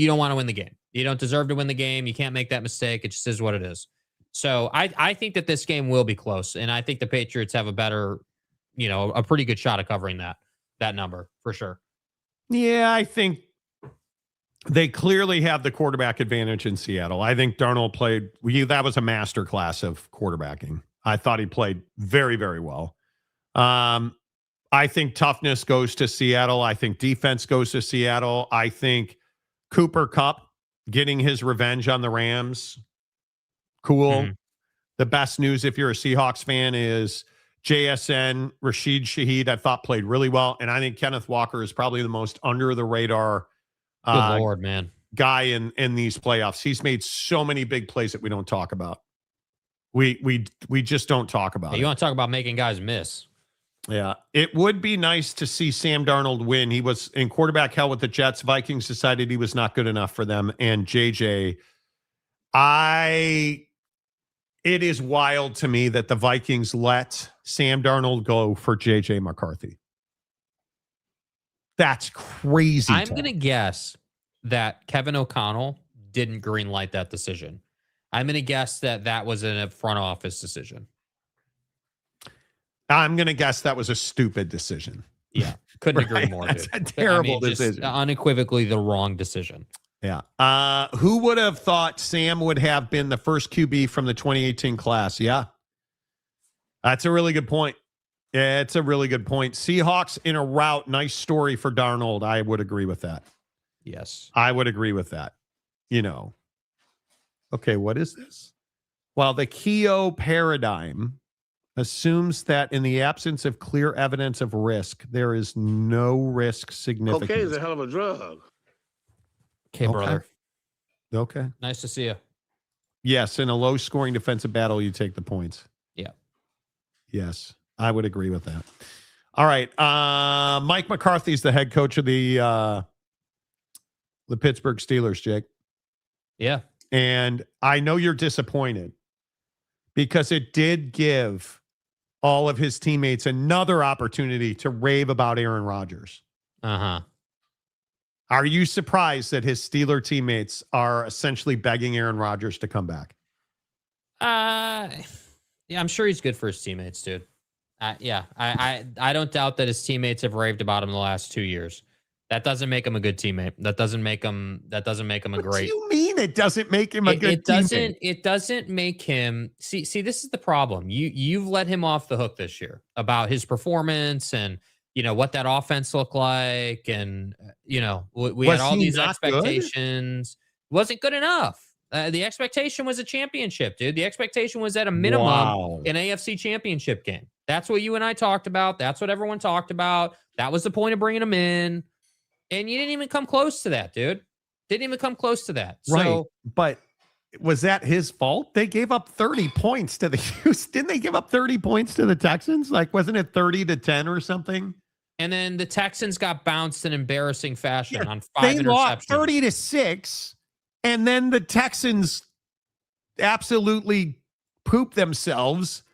don't want to win the game. You don't deserve to win the game. You can't make that mistake. It just is what it is. So I think that this game will be close, and I think the Patriots have a pretty good shot of covering that number for sure. Yeah, I think they clearly have the quarterback advantage in Seattle. I think Darnold that was a masterclass of quarterbacking. I thought he played very, very well. I think toughness goes to Seattle. I think defense goes to Seattle. I think Cooper Kupp getting his revenge on the Rams. Cool. The best news, if you're a Seahawks fan, is JSN, Rashid Shaheed, I thought played really well. And I think Kenneth Walker is probably the most under the radar Good Lord, man. guy in these playoffs. He's made so many big plays that we don't talk about. We just don't talk about it. You want to talk about making guys miss. Yeah. It would be nice to see Sam Darnold win. He was in quarterback hell with the Jets. Vikings decided he was not good enough for them. And JJ, it is wild to me that the Vikings let Sam Darnold go for JJ McCarthy. That's crazy. I'm going to guess that Kevin O'Connell didn't greenlight that decision. I'm going to guess that was a front office decision. I'm going to guess that was a stupid decision. Yeah. Couldn't agree more. That's dude. a terrible decision. Unequivocally the wrong decision. Yeah. Who would have thought Sam would have been the first QB from the 2018 class? Yeah. That's a really good point. Yeah, it's a really good point. Seahawks in a rout. Nice story for Darnold. I would agree with that. Yes. I would agree with that. Okay, what is this? Well, the Keogh paradigm assumes that in the absence of clear evidence of risk, there is no risk significant. Cocaine is a hell of a drug. Okay, brother. Okay. Nice to see you. Yes, in a low-scoring defensive battle, you take the points. Yeah. Yes, I would agree with that. All right. Mike McCarthy's the head coach of the Pittsburgh Steelers, Jake. Yeah. And I know you're disappointed because it did give all of his teammates another opportunity to rave about Aaron Rodgers. Uh-huh. Are you surprised that his Steeler teammates are essentially begging Aaron Rodgers to come back? Yeah, I'm sure he's good for his teammates, dude. Yeah, I don't doubt that his teammates have raved about him the last 2 years. That doesn't make him a good teammate. That doesn't make him a great. What do you mean it doesn't make him a good teammate? It doesn't make him see, this is the problem. You've let him off the hook this year about his performance and what that offense looked like, and we had all these expectations. It wasn't good enough. The expectation was a championship, dude. The expectation was at a minimum an AFC championship game. That's what you and I talked about. That's what everyone talked about. That was the point of bringing him in. And you didn't even come close to that, dude. Didn't even come close to that. Right. So, but was that his fault? They gave up 30 points to the Houston. Didn't they give up 30 points to the Texans? Like, wasn't it 30-10 or something? And then the Texans got bounced in embarrassing fashion on 5 they interceptions. Lost 30-6, and then the Texans absolutely pooped themselves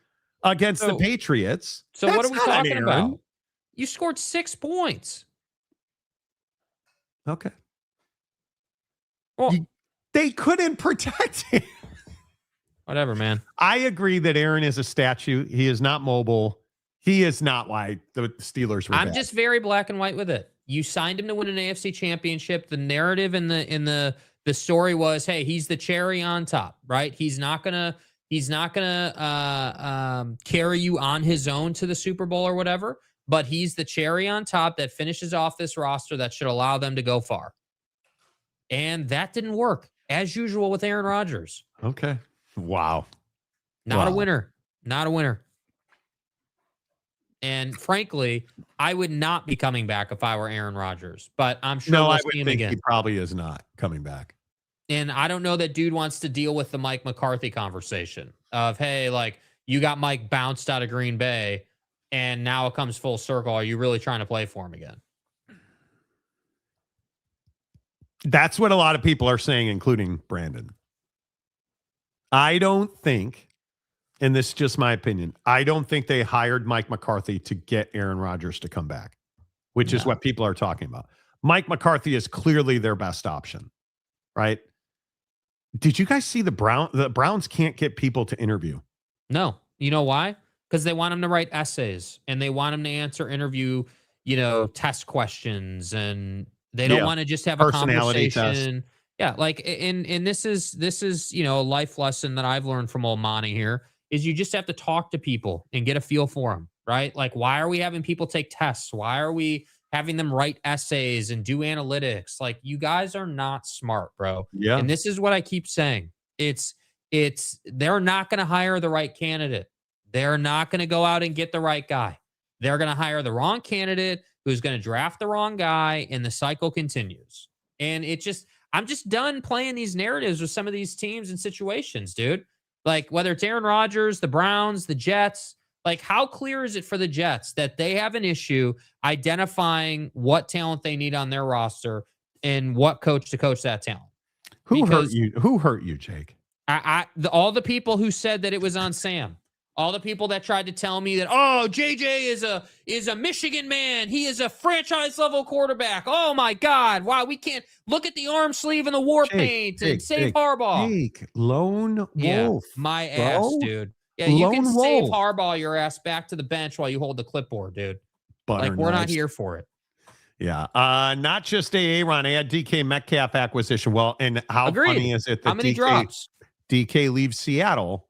against the Patriots. So what are we talking about? You scored 6 points. Okay. Well, they couldn't protect him. Whatever, man. I agree that Aaron is a statue. He is not mobile. He is not why the Steelers were I'm bad. just very black and white with it. You signed him to win an AFC championship. The narrative in the story was, hey, he's the cherry on top, right? He's not gonna carry you on his own to the Super Bowl or whatever. But he's the cherry on top that finishes off this roster that should allow them to go far. And that didn't work, as usual with Aaron Rodgers. Okay. Wow. Not a winner. Not a winner. And frankly, I would not be coming back if I were Aaron Rodgers. But I'm sure we'll see him again. He probably is not coming back. And I don't know that dude wants to deal with the Mike McCarthy conversation of, hey, like, you got Mike bounced out of Green Bay, and now it comes full circle. Are you really trying to play for him again? That's what a lot of people are saying, including Brandon. I don't think, and this is just my opinion, I don't think they hired Mike McCarthy to get Aaron Rodgers to come back, which is what people are talking about. Mike McCarthy is clearly their best option, right? Did you guys see the Browns can't get people to interview? No. You know why? Because they want him to write essays and they want him to answer interview, test questions, and they don't want to just have a conversation. Test. Yeah, like, and this is a life lesson that I've learned from old Monty here is you just have to talk to people and get a feel for them, right? Like, why are we having people take tests? Why are we having them write essays and do analytics? Like, you guys are not smart, bro. Yeah. And this is what I keep saying. They're not going to hire the right candidate. They're not going to go out and get the right guy. They're going to hire the wrong candidate who's going to draft the wrong guy, and the cycle continues. And I'm just done playing these narratives with some of these teams and situations, dude. Like, whether it's Aaron Rodgers, the Browns, the Jets, like, how clear is it for the Jets that they have an issue identifying what talent they need on their roster and what coach to coach that talent? Who hurt you, Jake? All the people who said that it was on Sam. All the people that tried to tell me that, oh, JJ is a Michigan man. He is a franchise level quarterback. Oh my God. Wow. We can't look at the arm sleeve and the war paint and save Harbaugh. Jake, lone wolf. My bro. ass, dude. Yeah, Lone you can save wolf. Harbaugh your ass back to the bench while you hold the clipboard, dude. Butter Like, we're not knives. here for it. Yeah. Not just Aaron. I had DK Metcalf acquisition. Well, and how Agreed. funny is it that How many drops? DK leaves Seattle?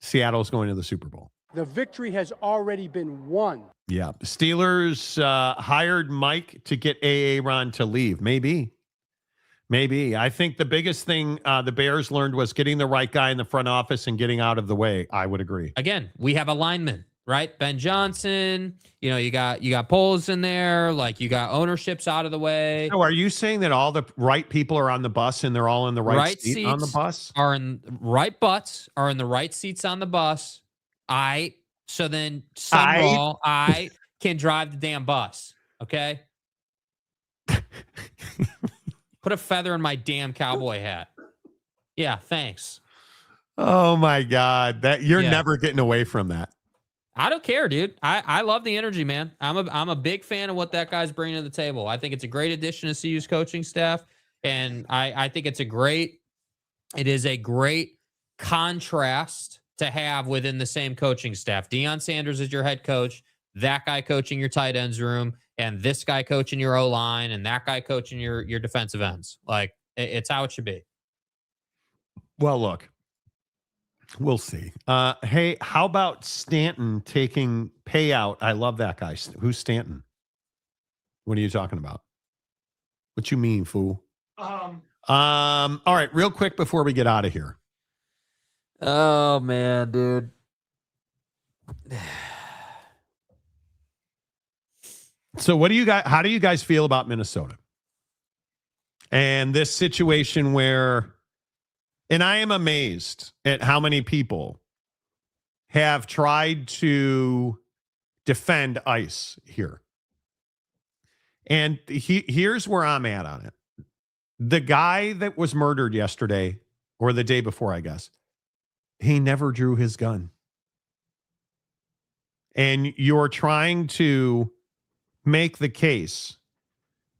Seattle's going to the Super Bowl. The victory has already been won. Yeah. Steelers hired Mike to get Aaron to leave. Maybe. I think the biggest thing the Bears learned was getting the right guy in the front office and getting out of the way. I would agree. Again, we have a lineman, right? Ben Johnson. You got Poles in there. Like, you got ownerships out of the way. So are you saying that all the right people are on the bus and they're all in the right seat on the bus? Are in right butts are in the right seats on the bus. So then I can drive the damn bus. Okay. Put a feather in my damn cowboy hat. Yeah, thanks. Oh my God. That you're never getting away from that. I don't care, dude. I love the energy, man. I'm a big fan of what that guy's bringing to the table. I think it's a great addition to CU's coaching staff, and I think it is a great contrast to have within the same coaching staff. Deion Sanders is your head coach, that guy coaching your tight ends room, and this guy coaching your O-line, and that guy coaching your defensive ends. Like, it's how it should be. Well, look. We'll see. Hey, how about Stanton taking payout? I love that guy. Who's Stanton? What are you talking about? What you mean, fool? All right, real quick before we get out of here. Oh man, dude. So how do you guys feel about Minnesota? And this situation where, and I am amazed at how many people have tried to defend ICE here. And here's where I'm at on it. The guy that was murdered yesterday, or the day before, I guess, he never drew his gun. And you're trying to make the case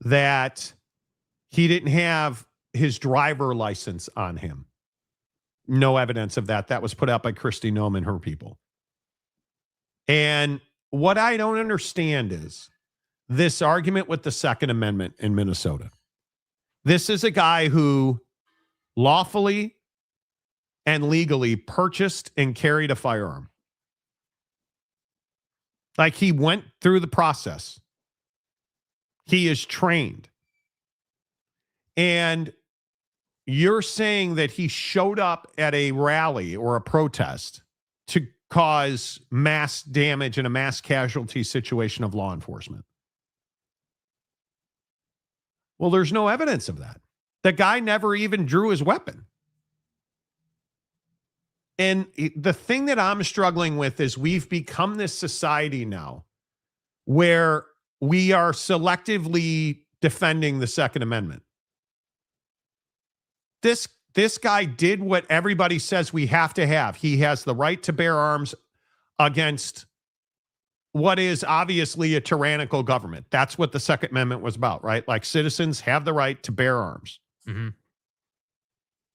that he didn't have his driver license on him. No evidence of that. That was put out by Kristi Noem and her people. And what I don't understand is this argument with the Second Amendment in Minnesota. This is a guy who lawfully and legally purchased and carried a firearm. Like, he went through the process. He is trained. And you're saying that he showed up at a rally or a protest to cause mass damage in a mass casualty situation of law enforcement. Well, there's no evidence of that. The guy never even drew his weapon. And the thing that I'm struggling with is we've become this society now where we are selectively defending the Second Amendment. This guy did what everybody says we have to have. He has the right to bear arms against what is obviously a tyrannical government. That's what the Second Amendment was about, right? Like, citizens have the right to bear arms. Mm-hmm.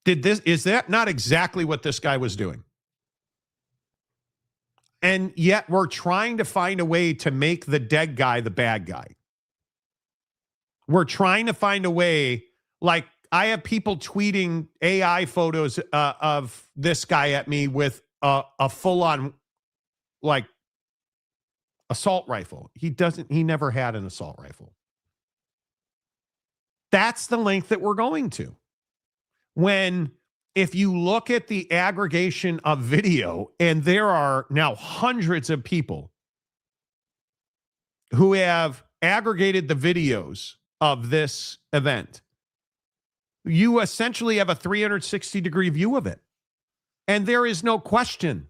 Is that not exactly what this guy was doing? And yet we're trying to find a way to make the dead guy the bad guy. We're trying to find a way, like, I have people tweeting AI photos of this guy at me with a full-on, like, assault rifle. He never had an assault rifle. That's the length that we're going to. When, if you look at the aggregation of video, and there are now hundreds of people who have aggregated the videos of this event, you essentially have a 360-degree view of it. And there is no question.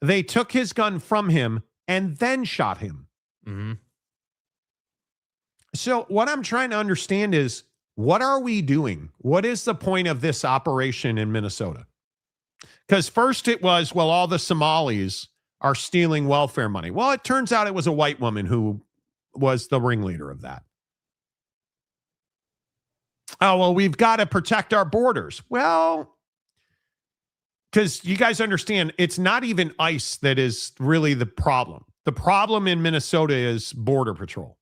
They took his gun from him and then shot him. Mm-hmm. So what I'm trying to understand is, what are we doing? What is the point of this operation in Minnesota? Because first it was, well, all the Somalis are stealing welfare money. Well, it turns out it was a white woman who was the ringleader of that. Oh, well, we've got to protect our borders. Well, because you guys understand, it's not even ICE that is really the problem. The problem in Minnesota is Border Patrol.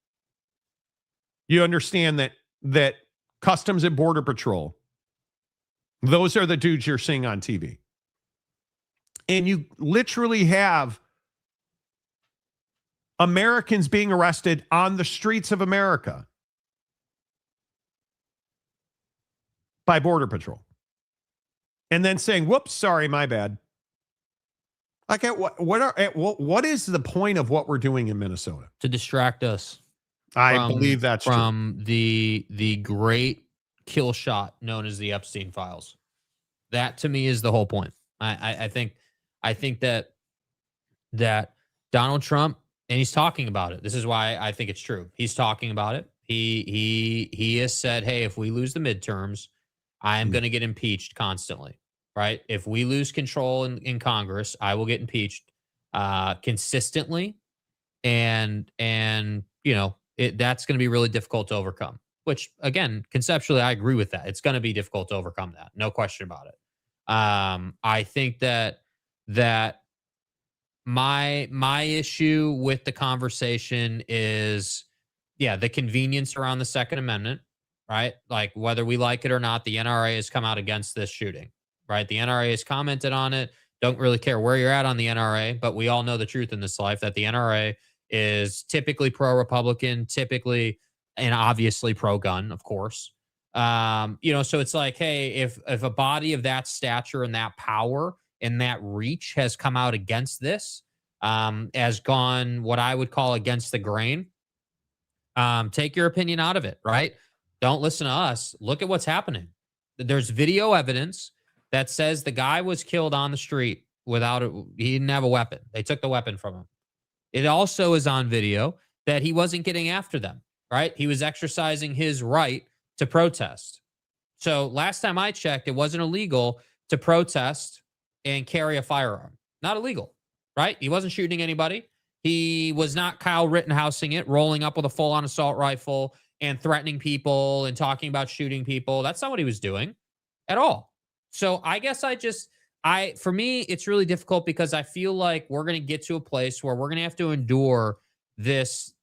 You understand that Customs and Border Patrol, those are the dudes you're seeing on TV. And you literally have Americans being arrested on the streets of America by Border Patrol. And then saying, whoops, sorry, my bad. Like, what is the point of what we're doing in Minnesota? To distract us. I believe that's from the great kill shot known as the Epstein files. That to me is the whole point. I think that Donald Trump, and he's talking about it. This is why I think it's true. He's talking about it. He has said, hey, if we lose the midterms, I am going to get impeached constantly. Right? If we lose control in Congress, I will get impeached consistently, and you know, that's going to be really difficult to overcome. Which, again, conceptually, I agree with that. It's going to be difficult to overcome that, no question about it. I think that my issue with the conversation is, yeah, the convenience around the Second Amendment, right? Like, whether we like it or not, the NRA has come out against this shooting. Right. The NRA has commented on it. Don't really care where you're at on the NRA, but we all know the truth in this life that the NRA is typically pro-Republican, typically and obviously pro-gun, of course. So it's like, hey, if a body of that stature and that power and that reach has come out against this, has gone what I would call against the grain, take your opinion out of it. Right. Don't listen to us. Look at what's happening. There's video evidence that says the guy was killed on the street he didn't have a weapon. They took the weapon from him. It also is on video that he wasn't getting after them, right? He was exercising his right to protest. So last time I checked, it wasn't illegal to protest and carry a firearm. Not illegal, right? He wasn't shooting anybody. He was not Kyle Rittenhousing it, rolling up with a full-on assault rifle and threatening people and talking about shooting people. That's not what he was doing at all. So I guess for me, it's really difficult because I feel like we're going to get to a place where we're going to have to endure this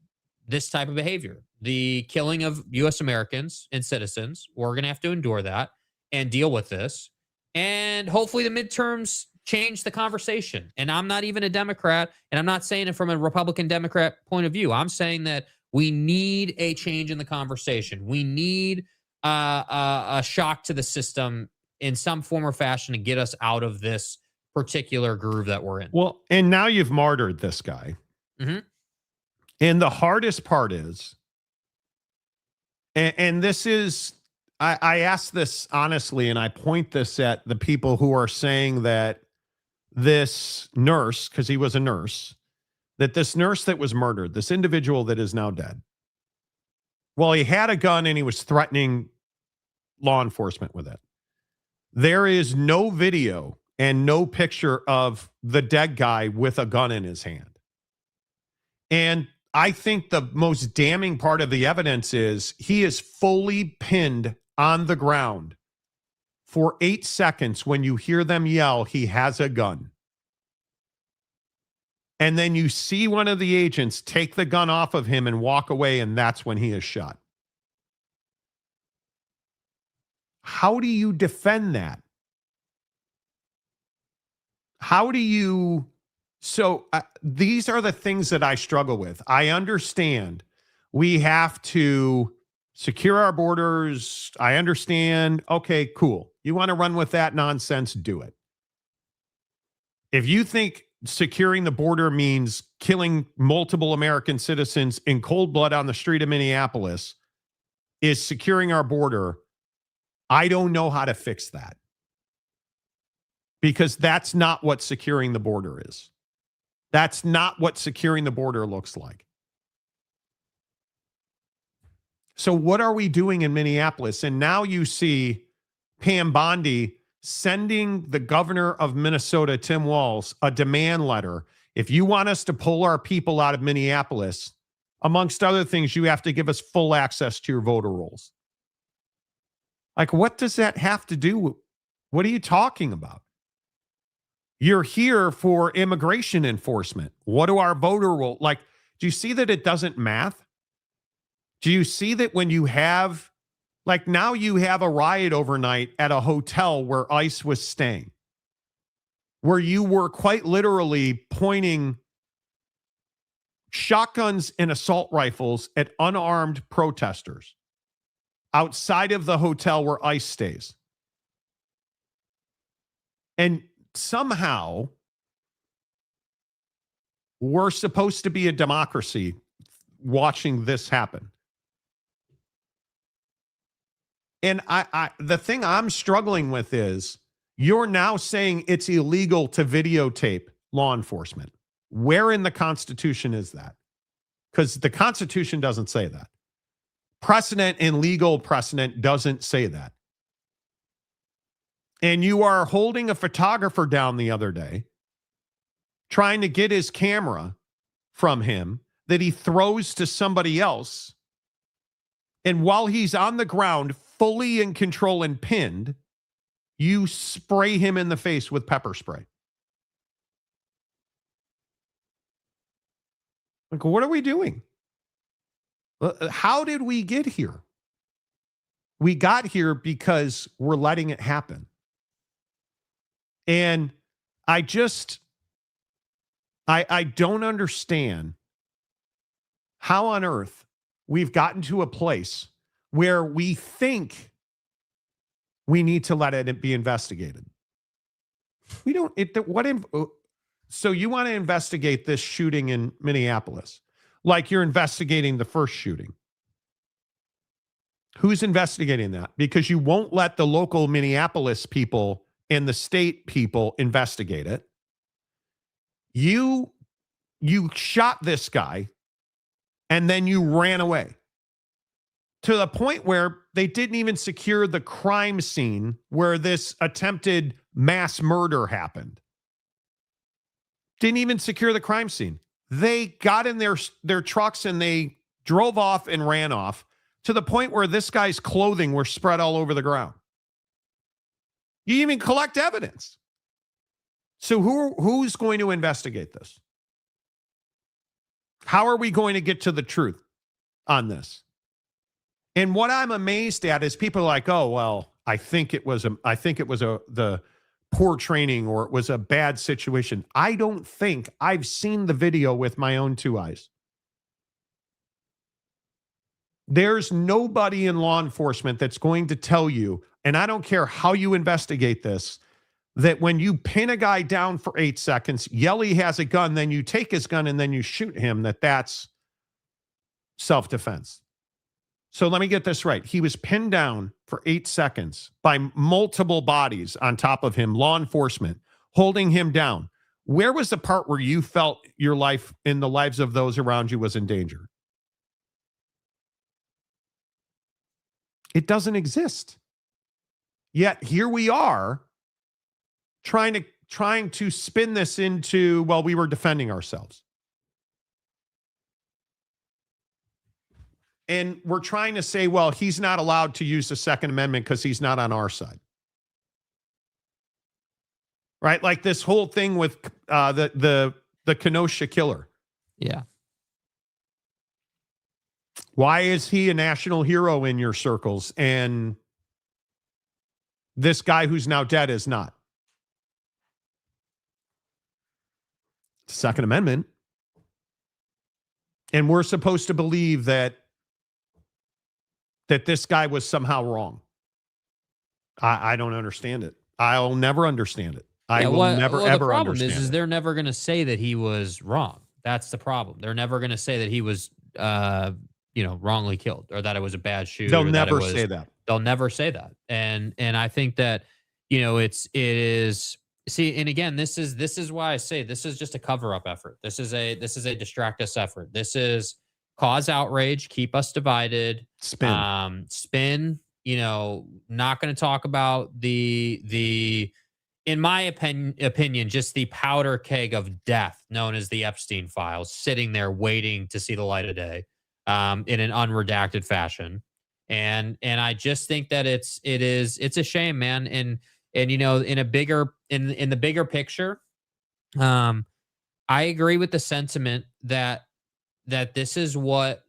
type of behavior. The killing of U.S. Americans and citizens, we're going to have to endure that and deal with this. And hopefully the midterms change the conversation. And I'm not even a Democrat, and I'm not saying it from a Republican-Democrat point of view. I'm saying that we need a change in the conversation. We need a shock to the system in some form or fashion to get us out of this particular groove that we're in. Well, and now you've martyred this guy. Mm-hmm. And the hardest part is, and this is, I ask this honestly, and I point this at the people who are saying that this nurse, because he was a nurse, that this nurse that was murdered, this individual that is now dead, well, he had a gun and he was threatening law enforcement with it. There is no video and no picture of the dead guy with a gun in his hand. And I think the most damning part of the evidence is he is fully pinned on the ground for 8 seconds when you hear them yell, he has a gun. And then you see one of the agents take the gun off of him and walk away, and that's when he is shot. How do you defend that? How do you So these are the things that I struggle with. I understand we have to secure our borders. I understand. Okay, cool. You want to run with that nonsense? Do it. If you think securing the border means killing multiple American citizens in cold blood on the street of Minneapolis is securing our border, I don't know how to fix that. Because that's not what securing the border is. That's not what securing the border looks like. So what are we doing in Minneapolis? And now you see Pam Bondi sending the governor of Minnesota, Tim Walz, a demand letter. If you want us to pull our people out of Minneapolis, amongst other things, you have to give us full access to your voter rolls. Like, what does that have to do with? What are you talking about? You're here for immigration enforcement. What do our voter roll? Like, do you see that it doesn't math? Do you see that when you have, like now you have a riot overnight at a hotel where ICE was staying, where you were quite literally pointing shotguns and assault rifles at unarmed protesters outside of the hotel where ICE stays. And somehow we're supposed to be a democracy watching this happen. And the thing I'm struggling with is you're now saying it's illegal to videotape law enforcement. Where in the Constitution is that? Because the Constitution doesn't say that. Precedent and legal precedent doesn't say that. And you are holding a photographer down the other day, trying to get his camera from him that he throws to somebody else. And while he's on the ground, fully in control and pinned, you spray him in the face with pepper spray. Like, what are we doing? How did we get here? We got here because we're letting it happen. And I don't understand how on earth we've gotten to a place where we think we need to let it be investigated. We don't. So you want to investigate this shooting in Minneapolis like you're investigating the first shooting. Who's investigating that? Because you won't let the local Minneapolis people and the state people investigate it. You shot this guy and then you ran away to the point where they didn't even secure the crime scene where this attempted mass murder happened. Didn't even secure the crime scene. They got in their trucks and they drove off and ran off to the point where this guy's clothing were spread all over the ground. You even collect evidence. So who's going to investigate this? How are we going to get to the truth on this? And what I'm amazed at is people are like, oh, well, I think it was the poor training or it was a bad situation. I don't think I've seen the video with my own two eyes. There's nobody in law enforcement that's going to tell you, and I don't care how you investigate this, that when you pin a guy down for 8 seconds, yell he has a gun, then you take his gun and then you shoot him, that's self-defense. So let me get this right. He was pinned down for 8 seconds by multiple bodies on top of him, law enforcement, holding him down. Where was the part where you felt your life and the lives of those around you was in danger? It doesn't exist. Yet here we are trying to spin this into, well, we were defending ourselves. And we're trying to say, well, he's not allowed to use the Second Amendment because he's not on our side. Right? Like this whole thing with the Kenosha killer. Yeah. Why is he a national hero in your circles and this guy who's now dead is not? Second Amendment. And we're supposed to believe that this guy was somehow wrong. I don't understand it. I'll never understand it. I will never, ever the problem understand is it. they're never going to say that he was wrong. That's the problem. They're never going to say that he was, wrongly killed or that it was a bad shoot. They'll never say that. They'll never say that. And I think that, it is. See, and again, this is why I say this is just a cover-up effort. This is a distract us effort. This is cause outrage, keep us divided, spin. Not going to talk about the in my opinion, just the powder keg of death known as the Epstein files, sitting there waiting to see the light of day, in an unredacted fashion. And I just think that it's a shame, man. And in the bigger picture, I agree with the sentiment that this is what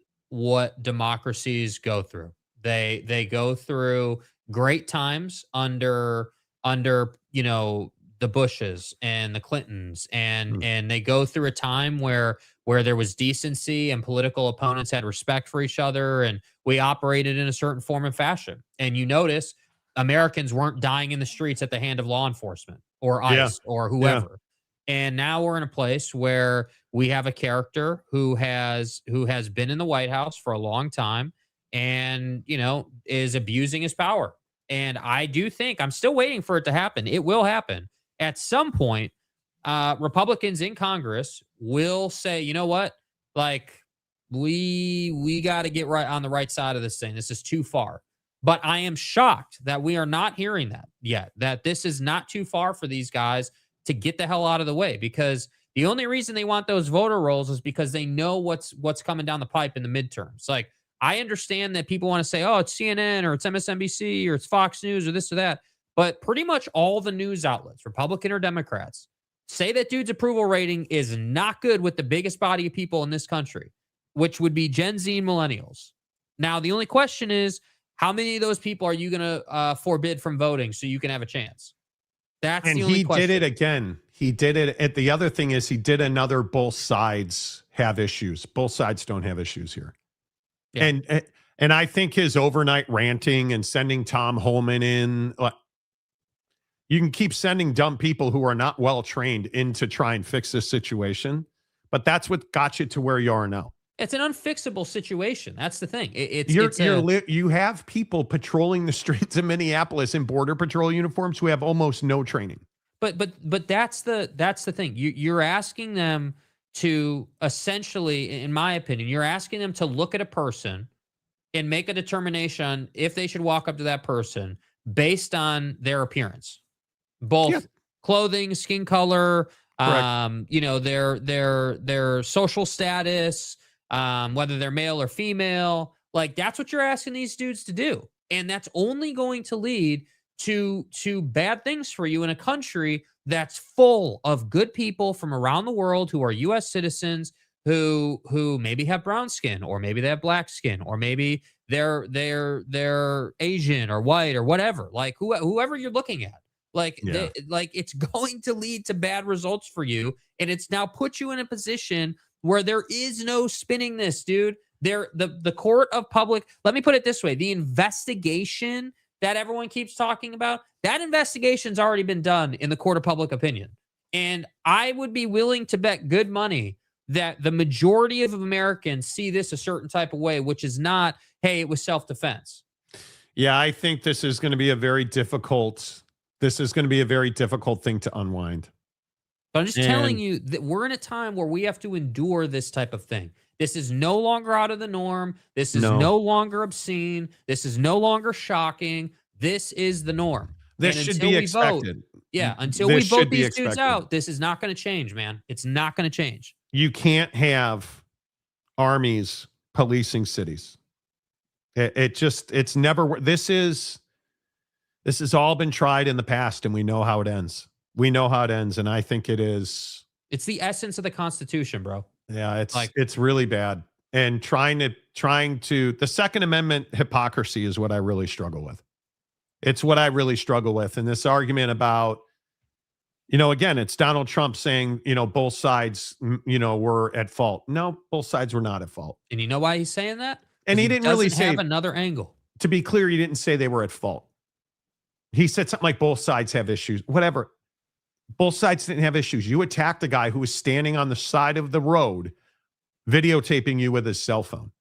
democracies go through. They go through great times under the Bushes and the Clintons, and they go through a time where there was decency and political opponents had respect for each other, and we operated in a certain form and fashion. And you notice Americans weren't dying in the streets at the hand of law enforcement or ICE or whoever. Yeah. And now we're in a place where we have a character who has been in the White House for a long time and, is abusing his power. And I do think, I'm still waiting for it to happen. It will happen. At some point, Republicans in Congress will say, you know what? Like, we got to get right on the right side of this thing. This is too far. But I am shocked that we are not hearing that yet, that this is not too far for these guys to get the hell out of the way, because the only reason they want those voter rolls is because they know what's coming down the pipe in the midterms. Like, I understand that people want to say, oh, it's CNN or it's MSNBC or it's Fox News or this or that. But pretty much all the news outlets, Republican or Democrats, say that dude's approval rating is not good with the biggest body of people in this country, which would be Gen Z and millennials. Now, the only question is, how many of those people are you going to forbid from voting so you can have a chance? That's the only question. And he did it again. He did it. The other thing is he did another both sides have issues. Both sides don't have issues here. Yeah. And I think his overnight ranting and sending Tom Holman in, you can keep sending dumb people who are not well trained in to try and fix this situation, but that's what got you to where you are now. It's an unfixable situation. That's the thing. You have people patrolling the streets of Minneapolis in Border Patrol uniforms who have almost no training. But that's the thing. You're asking them to essentially, in my opinion, you're asking them to look at a person and make a determination if they should walk up to that person based on their appearance, both clothing, skin color, their social status, whether they're male or female. Like, that's what you're asking these dudes to do. And that's only going to lead to bad things for you in a country that's full of good people from around the world who are U.S. citizens who maybe have brown skin, or maybe they have black skin, or maybe they're Asian or white or whatever. Like, whoever you're looking at, it's going to lead to bad results for you. And it's now put you in a position where there is no spinning this, dude. The court of public, let me put it this way, the investigation that everyone keeps talking about, that investigation's already been done in the court of public opinion. And I would be willing to bet good money that the majority of Americans see this a certain type of way, which is not, hey, it was self-defense. Yeah, I think this is going to be a very difficult thing to unwind. But I'm just telling you that we're in a time where we have to endure this type of thing. This is no longer out of the norm. This is no longer obscene. This is no longer shocking. This is the norm. This should be expected. Until we vote these dudes out, this is not going to change, man. It's not going to change. You can't have armies policing cities. It's never. This has all been tried in the past, and we know how it ends. And I think it is. It's the essence of the Constitution, bro. Yeah, it's really bad. And trying to the Second Amendment hypocrisy is what I really struggle with. It's what I really struggle with. And this argument about, Again, it's Donald Trump saying, both sides, were at fault. No, both sides were not at fault. And you know why he's saying that? And he didn't really say have another angle. To be clear, he didn't say they were at fault. He said something like both sides have issues. Whatever. Both sides didn't have issues. You attacked a guy who was standing on the side of the road, videotaping you with his cell phone.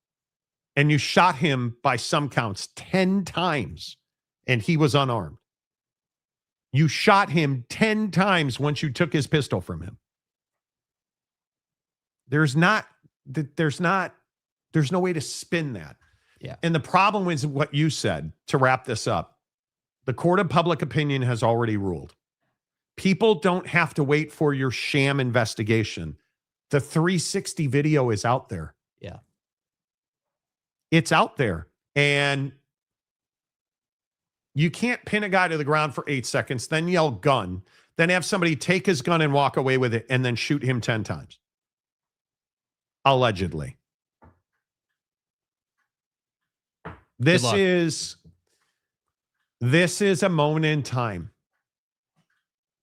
And you shot him by some counts 10 times, and he was unarmed. You shot him 10 times once you took his pistol from him. There's no way to spin that. Yeah. And the problem is what you said, to wrap this up. The court of public opinion has already ruled. People don't have to wait for your sham investigation. The 360 video is out there. Yeah. It's out there. And you can't pin a guy to the ground for 8 seconds, then yell gun, then have somebody take his gun and walk away with it and then shoot him 10 times. Allegedly. This is a moment in time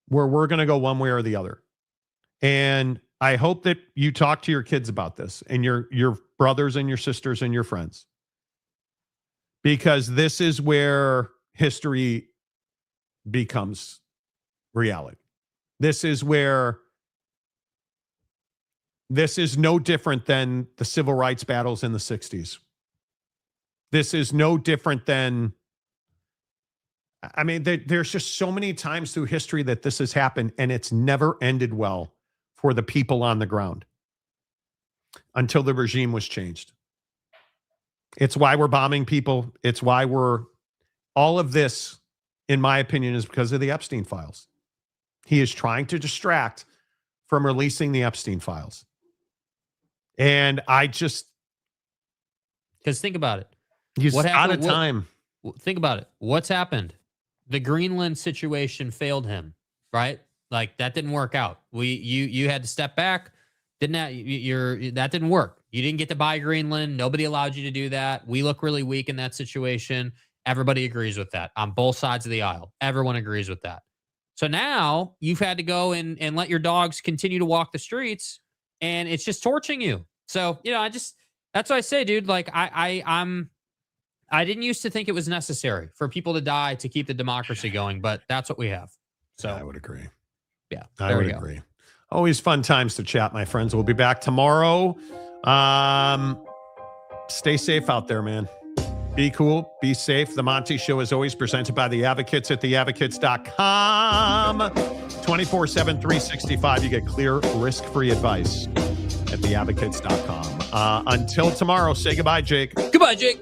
where we're going to go one way or the other. And I hope that you talk to your kids about this and your brothers and your sisters and your friends. Because this is where history becomes reality. This is no different than the civil rights battles in the 60s. This is no different than, there's just so many times through history that this has happened, and it's never ended well for the people on the ground until the regime was changed. It's why we're bombing people. It's why all of this, in my opinion, is because of the Epstein files. He is trying to distract from releasing the Epstein files. And because think about it. He's out of time. Think about it. What's happened? The Greenland situation failed him, right? Like, that didn't work out. You had to step back. That didn't work. You didn't get to buy Greenland. Nobody allowed you to do that. We look really weak in that situation. Everybody agrees with that on both sides of the aisle. Everyone agrees with that. So now you've had to go and let your dogs continue to walk the streets, and it's just torching you. So, that's what I say, dude. Like, I didn't used to think it was necessary for people to die to keep the democracy going, but that's what we have. So I would agree. Yeah, I would agree. Always fun times to chat, my friends. We'll be back tomorrow. Stay safe out there, man. Be cool. Be safe. The Monty Show is always presented by The Advocates at theadvocates.com. 24/7, 365. You get clear, risk-free advice at theadvocates.com. Until tomorrow, say goodbye, Jake. Goodbye, Jake.